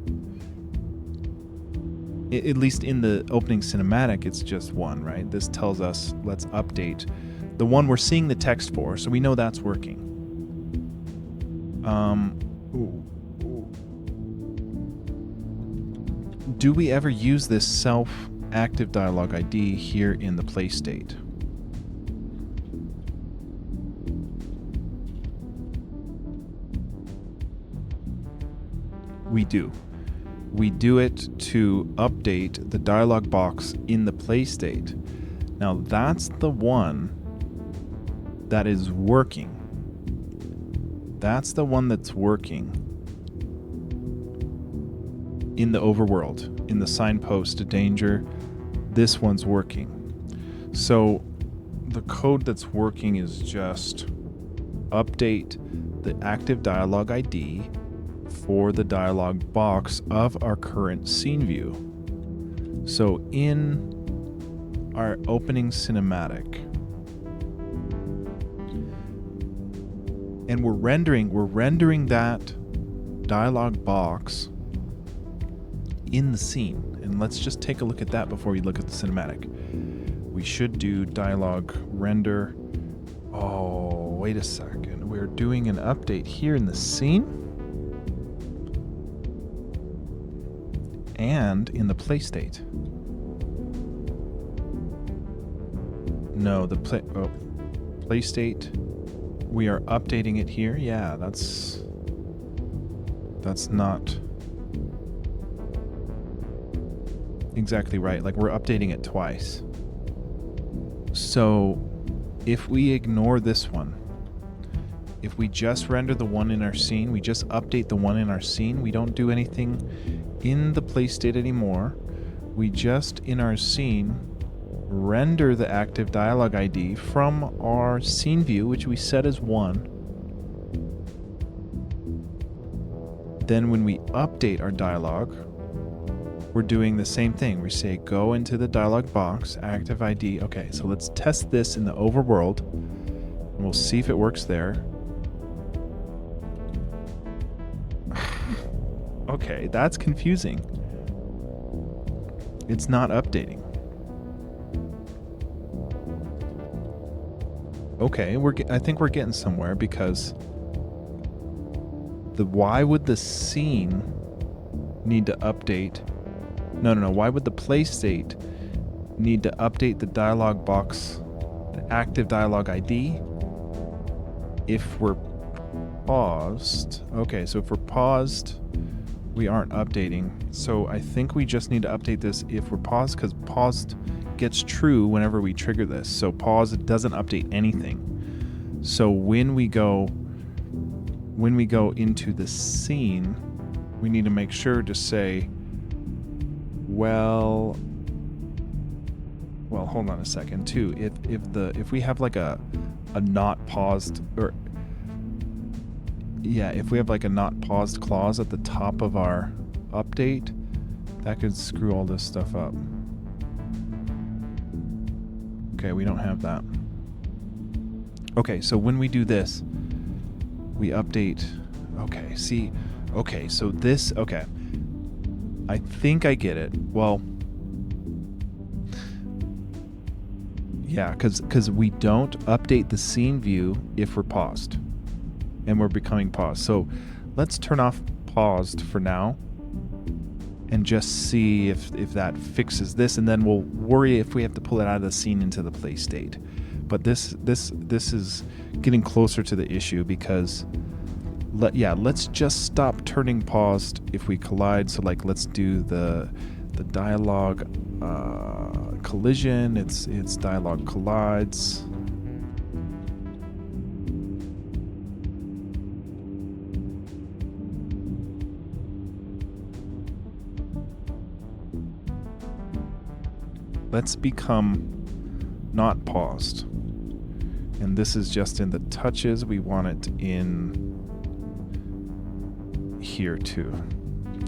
At least in the opening cinematic, it's just 1, right? This tells us, let's update the one we're seeing the text for, so we know that's working. Do we ever use this self-active dialog ID here in the play state? We do. We do it to update the dialog box in the play state. Now that's the one that is working. That's the one that's working in the overworld, in the signpost danger. This one's working. So the code that's working is just update the active dialog ID for the dialog box of our current scene view. So in our opening cinematic, and we're rendering that dialog box in the scene. And let's just take a look at that before we look at the cinematic. We should do dialog render. Oh, wait a second. We're doing an update here in the scene and in the play state. No, the play state. We are updating it here. Yeah, that's not exactly right. Like, we're updating it twice. So if we ignore this one, if we just render the one in our scene, we just update the one in our scene, we don't do anything in the play state anymore. We just, in our scene, render the active dialogue ID from our scene view, which we set as 1. Then when we update our dialogue, we're doing the same thing. We say go into the dialog box, active ID. Okay, so let's test this in the overworld, and we'll see if it works there. Okay, that's confusing. It's not updating. Okay, I think we're getting somewhere, because why would the scene need to update? No. Why would the play state need to update the dialog box, the active dialog ID, if we're paused? Okay, so if we're paused, we aren't updating. So I think we just need to update this if we're paused, because paused gets true whenever we trigger this. So pause doesn't update anything. So when we go into the scene, we need to make sure to say, well, hold on a second too. If we have like a not paused, or yeah, if we have like a not paused clause at the top of our update, that could screw all this stuff up. Okay, we don't have that. Okay, so when we do this, we update. Okay, see. Okay, so this. Okay, I think I get it. Well, yeah, because we don't update the scene view if we're paused, and we're becoming paused. So let's turn off paused for now, and just see if that fixes this, and then we'll worry if we have to pull it out of the scene into the play state. But this is getting closer to the issue, because let's just stop turning paused if we collide. So like, let's do the dialogue collision. It's dialogue collides. Let's become not paused. And this is just in the touches. We want it in here too.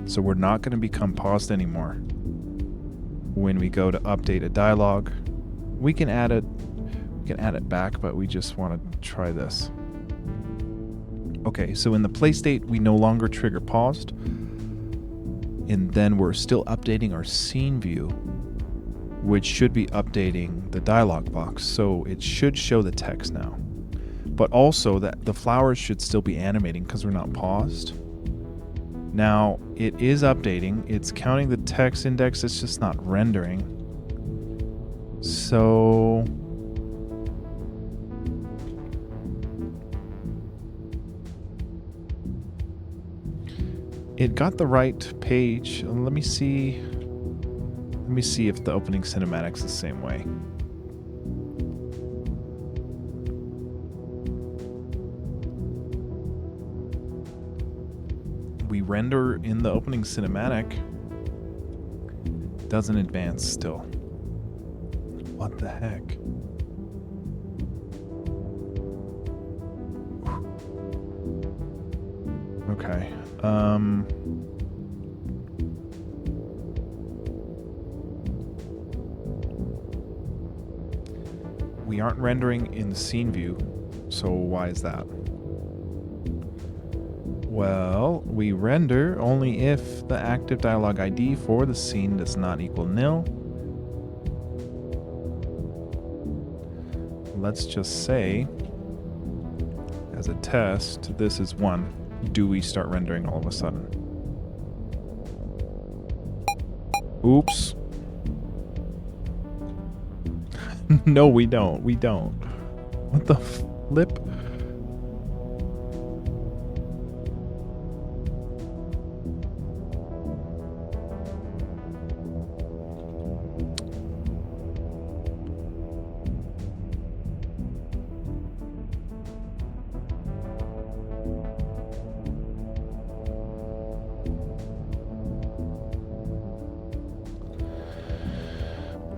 So we're not going to become paused anymore. When we go to update a dialogue, we can add it back, but we just want to try this. Okay, so in the play state, we no longer trigger paused. And then we're still updating our scene view, which should be updating the dialog box. So it should show the text now. But also that the flowers should still be animating because we're not paused. Now it is updating. It's counting the text index. It's just not rendering. So it got the right page. Let me see if the opening cinematic's the same way. We render in the opening cinematic. Doesn't advance still. What the heck? Okay. We aren't rendering in the scene view, so why is that? Well, we render only if the active dialog ID for the scene does not equal nil. Let's just say, as a test, this is 1. Do we start rendering all of a sudden? Oops. No, we don't. We don't. What the flip?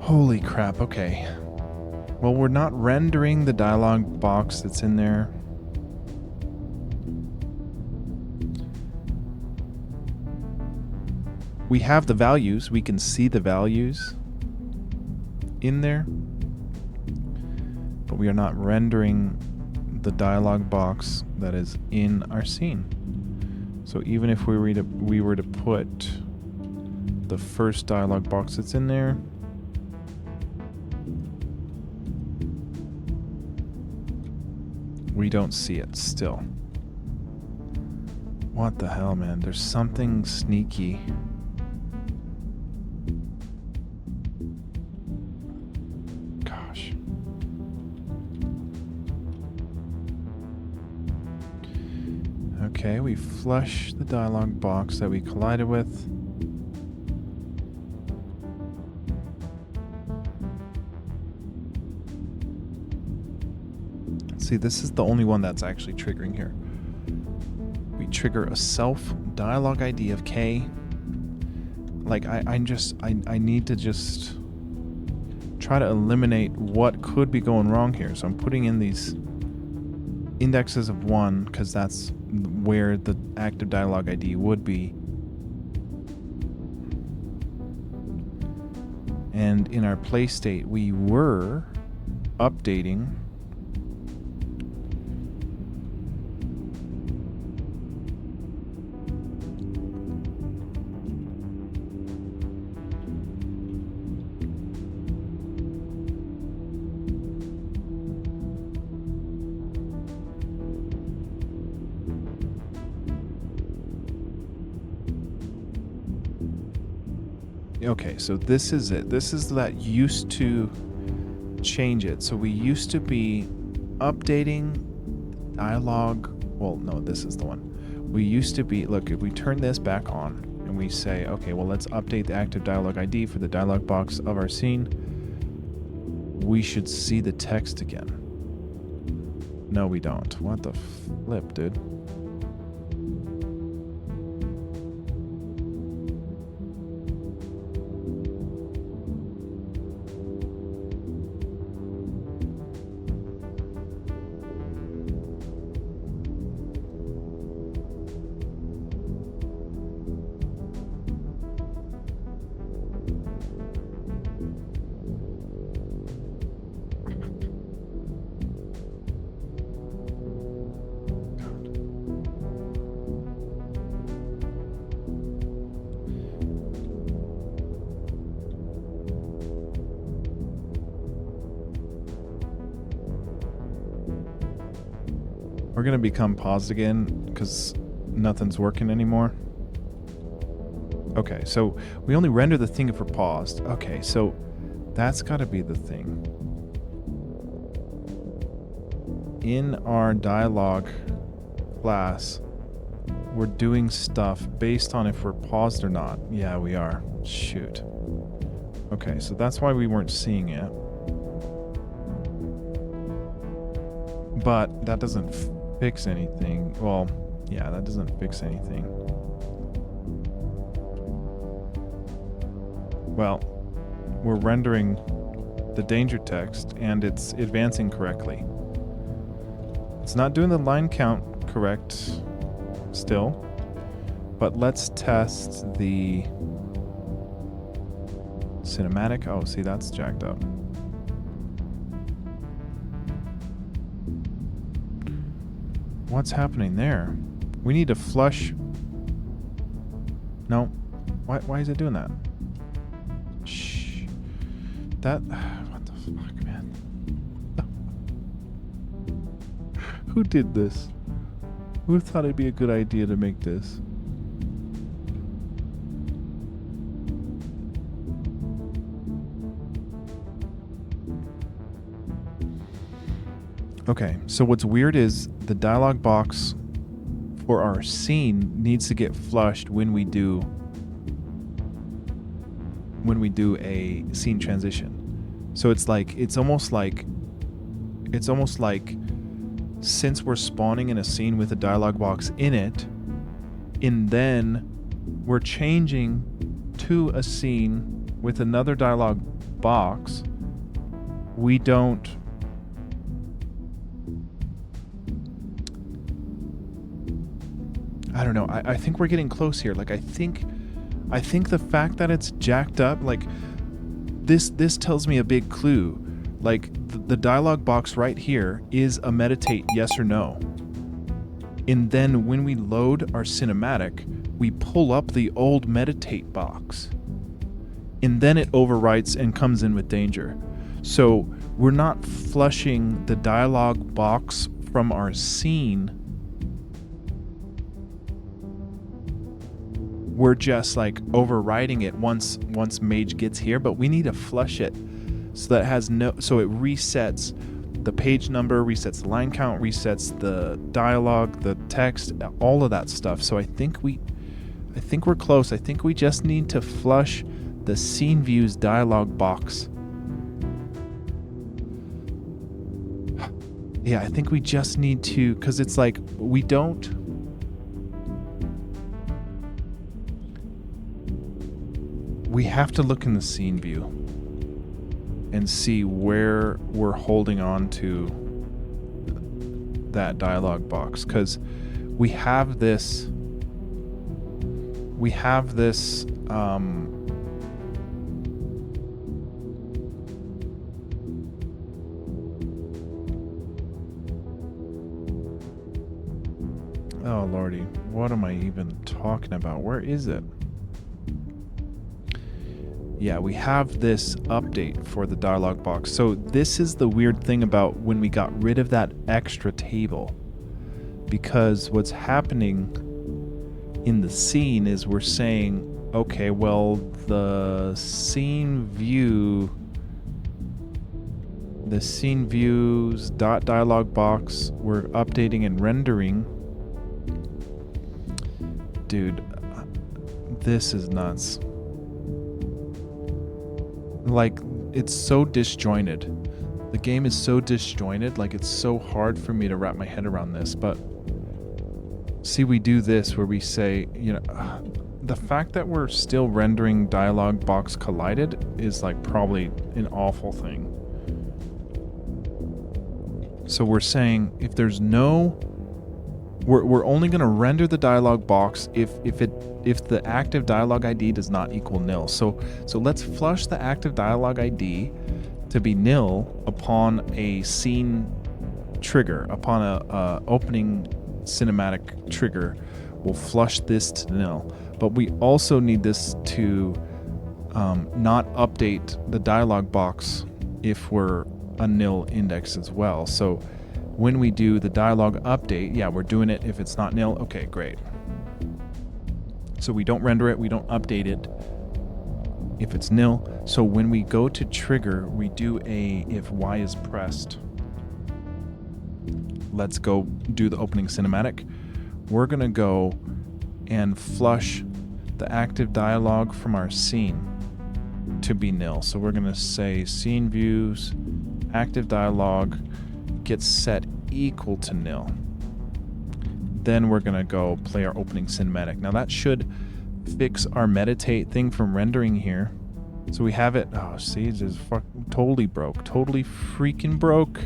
Holy crap, okay. Well, we're not rendering the dialog box that's in there. We have the values. We can see the values in there. But we are not rendering the dialog box that is in our scene. So even if we were to put the first dialog box that's in there, we don't see it still. What the hell, man? There's something sneaky. Gosh. Okay, we flush the dialog box that we collided with. See, this is the only one that's actually triggering here. We trigger a self dialog ID of K. Like I need to just try to eliminate what could be going wrong here. So I'm putting in these indexes of 1 because that's where the active dialog ID would be. And in our play state, we were updating okay, so this is it. This is that used to change it. So we used to be updating dialogue. Well, no, this is the one. We used to be, look, if we turn this back on and we say, okay, well, let's update the active dialogue ID for the dialog box of our scene, we should see the text again. No, we don't. What the flip, dude? We're going to become paused again because nothing's working anymore. Okay, so we only render the thing if we're paused. Okay, so that's got to be the thing. In our dialogue class, we're doing stuff based on if we're paused or not. Yeah, we are. Shoot. Okay, so that's why we weren't seeing it. But that doesn't fix anything. Well, yeah, that doesn't fix anything. Well, we're rendering the danger text and it's advancing correctly. It's not doing the line count correct still, but let's test the cinematic. Oh, see, that's jacked up. What's happening there? We need to flush. No. Why is it doing that? Shh. That. What the fuck, man? Who did this? Who thought it'd be a good idea to make this? Okay, so what's weird is the dialog box for our scene needs to get flushed when we do a scene transition. So it's almost like since we're spawning in a scene with a dialog box in it, and then we're changing to a scene with another dialog box, we don't I don't know. I think we're getting close here. Like I think the fact that it's jacked up, like this tells me a big clue. Like the dialog box right here is a meditate yes or no. And then when we load our cinematic, we pull up the old meditate box. And then it overwrites and comes in with danger. So we're not flushing the dialog box from our scene. We're just like overriding it once Mage gets here, but we need to flush it so that it has so it resets the page number, resets the line count, resets the dialogue, the text, all of that stuff. So I think we're close. I think we just need to flush the scene views dialog box. Yeah, I think we just need to, because it's like we have to look in the scene view and see where we're holding on to that dialog box, because we have this oh lordy, what am I even talking about? Where is it? Yeah, we have this update for the dialog box. So this is the weird thing about when we got rid of that extra table. Because what's happening in the scene is we're saying, okay, well, the scene views dialog box, we're updating and rendering. Dude, this is nuts. Like, it's so disjointed. The game is so disjointed, like it's so hard for me to wrap my head around this. But see, we do this where we say, the fact that we're still rendering dialog box collided is like probably an awful thing. So we're saying if there's no, we're only going to render the dialog box if the active dialog ID does not equal nil. So let's flush the active dialog ID to be nil upon a scene trigger, upon a opening cinematic trigger. We'll flush this to nil, but we also need this to not update the dialog box if we're a nil index as well. So when we do the dialog update, yeah, we're doing it if it's not nil. Okay, great. So we don't render it, we don't update it if it's nil. So when we go to trigger, we do a if Y is pressed. Let's go do the opening cinematic. We're gonna go and flush the active dialogue from our scene to be nil. So we're gonna say scene views, active dialogue gets set equal to nil. Then we're gonna go play our opening cinematic. Now that should fix our meditate thing from rendering here. So we have it. Oh, see, it's just totally broke. Totally freaking broke.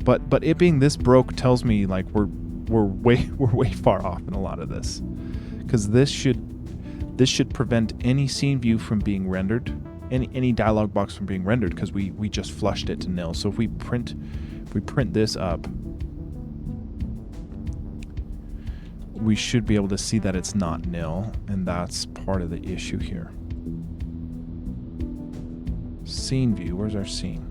But it being this broke tells me like we're way far off in a lot of this, because this should prevent any scene view from being rendered, any dialog box from being rendered, because we just flushed it to nil. So if we print this up, we should be able to see that it's not nil, and that's part of the issue here. Scene view, where's our scene?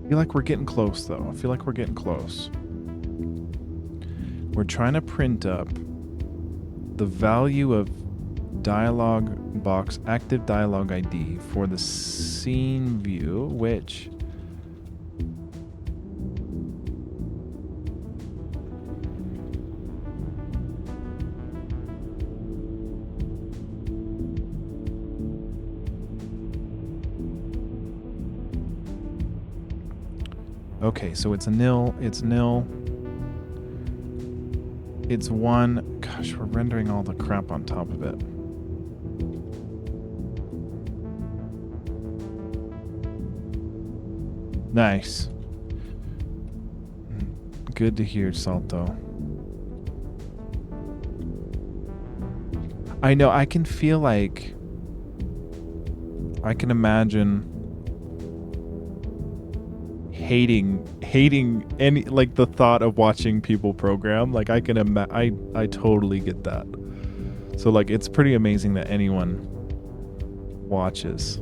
I feel like we're getting close, though. I feel like we're getting close. We're trying to print up the value of dialog box active dialog ID for the scene view, which okay, so it's a nil, it's nil, it's 1. Gosh, we're rendering all the crap on top of it. Nice. Good to hear, Salto. I know, I can feel like I can imagine hating any, like, the thought of watching people program. Like, I can I totally get that. So, like, it's pretty amazing that anyone watches.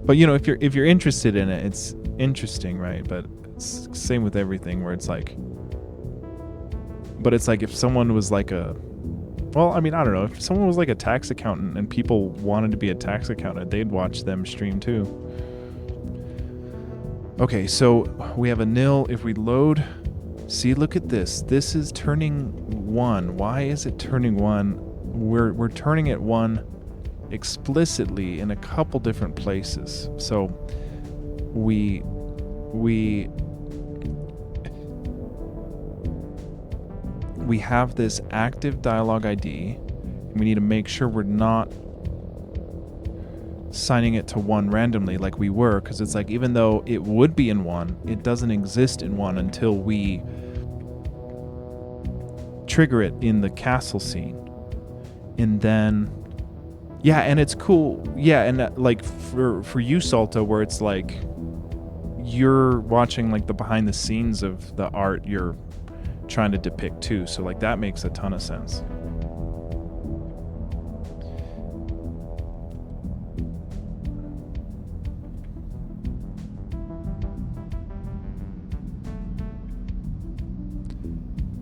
But, you know, if you're interested in it, it's interesting, right? But it's same with everything, where it's like, but it's like if someone was like a, well, I mean, I don't know, if someone was like a tax accountant and people wanted to be a tax accountant, they'd watch them stream too. Okay, so we have a nil. If we load, see, look at this. This is turning 1. Why is it turning 1? We're turning it 1 explicitly in a couple different places. So we have this active dialog ID, and we need to make sure we're not signing it to 1 randomly like we were, because it's like, even though it would be in 1, it doesn't exist in 1 until we trigger it in the castle scene. And then, yeah, and it's cool. Yeah, and like for you, Salto, where it's like you're watching like the behind the scenes of the art you're trying to depict too. So like that makes a ton of sense.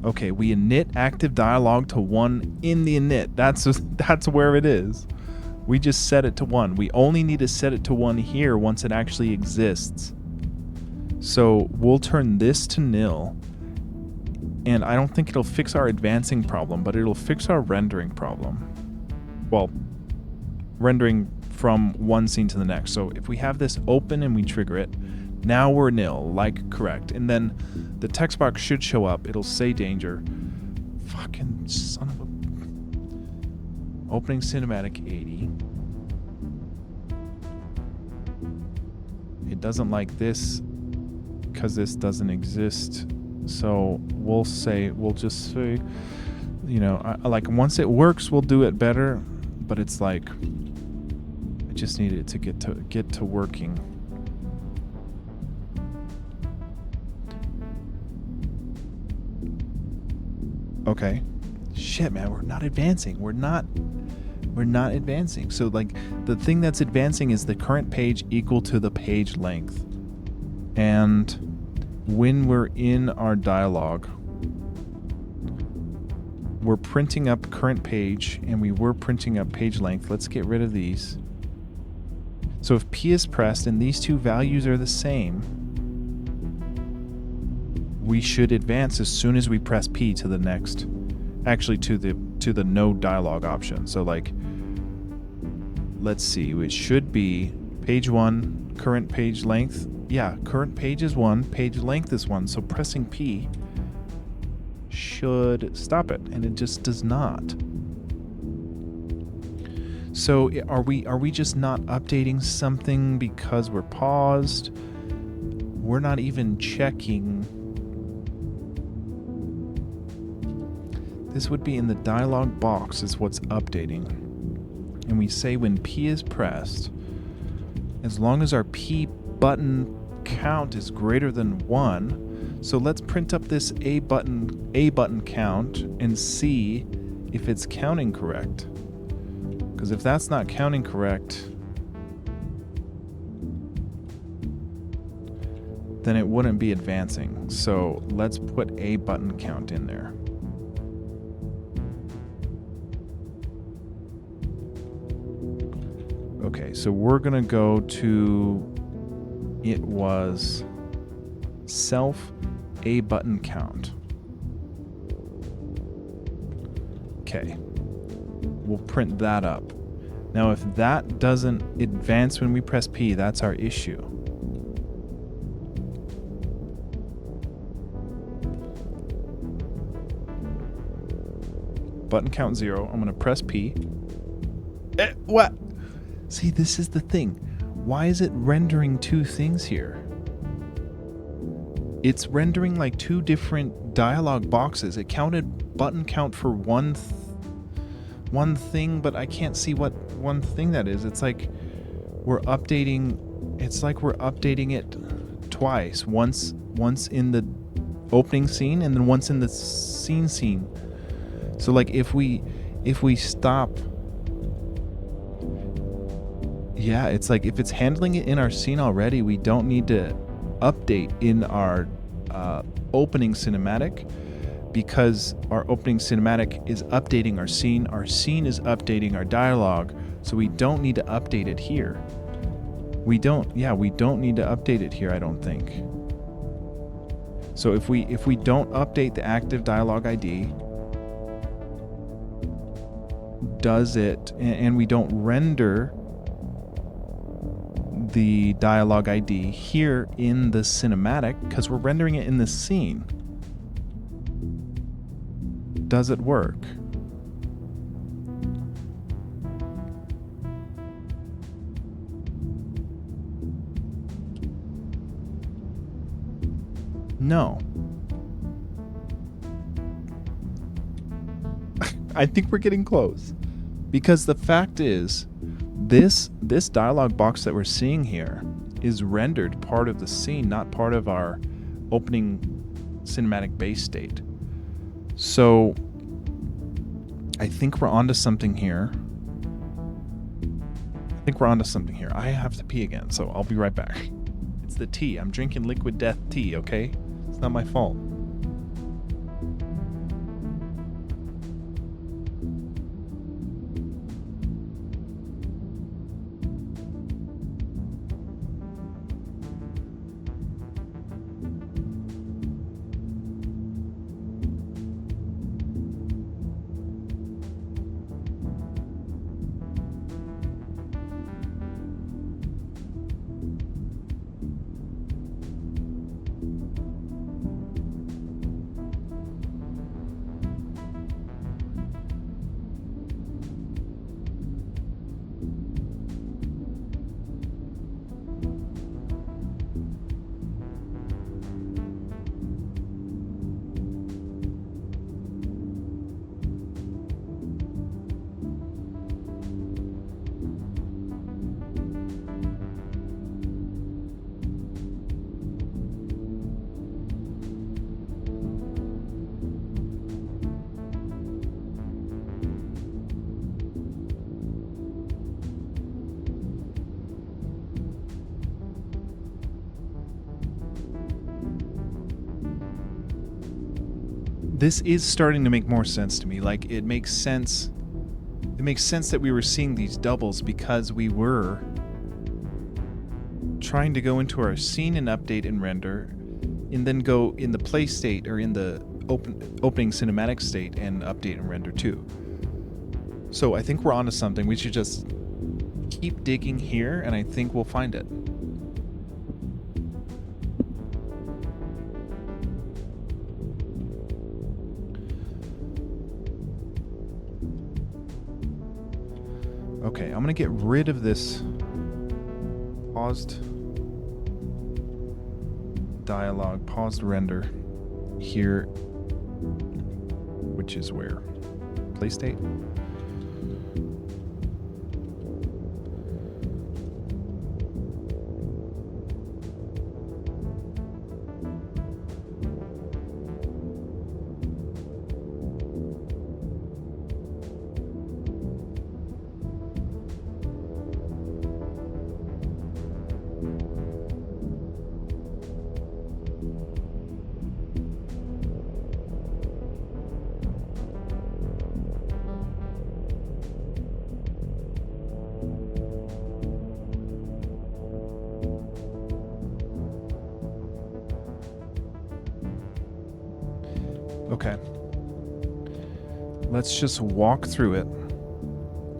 Okay, we init active dialog to 1 in the init. That's where it is. We just set it to 1. We only need to set it to 1 here once it actually exists. So we'll turn this to nil. And I don't think it'll fix our advancing problem, but it'll fix our rendering problem. Well, rendering from one scene to the next. So if we have this open and we trigger it, now we're nil, like correct. And then the text box should show up. It'll say danger. Fucking son of a... Opening cinematic 80. It doesn't like this because this doesn't exist. So we'll just say, you know, like once it works, we'll do it better. But it's like, I just need it to get to working. Okay. Shit, man, we're not advancing. We're not advancing. So like the thing that's advancing is the current page equal to the page length. And when we're in our dialogue, we're printing up current page, and we were printing up page length. Let's get rid of these. So if P is pressed and these two values are the same, we should advance as soon as we press P to the next, actually to the no dialogue option. So like, let's see, it should be page 1, current page length. Yeah, current page is 1, page length is 1. So pressing P should stop it, and it just does not. So are we just not updating something because we're paused? We're not even checking. This would be in the dialog box is what's updating. And we say when P is pressed, as long as our P button count is greater than 1. So let's print up this A button count and see if it's counting correct. Because if that's not counting correct, then it wouldn't be advancing. So let's put a button count in there. Okay, so we're gonna go to, it was self a button count. Okay, we'll print that up. Now if that doesn't advance when we press P, that's our issue. Button count 0, I'm gonna press P. What? See, this is the thing. Why is it rendering two things here? It's rendering like two different dialog boxes. It counted button count for one thing, but I can't see what one thing that is. It's like we're updating it twice. Once in the opening scene and then once in the scene. So like if we stop, yeah, it's like if it's handling it in our scene already, we don't need to update in our opening cinematic, because our opening cinematic is updating our scene is updating our dialogue, so we don't need to update it here. We don't need to update it here, I don't think. So if we don't update the active dialogue ID, does it, and we don't render the dialogue ID here in the cinematic, because we're rendering it in the scene, does it work? No. I think we're getting close. Because the fact is, this dialog box that we're seeing here is rendered part of the scene, not part of our opening cinematic base state. So I think we're onto something here. I have to pee again, so I'll be right back. It's the tea. I'm drinking liquid death tea, okay? It's not my fault. This is starting to make more sense to me. Like, it makes sense. It makes sense that we were seeing these doubles because we were trying to go into our scene and update and render, and then go in the play state or in the opening cinematic state and update and render too. So I think we're onto something. We should just keep digging here, and I think we'll find it. Okay, I'm gonna get rid of this paused dialogue, paused render here, which is where? Play state? Okay. Let's just walk through it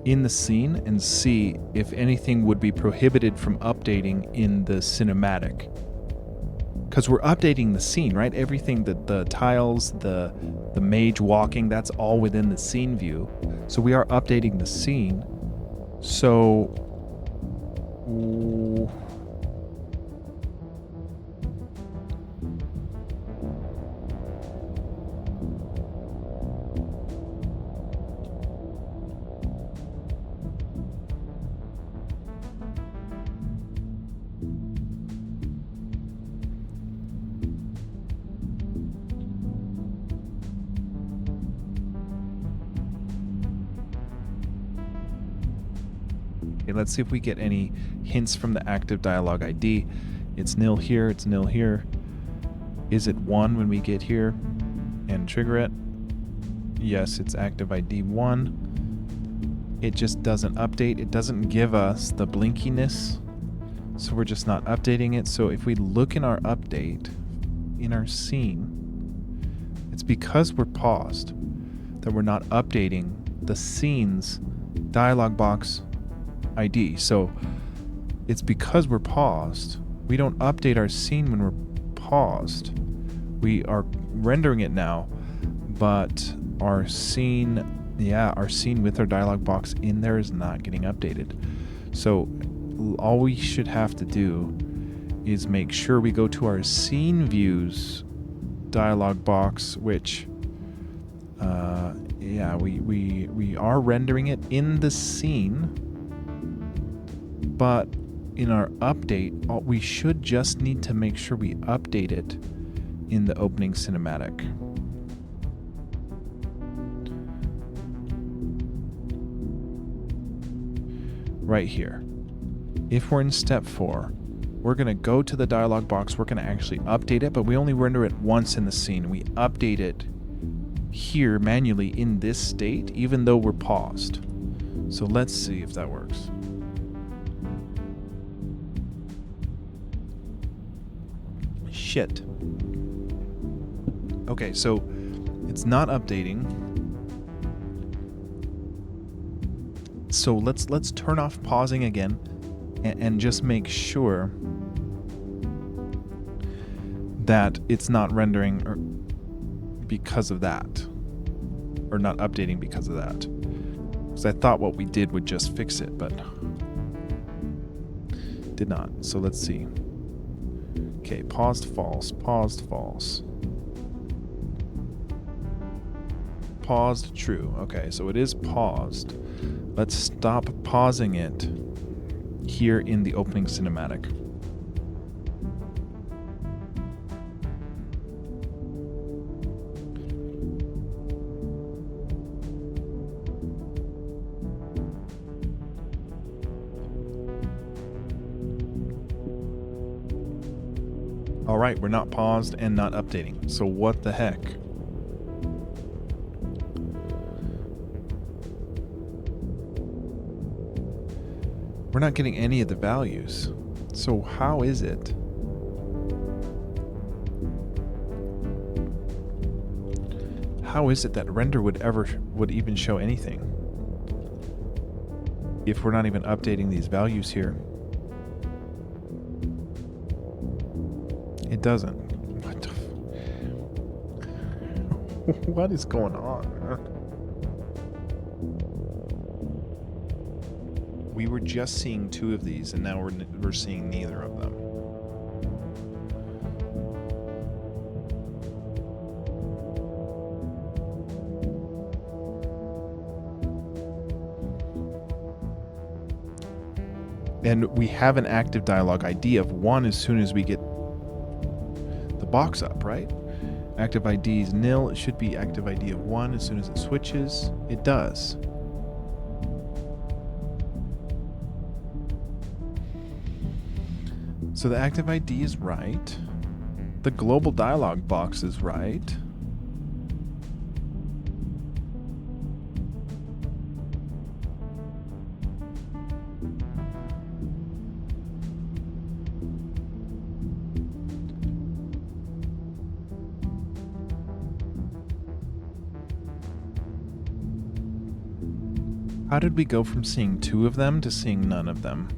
in the scene and see if anything would be prohibited from updating in the cinematic. Because we're updating the scene, right? Everything, the tiles, the mage walking, that's all within the scene view. So we are updating the scene. So... Okay, let's see if we get any hints from the active dialogue ID. It's nil here, it's nil here. Is it 1 when we get here and trigger it? Yes, it's active ID 1. It just doesn't update. It doesn't give us the blinkiness, so we're just not updating it. So if we look in our update, in our scene, it's because we're paused that we're not updating the scene's dialog box ID. So it's because we're paused. We don't update our scene when we're paused. We are rendering it now, but our scene, our scene with our dialog box in there is not getting updated. So all we should have to do is make sure we go to our scene views dialog box, which we are rendering it in the scene, but in our update, we should just need to make sure we update it in the opening cinematic. Right here. If we're in step 4, we're going to go to the dialog box, we're going to actually update it, but we only render it once in the scene. We update it here manually in this state, even though we're paused. So let's see if that works. Shit. Okay, so it's not updating. So let's turn off pausing again and just make sure that it's not rendering because of that, or not updating because of that. Because I thought what we did would just fix it, but did not. So let's see. Okay, paused false, paused false. Paused true. Okay, so it is paused. Let's stop pausing it here in the opening cinematic. All right, we're not paused and not updating. So what the heck? We're not getting any of the values. So how is it? How is it that render would even show anything if we're not even updating these values here? It doesn't. What the what is going on? We were just seeing 2 of these, and now we're seeing neither of them. And we have an active dialogue ID of 1 as soon as we get the box up, right? Active ID is nil. It should be active ID of 1 as soon as it switches. It does. So the active ID is right. The global dialog box is right. How did we go from seeing 2 of them to seeing none of them?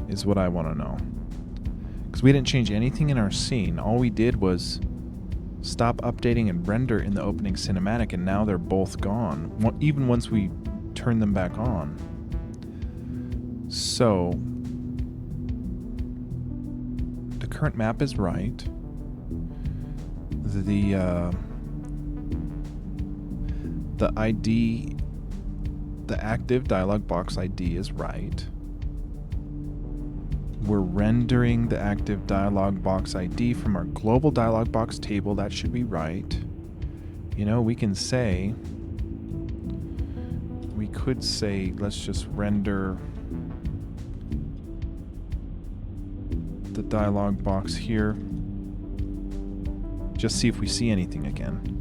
Is what I want to know. Because we didn't change anything in our scene. All we did was stop updating and render in the opening cinematic, and now they're both gone, even once we turn them back on. So the current map is right. The ID, the active dialog box ID is right. We're rendering the active dialog box ID from our global dialog box table. That should be right. You know, we could say, let's just render the dialog box here. Just see if we see anything again.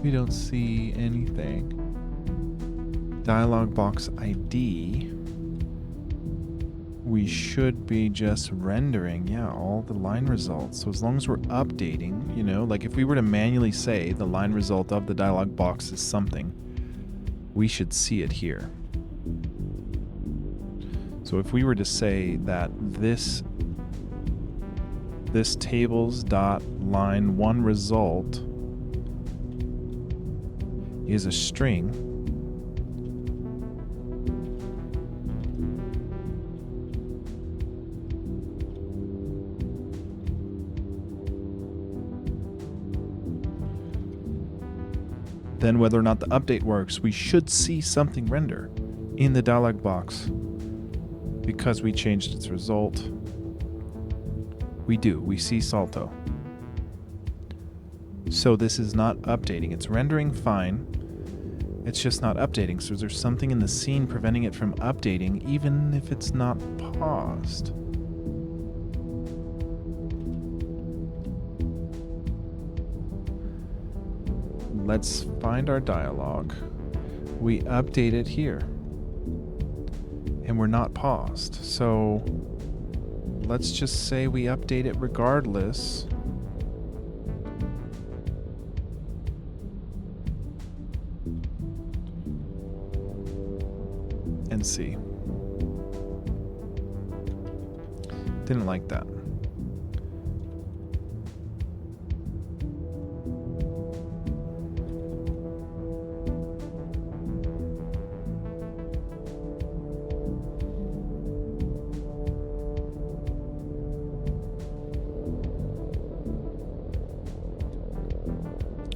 We don't see anything. Dialog box ID. We should be just rendering, yeah, all the line results. So as long as we're updating, you know, like if we were to manually say the line result of the dialog box is something, we should see it here. So if we were to say that this tables dot line 1 result is a string, then whether or not the update works, we should see something render in the dialog box because we changed its result. We do. We see Salto. So this is not updating. It's rendering fine. It's just not updating. So there's something in the scene preventing it from updating, even if it's not paused. Let's find our dialogue. We update it here. And we're not paused. So let's just say we update it regardless. And see. Didn't like that.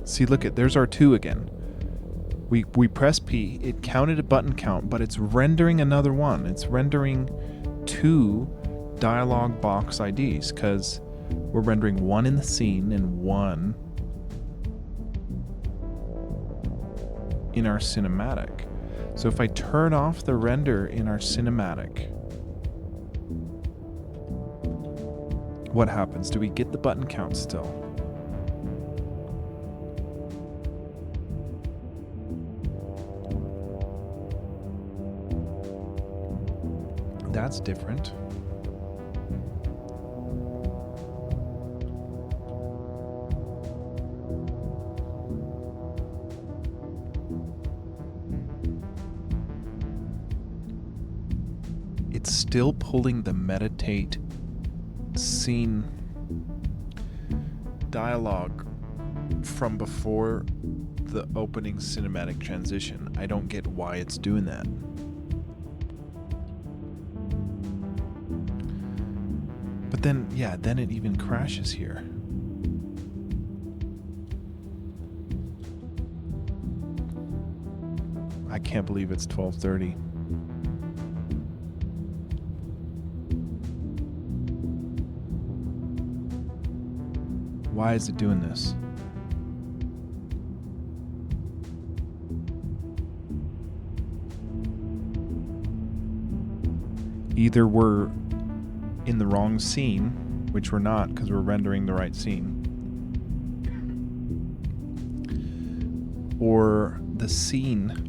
See, look at, there's our 2 again. We press P, it counted a button count, but it's rendering another one. It's rendering 2 dialog box IDs because we're rendering 1 in the scene and 1 in our cinematic. So if I turn off the render in our cinematic, what happens? Do we get the button count still? That's different. It's still pulling the meditate scene dialogue from before the opening cinematic transition. I don't get why it's doing that. But then, yeah, then it even crashes here. I can't believe it's 12:30. Why is it doing this? Either we're in the wrong scene, which we're not because we're rendering the right scene, or the scene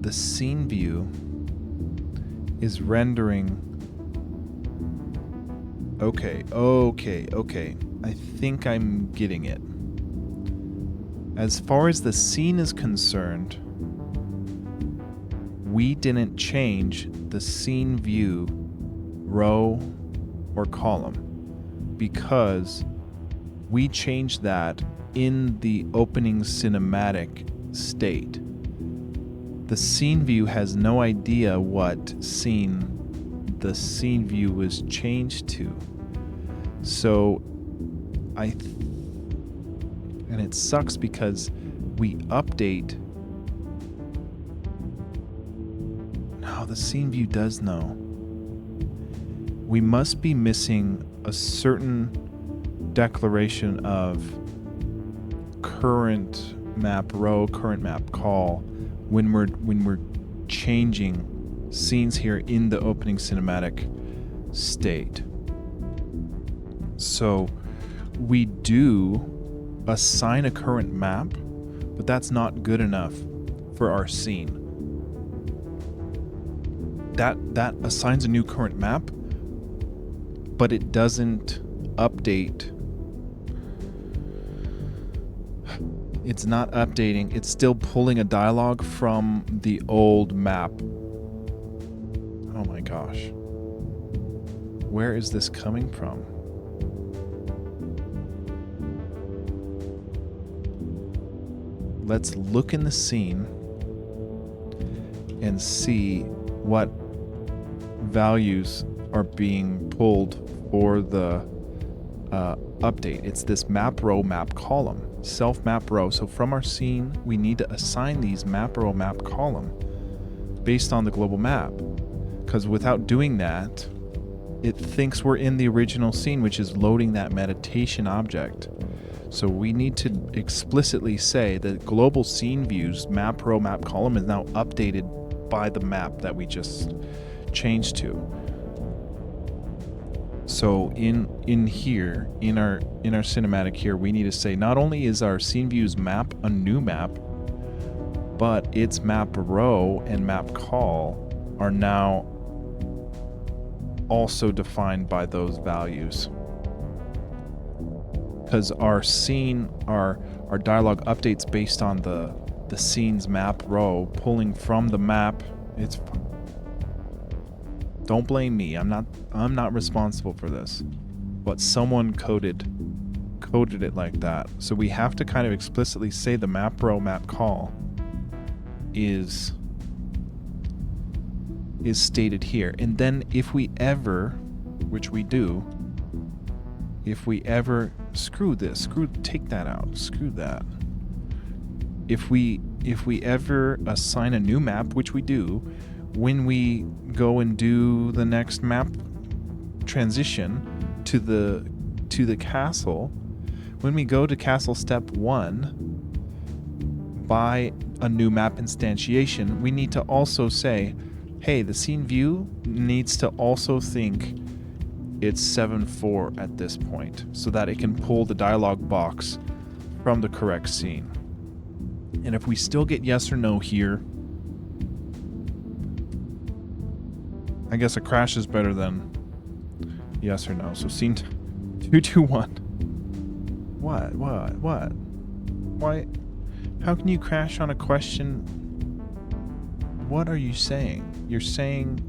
the scene view is rendering. Okay. I think I'm getting it. As far as the scene is concerned, we didn't change the scene view row or column because we changed that in the opening cinematic state. The scene view has no idea what scene the scene view was changed to. So and it sucks because we update. No, the scene view does know. We must be missing a certain declaration of current map row, current map call when we're changing scenes here in the opening cinematic state. So we do assign a current map, but that's not good enough for our scene. That assigns a new current map, but it doesn't update. It's not updating. It's still pulling a dialogue from the old map. Oh my gosh. Where is this coming from? Let's look in the scene and see what values are being pulled for the update. It's this map row, map column, self map row. So from our scene, we need to assign these map row, map column based on the global map. Because without doing that, it thinks we're in the original scene, which is loading that meditation object. So we need to explicitly say that global scene views map row, map column is now updated by the map that we just changed to. So in here, in our cinematic here, we need to say not only is our scene views map a new map, but its map row and map call are now also defined by those values. Because our scene, our dialogue updates based on the scene's map row, pulling from the map. It's don't blame me. I'm not responsible for this. But someone coded it like that. So we have to kind of explicitly say the map row, map call is stated here. And then if we ever, which we do, if we ever take that out, screw that. If we ever assign a new map, which we do, when we go and do the next map transition to the castle, when we go to castle step 1 by a new map instantiation, we need to also say, hey, the scene view needs to also think it's 7-4 at this point, so that it can pull the dialog box from the correct scene. And if we still get yes or no here, I guess a crash is better than yes or no. So scene 221. What? Why? How can you crash on a question? What are you saying? You're saying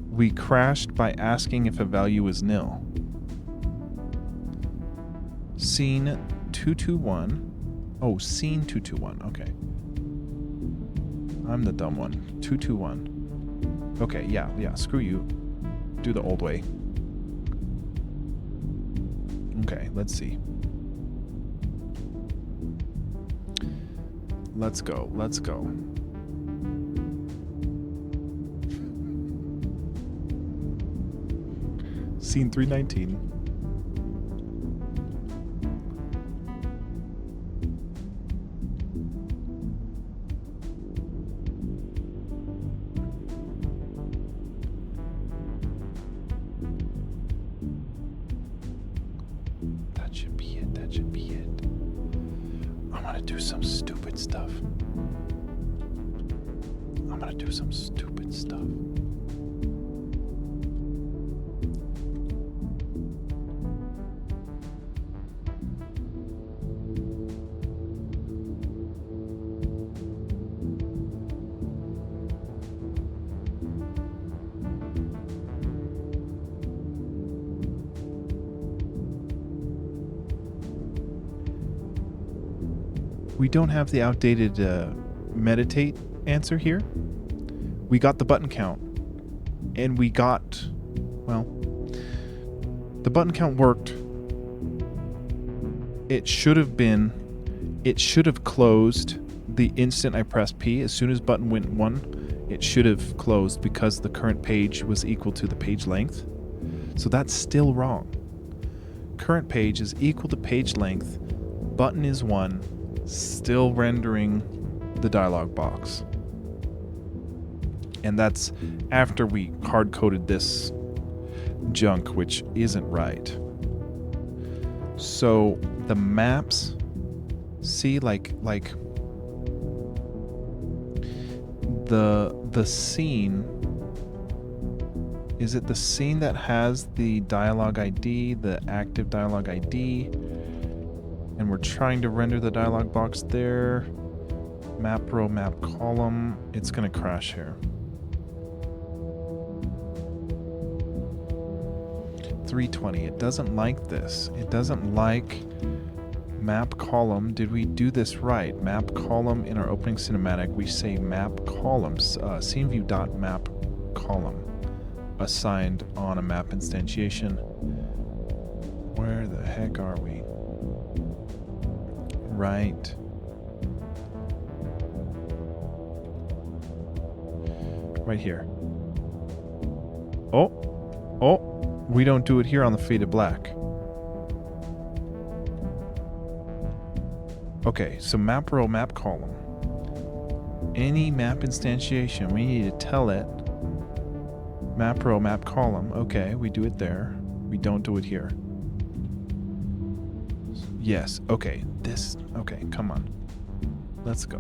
we crashed by asking if a value is nil. Scene 221. Oh, scene 221. Okay. I'm the dumb one. 221. Okay, yeah, screw you. Do the old way. Okay, let's see. Let's go. Scene 319. That should be it. I'm gonna do some stupid stuff. We don't have the outdated meditate answer here. We got the button count. And we got, well, the button count worked. It should have closed the instant I pressed P. As soon as button went 1, it should have closed because the current page was equal to the page length. So that's still wrong. Current page is equal to page length. Button is 1, still rendering the dialog box. And that's after we hard-coded this junk, which isn't right. So the maps, see, like the scene, is it the scene that has the dialog ID, the active dialog ID, and we're trying to render the dialog box there. Map row, map column, it's gonna crash here. 320, it doesn't like this. It doesn't like map column. Did we do this right? Map column in our opening cinematic, we say map columns, scene view dot map column assigned on a map instantiation. Where the heck are we? Right. Right here. Oh, we don't do it here on the faded black. Okay, so map row, map column. Any map instantiation, we need to tell it map row, map column. Okay, we do it there. We don't do it here. Yes, okay, okay, come on. Let's go.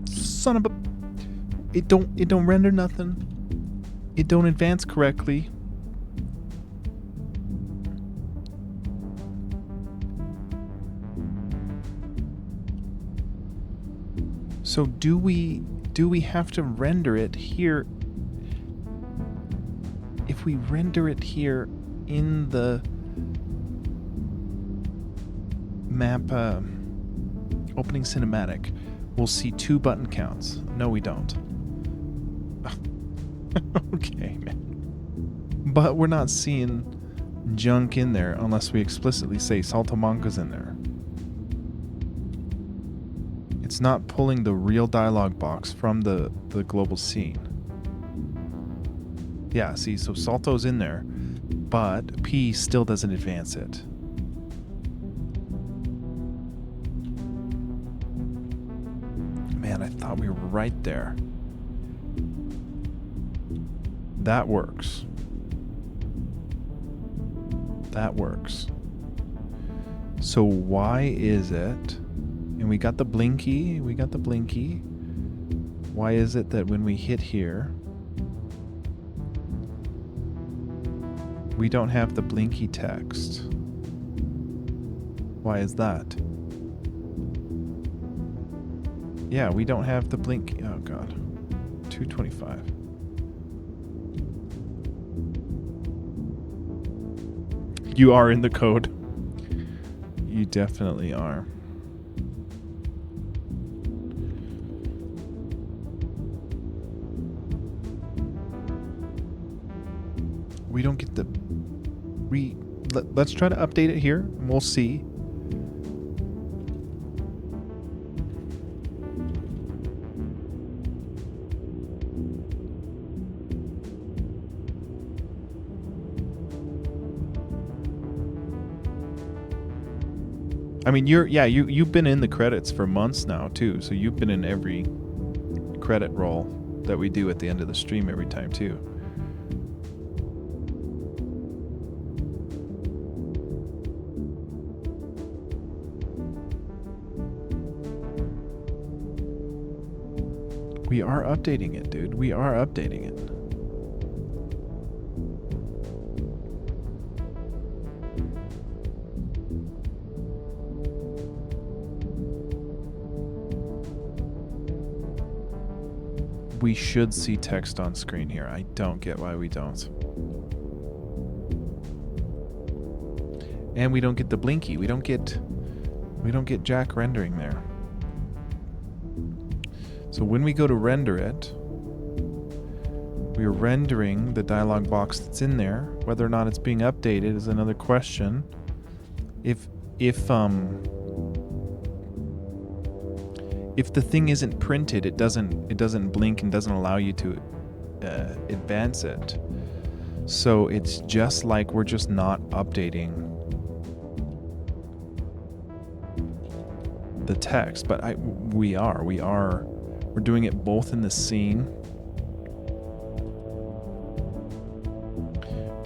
Son of a... It don't render nothing. It don't advance correctly. So do we have to render it here? If we render it here in the map opening cinematic, we'll see 2 button counts. No, we don't. Okay, man. But we're not seeing junk in there unless we explicitly say Saltamonca's in there. It's not pulling the real dialog box from the global scene. Yeah, see, so Salto's in there, but P still doesn't advance it. Man, I thought we were right there. That works. That works. So why is it... And we got the blinky. Why is it that when we hit here, we don't have the blinky text? Why is that? Yeah, we don't have the blinky. Oh god. 225. You are in the code. You definitely are. We don't get the... Let's try to update it here, and we'll see. I mean, you've been in the credits for months now too, so you've been in every credit roll that we do at the end of the stream every time too. We are updating it, dude. We are updating it. We should see text on screen here. I don't get why we don't. And we don't get the blinky. We don't get Jack rendering there. So when we go to render it, we're rendering the dialog box that's in there. Whether or not it's being updated is another question. If the thing isn't printed, it doesn't blink and doesn't allow you to advance it. So it's just like we're just not updating the text, but we're doing it both in the scene.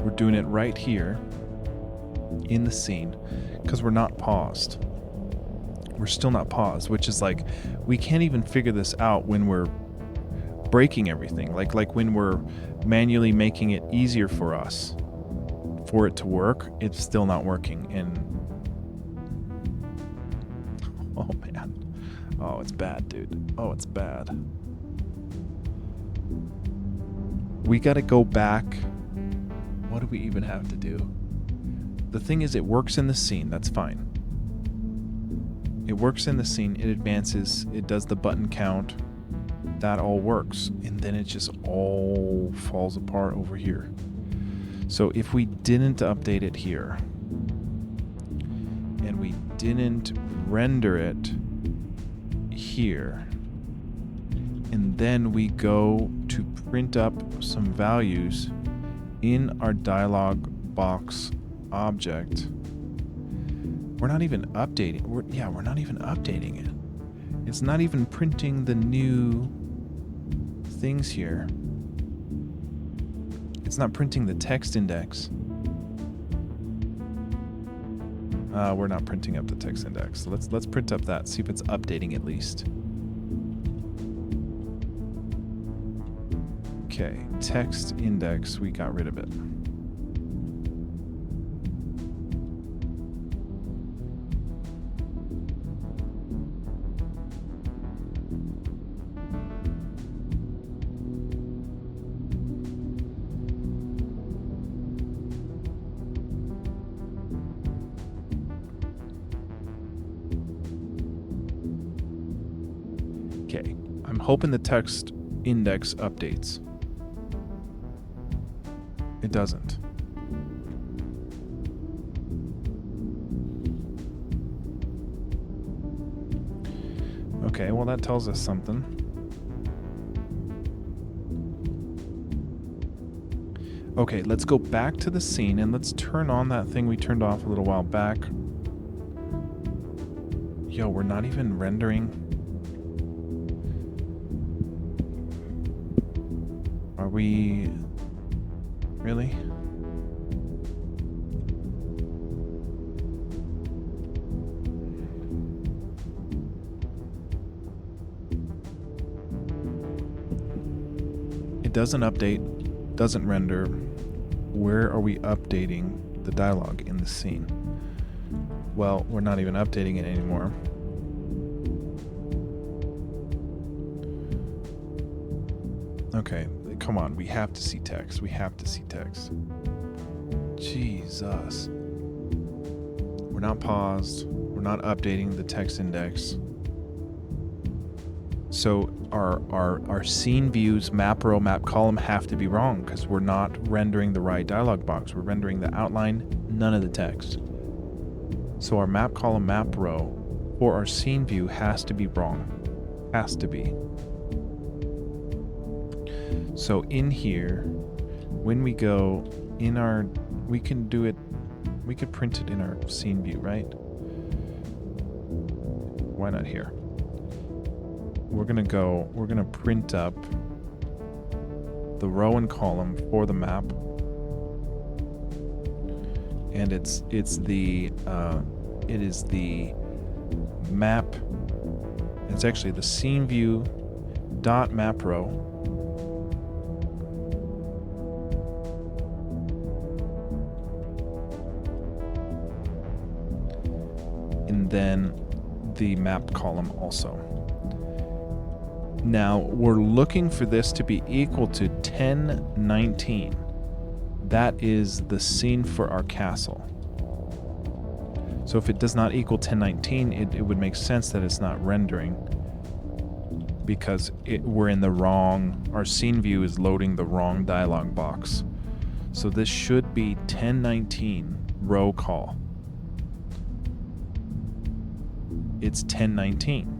We're doing it right here in the scene because we're not paused. We're still not paused, which is like we can't even figure this out when we're breaking everything. Like when we're manually making it easier for us for it to work, it's still not working. And oh man. Oh, it's bad, dude. Oh, it's bad. We got to go back. What do we even have to do? The thing is, it works in the scene. That's fine. It works in the scene. It advances. It does the button count. That all works. And then it just all falls apart over here. So if we didn't update it here, and we didn't render it here, and then we go to print up some values in our dialog box object, we're not even updating. We're not even updating it. It's not even printing the new things here. It's not printing the text index. We're not printing up the text index. So let's print up that, see if it's updating at least. Okay, text index, we got rid of it. Okay, I'm hoping the text index updates. It doesn't. Okay, well that tells us something. Okay, let's go back to the scene and let's turn on that thing we turned off a little while back. Yo, we're not even rendering. Are we... Really? It doesn't update, doesn't render. Where are we updating the dialogue in the scene? Well, we're not even updating it anymore. Okay, come on, we have to see text. We have to see text. Jesus. We're not paused. We're not updating the text index. So our scene views, map row, map column have to be wrong because we're not rendering the right dialog box. We're rendering the outline, none of the text. So our map column, map row for our scene view has to be wrong. Has to be. So in here, when we go in our, we can do it, we could print it in our scene view, right? Why not here? We're gonna print up the row and column for the map. And it is the map, it's actually the scene view dot map row. And then the map column also. Now, we're looking for this to be equal to 1019. That is the scene for our castle. So if it does not equal 1019, it would make sense that it's not rendering, because we're in the wrong, our scene view is loading the wrong dialog box. So this should be 1019 roll call. It's 1019.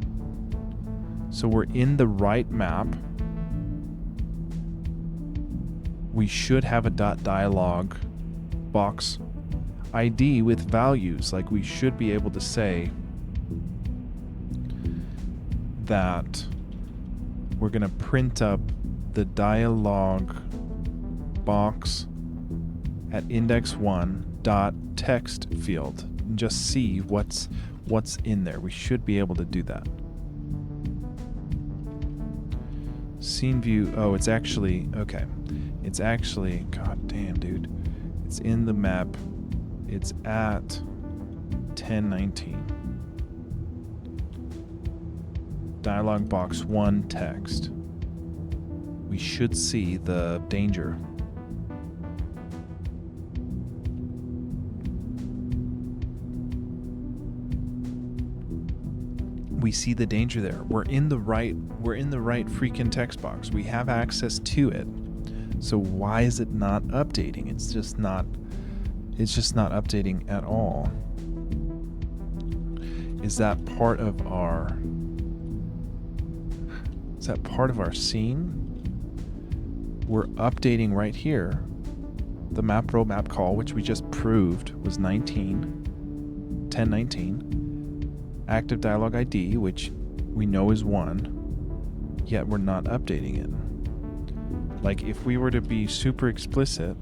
So we're in the right map. We should have a .dialog box ID with values. Like, we should be able to say that we're going to print up the dialog box at index 1 dot text field and just see what's in there. We should be able to do that. Scene view. Oh, it's actually okay. It's actually, god damn, dude. It's in the map. It's at 1019. Dialog box 1 text. We should see the danger. We see the danger there. We're in the right freaking text box. We have access to it. So why is it not updating? It's just not updating at all. Is that part of our scene? We're updating right here. The map row map call, which we just proved was 1019. Active dialog ID, which we know is 1, yet we're not updating it. Like, if we were to be super explicit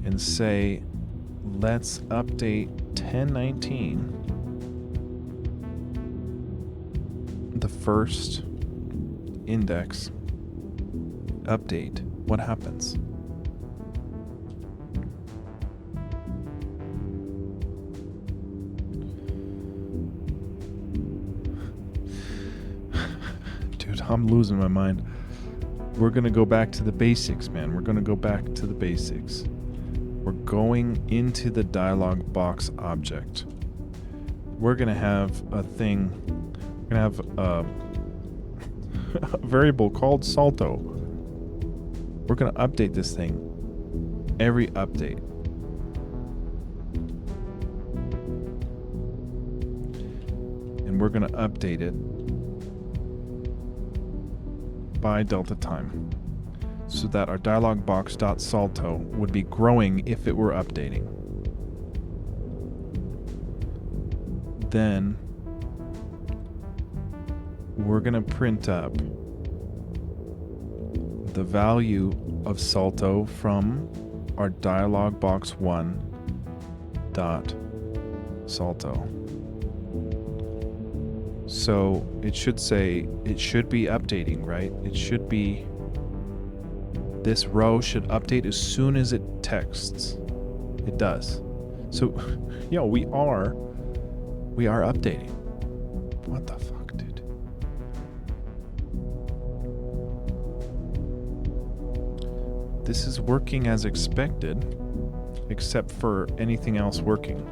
and say, let's update 1019, the first index, update, what happens? I'm losing my mind. We're going to go back to the basics, man. We're going to go back to the basics. We're going into the dialog box object. We're going to have a thing. We're going to have a variable called salto. We're going to update this thing every update. And we're going to update it by delta time, so that our dialog box .salto would be growing if it were updating. Then we're going to print up the value of salto from our dialog box 1 dot salto. So it should say, it should be updating, right? It should be, this row should update as soon as it texts. It does. So, we are updating. What the fuck, dude? This is working as expected, except for anything else working.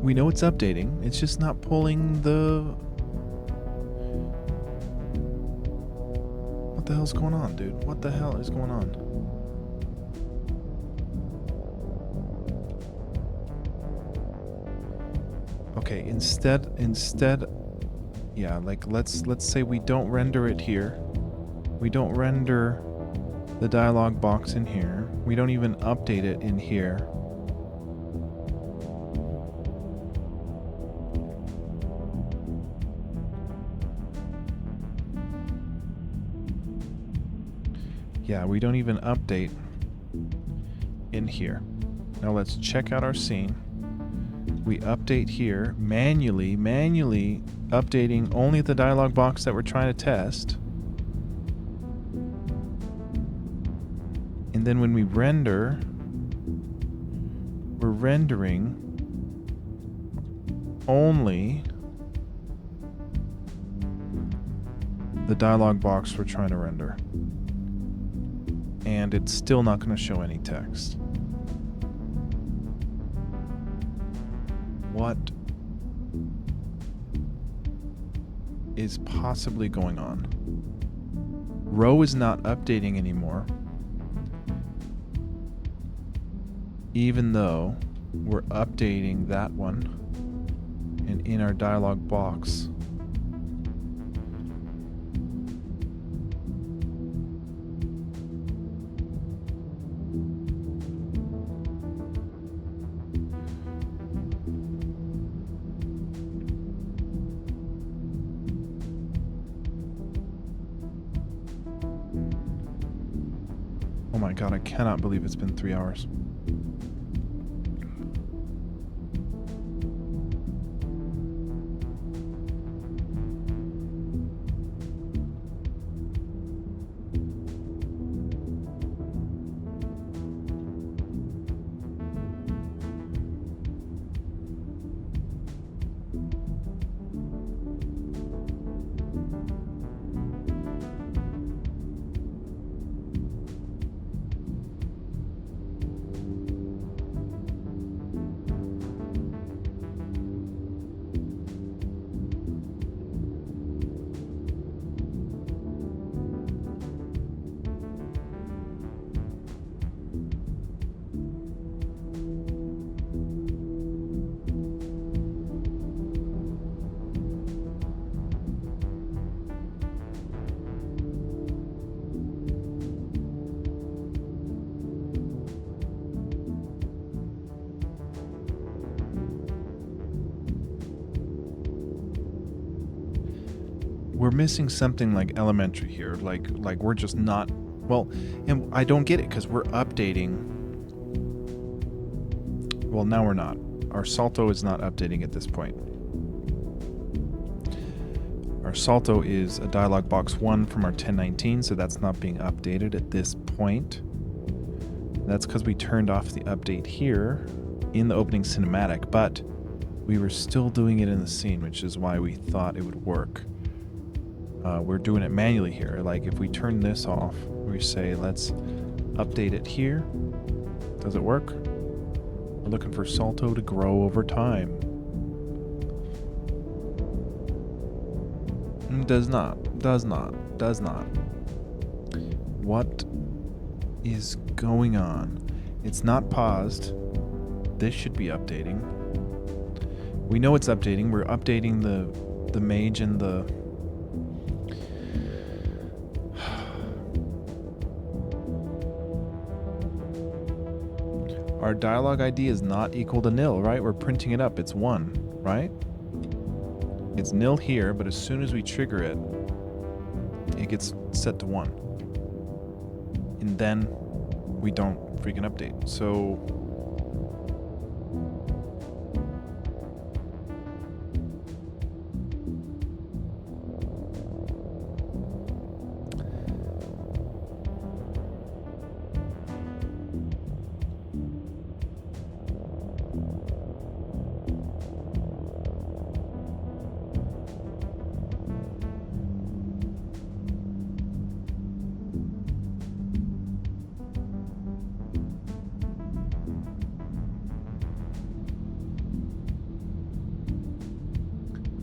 We know it's updating, it's just not pulling the... What the hell's going on, dude? What the hell is going on? Okay, instead, yeah, like let's say we don't render it here. We don't render the dialog box in here. We don't even update it in here. Yeah, we don't even update in here. Now let's check out our scene. We update here, manually updating only the dialog box that we're trying to test. And then when we render, we're rendering only the dialog box we're trying to render. And it's still not going to show any text. What is possibly going on? Row is not updating anymore, even though we're updating that one and in our dialog box. Oh my god, I cannot believe it's been 3 hours. We're missing something like elementary here. Like we're just not, well, and I don't get it because we're updating. Well, now we're not. Our Salto is not updating at this point. Our Salto is a dialog box 1 from our 1019, so that's not being updated at this point. That's because we turned off the update here in the opening cinematic, but we were still doing it in the scene, which is why we thought it would work. We're doing it manually here. Like if we turn this off, we say let's update it here. Does it work? We're looking for Salto to grow over time. Does not. What is going on? It's not paused. This should be updating. We know it's updating. We're updating the mage and the our dialog ID is not equal to nil, right? We're printing it up. It's 1, right? It's nil here, but as soon as we trigger it, it gets set to 1. And then we don't freaking update. So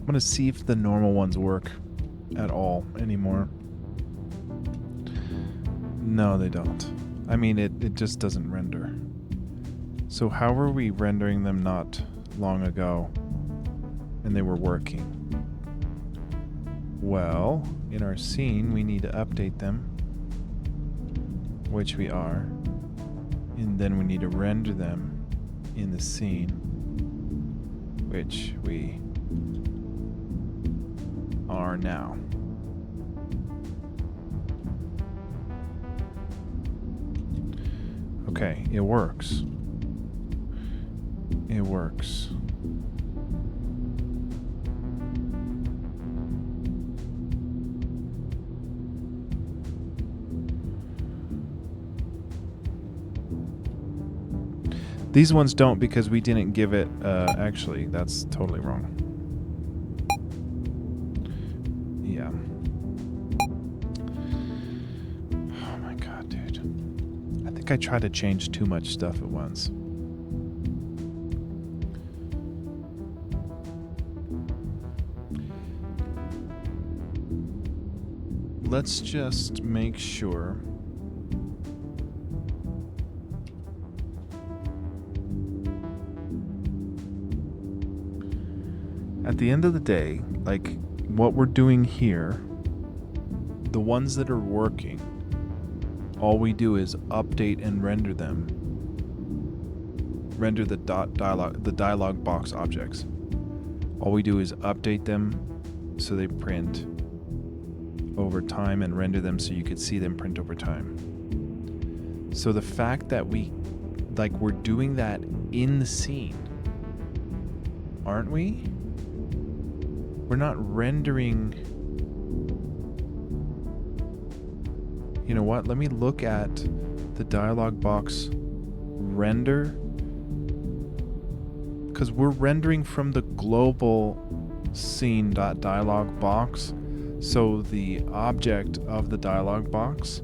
I'm gonna see if the normal ones work at all anymore. No, they don't. I mean, it just doesn't render. So how were we rendering them not long ago and they were working? Well, in our scene, we need to update them, which we are, and then we need to render them in the scene, which we are now. Okay, it works. It works. These ones don't because we didn't give it, actually, that's totally wrong. Yeah. think I try to change too much stuff at once. Let's just make sure. At the end of the day, like what we're doing here, the ones that are working, all we do is update and render them. Render the dialog box objects. All we do is update them so they print over time and render them so you could see them print over time. So the fact that we're doing that in the scene, aren't we? We're not rendering. You know what? Let me look at the dialog box render, because we're rendering from the global scene.dialog box. So the object of the dialog box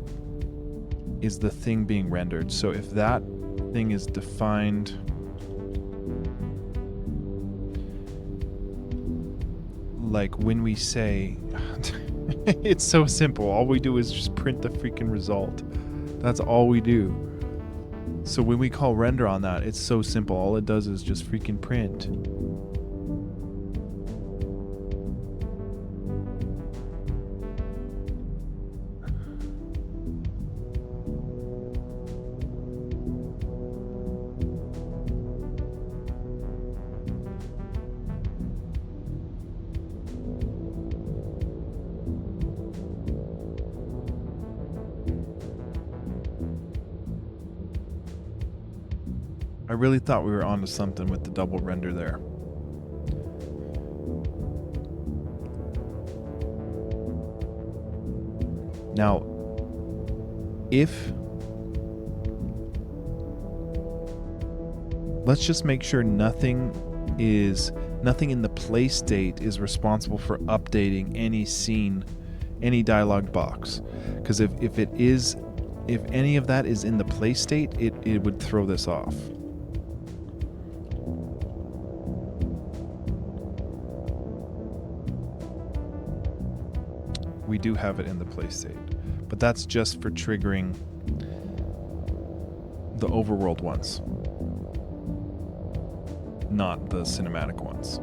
is the thing being rendered. So if that thing is defined like when we say it's so simple, all we do is just print the freaking result. That's all we do. So when we call render on that, it's so simple. All it does is just freaking print. I really thought we were onto something with the double render there. Now, let's just make sure nothing in the play state is responsible for updating any scene, any dialog box. Because if any of that is in the play state, it would throw this off. We do have it in the play state, but that's just for triggering the overworld ones, not the cinematic ones.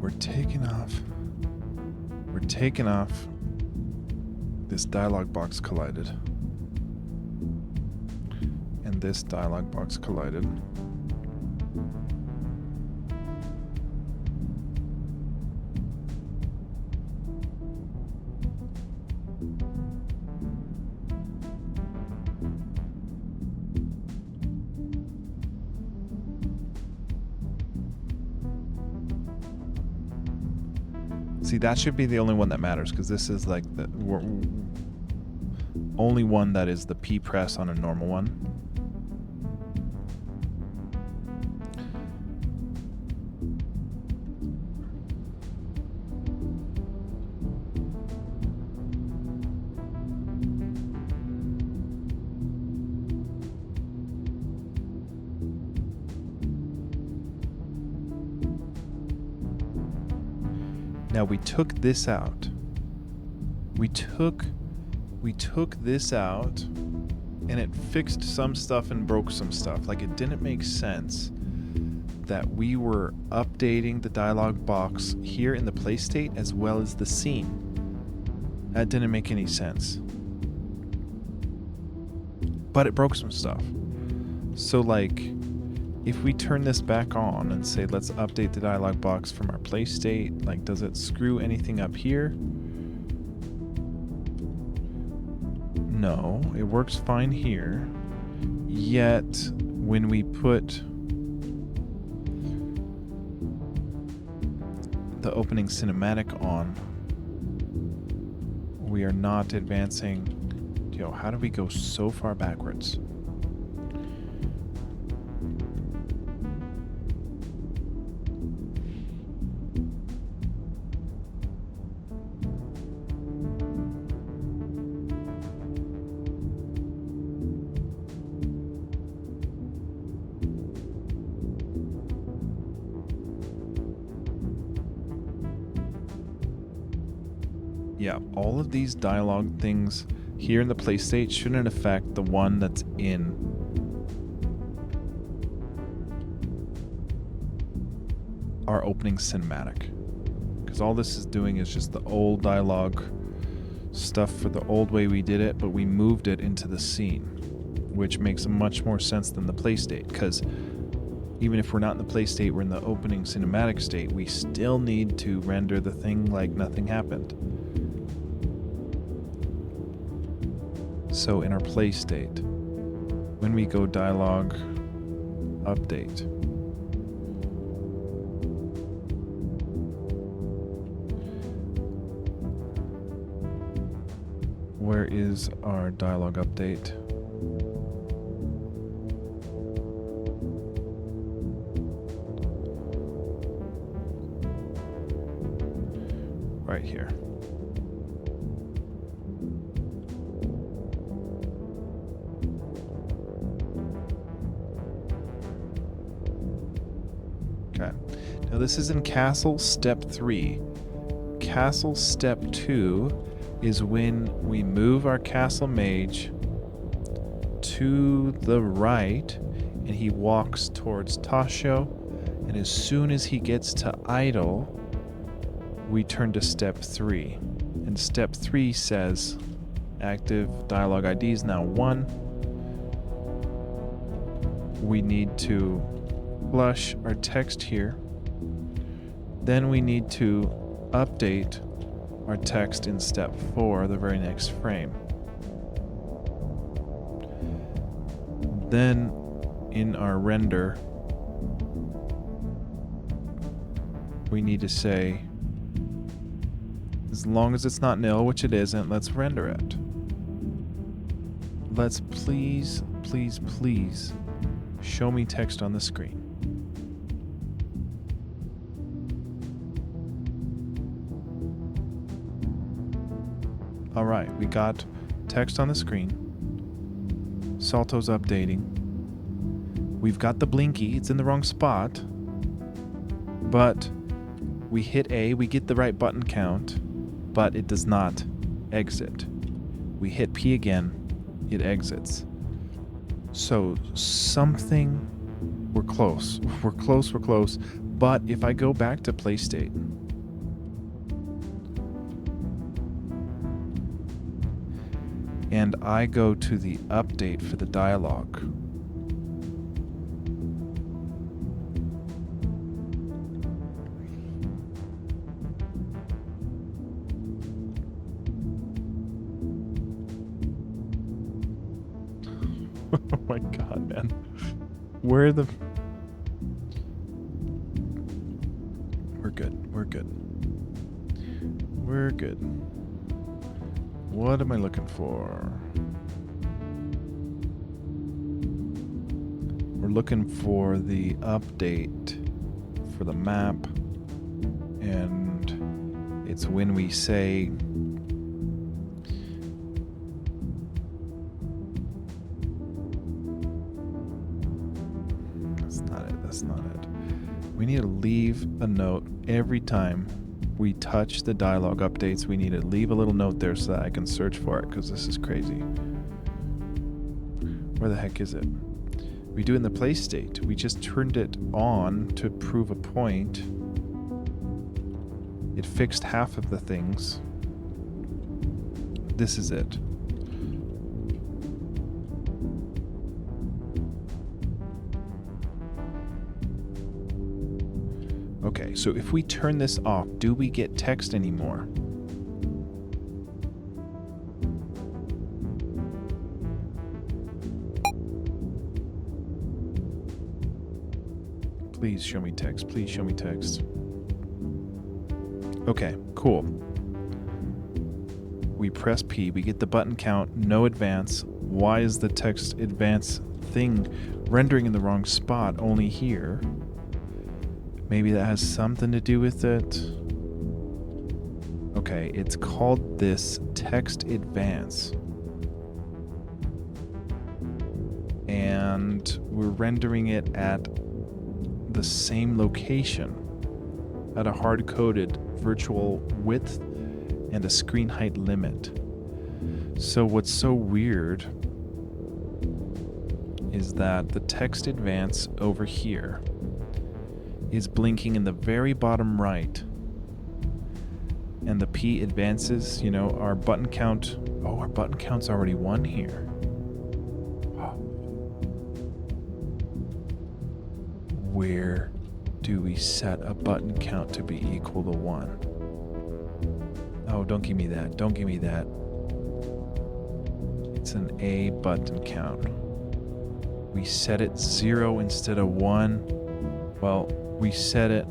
We're taking off this dialog box collided, and this dialog box collided. See, that should be the only one that matters, because this is like the only one that is the P press on a normal one. Now we took this out. We took this out, and it fixed some stuff and broke some stuff. Like, it didn't make sense that we were updating the dialog box here in the play state as well as the scene. That didn't make any sense. But it broke some stuff. So like, if we turn this back on and say, let's update the dialog box from our play state, like, does it screw anything up here? No, it works fine here. Yet, when we put the opening cinematic on, we are not advancing. Yo, how do we go so far backwards? Yeah, all of these dialogue things here in the play state shouldn't affect the one that's in our opening cinematic. Because all this is doing is just the old dialogue stuff for the old way we did it, but we moved it into the scene, which makes much more sense than the play state. Because even if we're not in the play state, we're in the opening cinematic state, we still need to render the thing like nothing happened. So in our play state, when we go dialogue update, where is our dialogue update? Right here. Okay. Now this is in Castle Step 3. Castle Step 2 is when we move our castle mage to the right and he walks towards Tashio, and as soon as he gets to idle, we turn to Step 3. And Step 3 says active dialogue ID is now 1. We need to flush our text here. Then we need to update our text in Step 4, the very next frame. Then in our render, we need to say, as long as it's not nil, which it isn't, let's render it. Let's please, please, please show me text on the screen. All right, we got text on the screen. Salto's updating. We've got the blinky. It's in the wrong spot. But we hit A, we get the right button count, but it does not exit. We hit P again, it exits. So something, we're close. We're close. But if I go back to play state, and I go to the update for the dialogue, oh my god, man. We're good. What am I looking for? We're looking for the update for the map, and it's when we say that's not it. We need to leave a note every time we touch the dialogue updates. We need to leave a little note there so that I can search for it, because this is crazy. Where the heck is it? We do it in the play state. We just turned it on to prove a point. It fixed half of the things. This is it. Okay, so if we turn this off, do we get text anymore? Please show me text. Please show me text. Okay, cool. We press P, we get the button count, no advance. Why is the text advance thing rendering in the wrong spot, only here? Maybe that has something to do with it. Okay, it's called this text advance. And we're rendering it at the same location, at a hard-coded virtual width and a screen height limit. So what's so weird is that the text advance over here is blinking in the very bottom right, and the P advances, our button count. Oh, our button count's already 1 here. Where do we set a button count to be equal to 1? Oh, don't give me that. Don't give me that. It's an A button count. We set it 0 instead of 1. Well, we set it.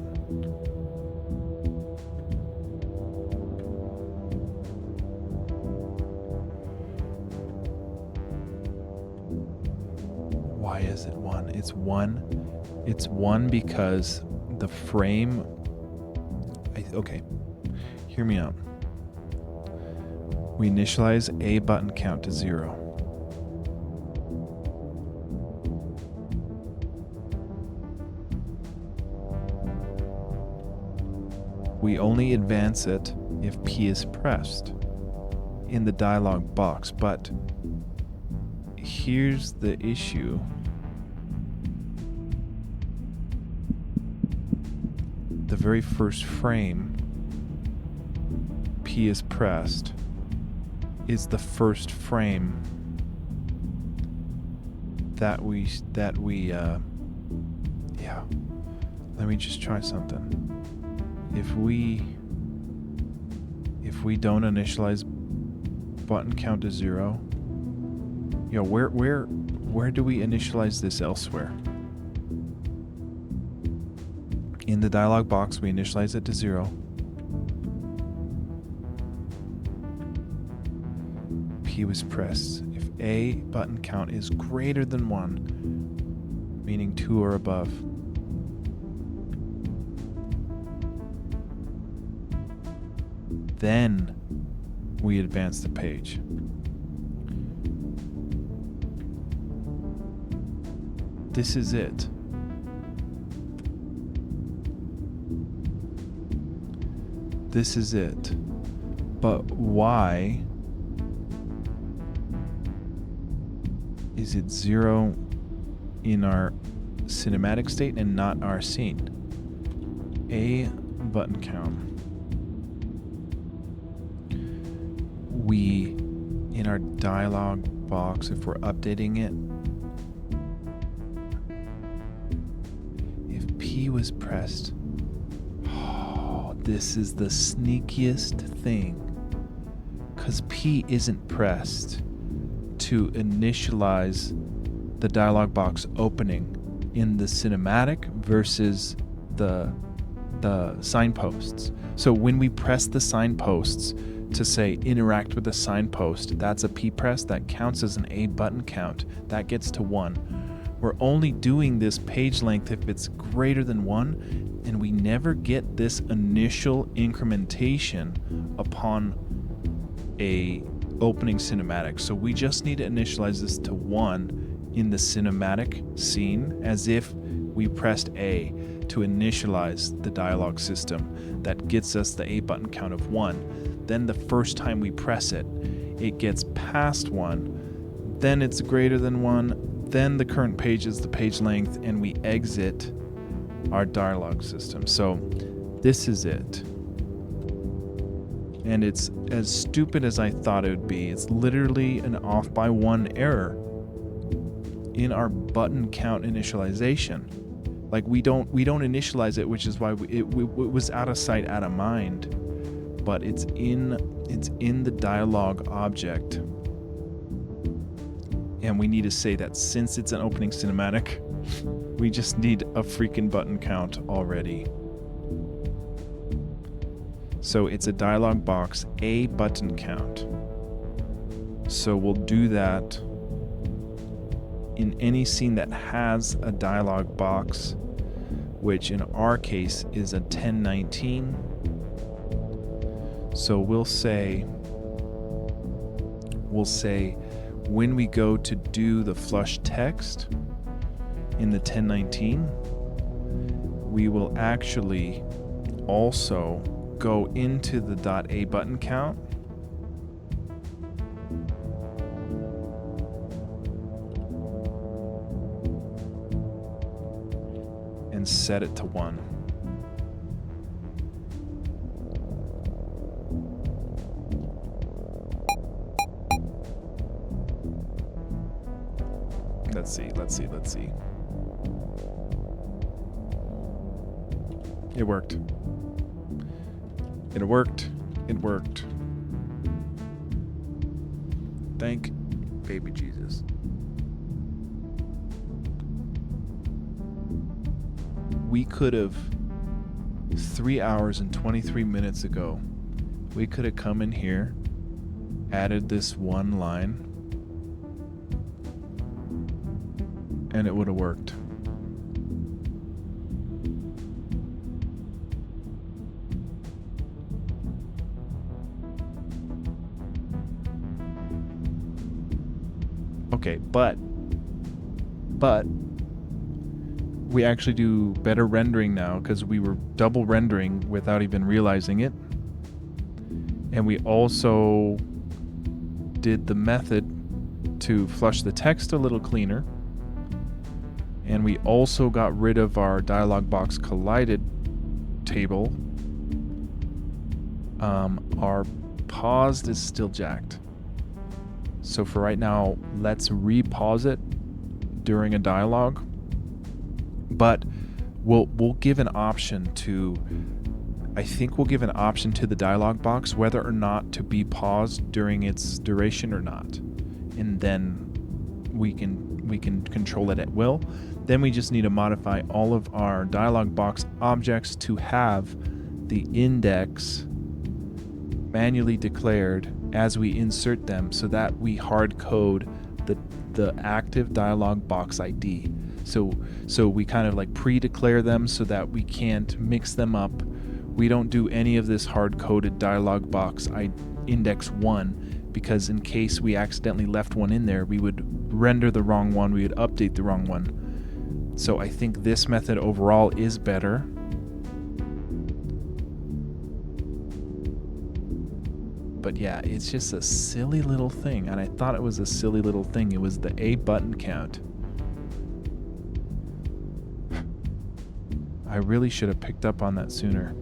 Why is it 1? It's 1. It's 1 because the frame. Okay, hear me out. We initialize a button count to 0. We only advance it if P is pressed in the dialog box, but here's the issue. The very first frame P is pressed is the first frame that we let me just try something. If we don't initialize button count to 0, where do we initialize this elsewhere? In the dialog box, we initialize it to 0. P was pressed. If a button count is greater than 1, meaning 2 or above, then we advance the page. This is it. This is it. But why is it 0 in our cinematic state and not our scene? A button count. We, in our dialog box, if we're updating it, if P was pressed, this is the sneakiest thing, because P isn't pressed to initialize the dialog box opening in the cinematic versus the signposts. So when we press the signposts to say interact with the signpost, that's a P press, that counts as an A button count, that gets to 1. We're only doing this page length if it's greater than 1, and we never get this initial incrementation upon a opening cinematic. So we just need to initialize this to 1 in the cinematic scene, as if we pressed A to initialize the dialogue system. That gets us the A button count of 1. Then the first time we press it, it gets past 1. Then it's greater than 1. Then the current page is the page length, and we exit our dialogue system. So this is it. And it's as stupid as I thought it would be. It's literally an off by 1 error in our button count initialization. Like we don't initialize it, which is why it was out of sight, out of mind. But it's in the dialogue object, and we need to say that since it's an opening cinematic, we just need a freaking button count already. So it's a dialog box, A button count. So we'll do that in any scene that has a dialog box, which in our case is a 1019. So we'll say when we go to do the flush text in the 1019, we will actually also go into the .a button count. And set it to 1. Let's see. It worked. It worked. Thank baby Jesus. We could have 3 hours and 23 minutes ago, we could have come in here, added this one line, and it would have worked. Okay, but we actually do better rendering now because we were double rendering without even realizing it. And we also did the method to flush the text a little cleaner. And we also got rid of our dialog box collided table. Our paused is still jacked. So for right now, let's re-pause it during a dialogue. But we'll give an option to, I think we'll give an option to the dialog box whether or not to be paused during its duration or not. And then we can control it at will. Then we just need to modify all of our dialog box objects to have the index manually declared as we insert them so that we hard code the active dialog box ID. So we kind of like pre-declare them so that we can't mix them up. We don't do any of this hard-coded dialog box index 1 because in case we accidentally left one in there, we would render the wrong one, we would update the wrong one. So I think this method overall is better. But yeah, it's just a silly little thing, and I thought it was a silly little thing. It was the A button count. I really should have picked up on that sooner.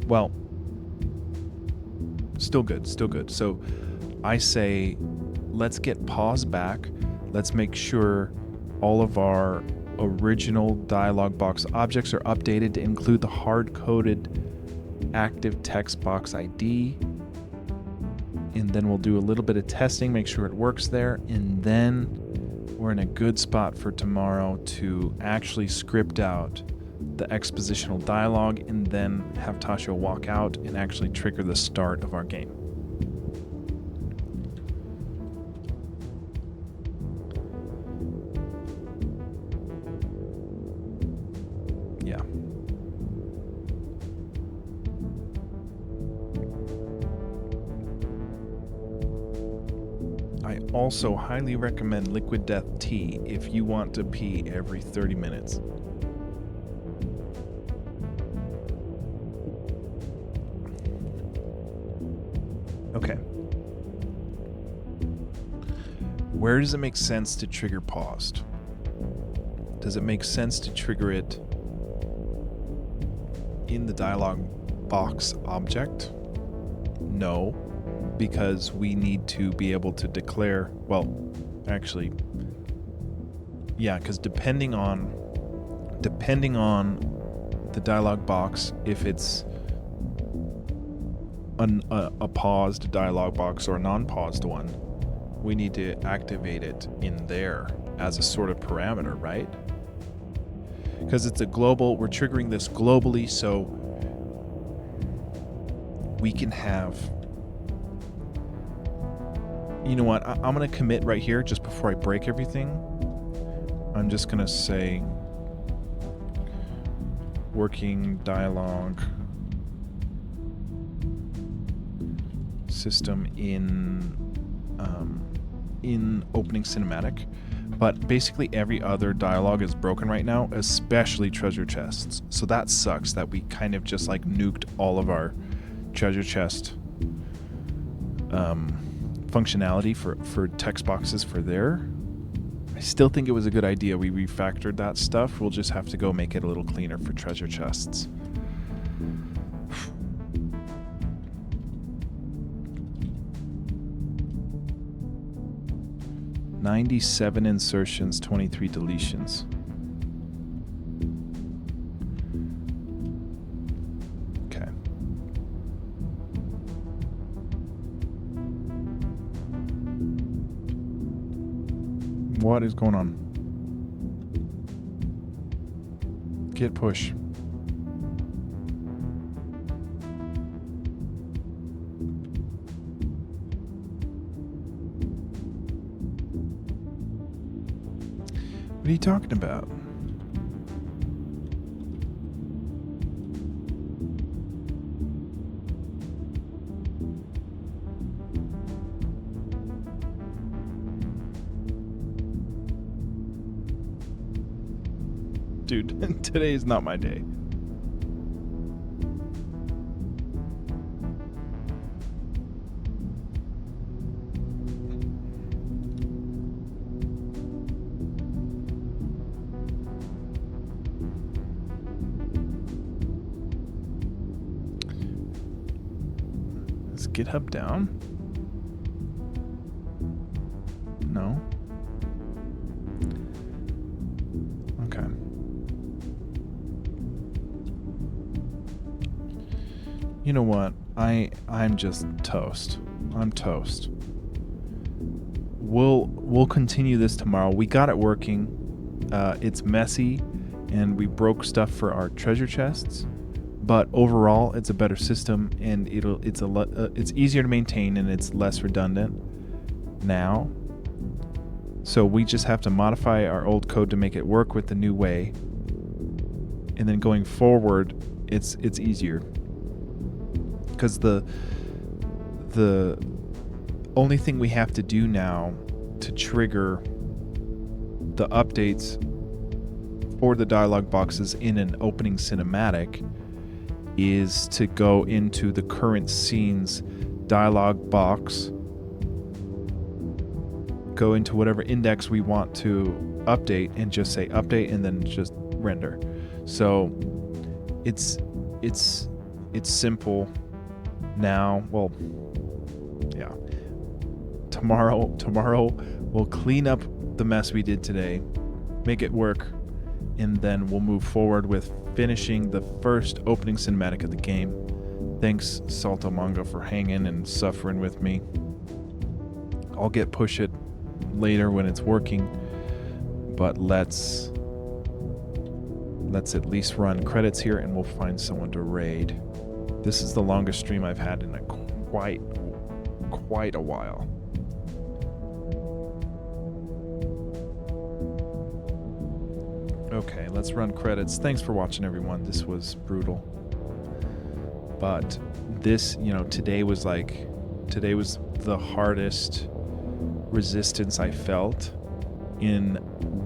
Well, still good. So I say, let's get pause back. Let's make sure all of our original dialog box objects are updated to include the hard-coded active text box ID. And then we'll do a little bit of testing, make sure it works there. And then we're in a good spot for tomorrow to actually script out the expositional dialogue and then have Tashio walk out and actually trigger the start of our game. Yeah. I also highly recommend Liquid Death tea if you want to pee every 30 minutes. Okay. Where does it make sense to trigger paused? Does it make sense to trigger it in the dialog box object? No, because we need to be able to declare, well, actually, yeah, because depending on the dialog box, if it's a paused dialog box or a non-paused one, we need to activate it in there as a sort of parameter, right? Because it's a global, we're triggering this globally, so we can have, you know what, I'm going to commit right here just before I break everything. I'm just going to say working dialogue system in OpeningCinematic. But basically every other dialogue is broken right now, especially treasure chests. So that sucks that we kind of just like nuked all of our treasure chest functionality for text boxes for there. I still think it was a good idea we refactored that stuff. We'll just have to go make it a little cleaner for treasure chests. "97 insertions, 23 deletions." Okay. What is going on? Git push. What are you talking about? Dude, today is not my day. Is GitHub down? No. Okay. You know what? I'm just toast. I'm toast. We'll continue this tomorrow. We got it working. It's messy, and we broke stuff for our treasure chests. But overall, it's a better system, and it's easier to maintain, and it's less redundant now. So we just have to modify our old code to make it work with the new way, and then going forward, it's easier. Because the only thing we have to do now to trigger the updates for the dialog boxes in an opening cinematic is to go into the current scenes dialog box, go into whatever index we want to update, and just say update, and then just render. So it's simple now. Well, yeah. Tomorrow we'll clean up the mess we did today, make it work, and then we'll move forward with finishing the first opening cinematic of the game. Thanks, Salto Manga, for hanging and suffering with me. I'll get push it later when it's working, but let's at least run credits here, and we'll find someone to raid. This is the longest stream I've had in quite a while. Okay, let's run credits. Thanks for watching, everyone. This was brutal. But this, today was the hardest resistance I felt in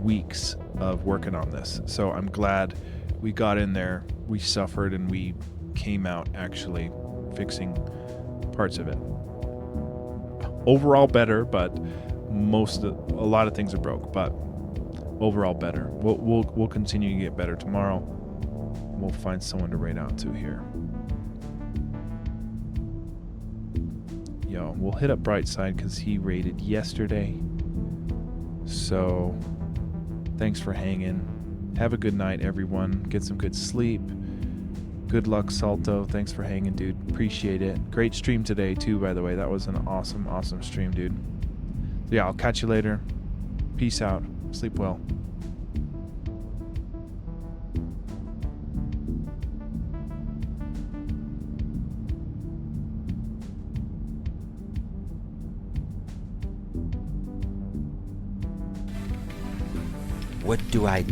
weeks of working on this. So I'm glad we got in there, we suffered, and we came out actually fixing parts of it. Overall better, but a lot of things are broke, but overall better. We'll continue to get better tomorrow. We'll find someone to raid out to here. Yo, we'll hit up Brightside because he raided yesterday. So thanks for hanging. Have a good night, everyone. Get some good sleep. Good luck, Salto. Thanks for hanging, dude. Appreciate it. Great stream today, too, by the way. That was an awesome stream, dude. So yeah, I'll catch you later. Peace out. Sleep well. What do I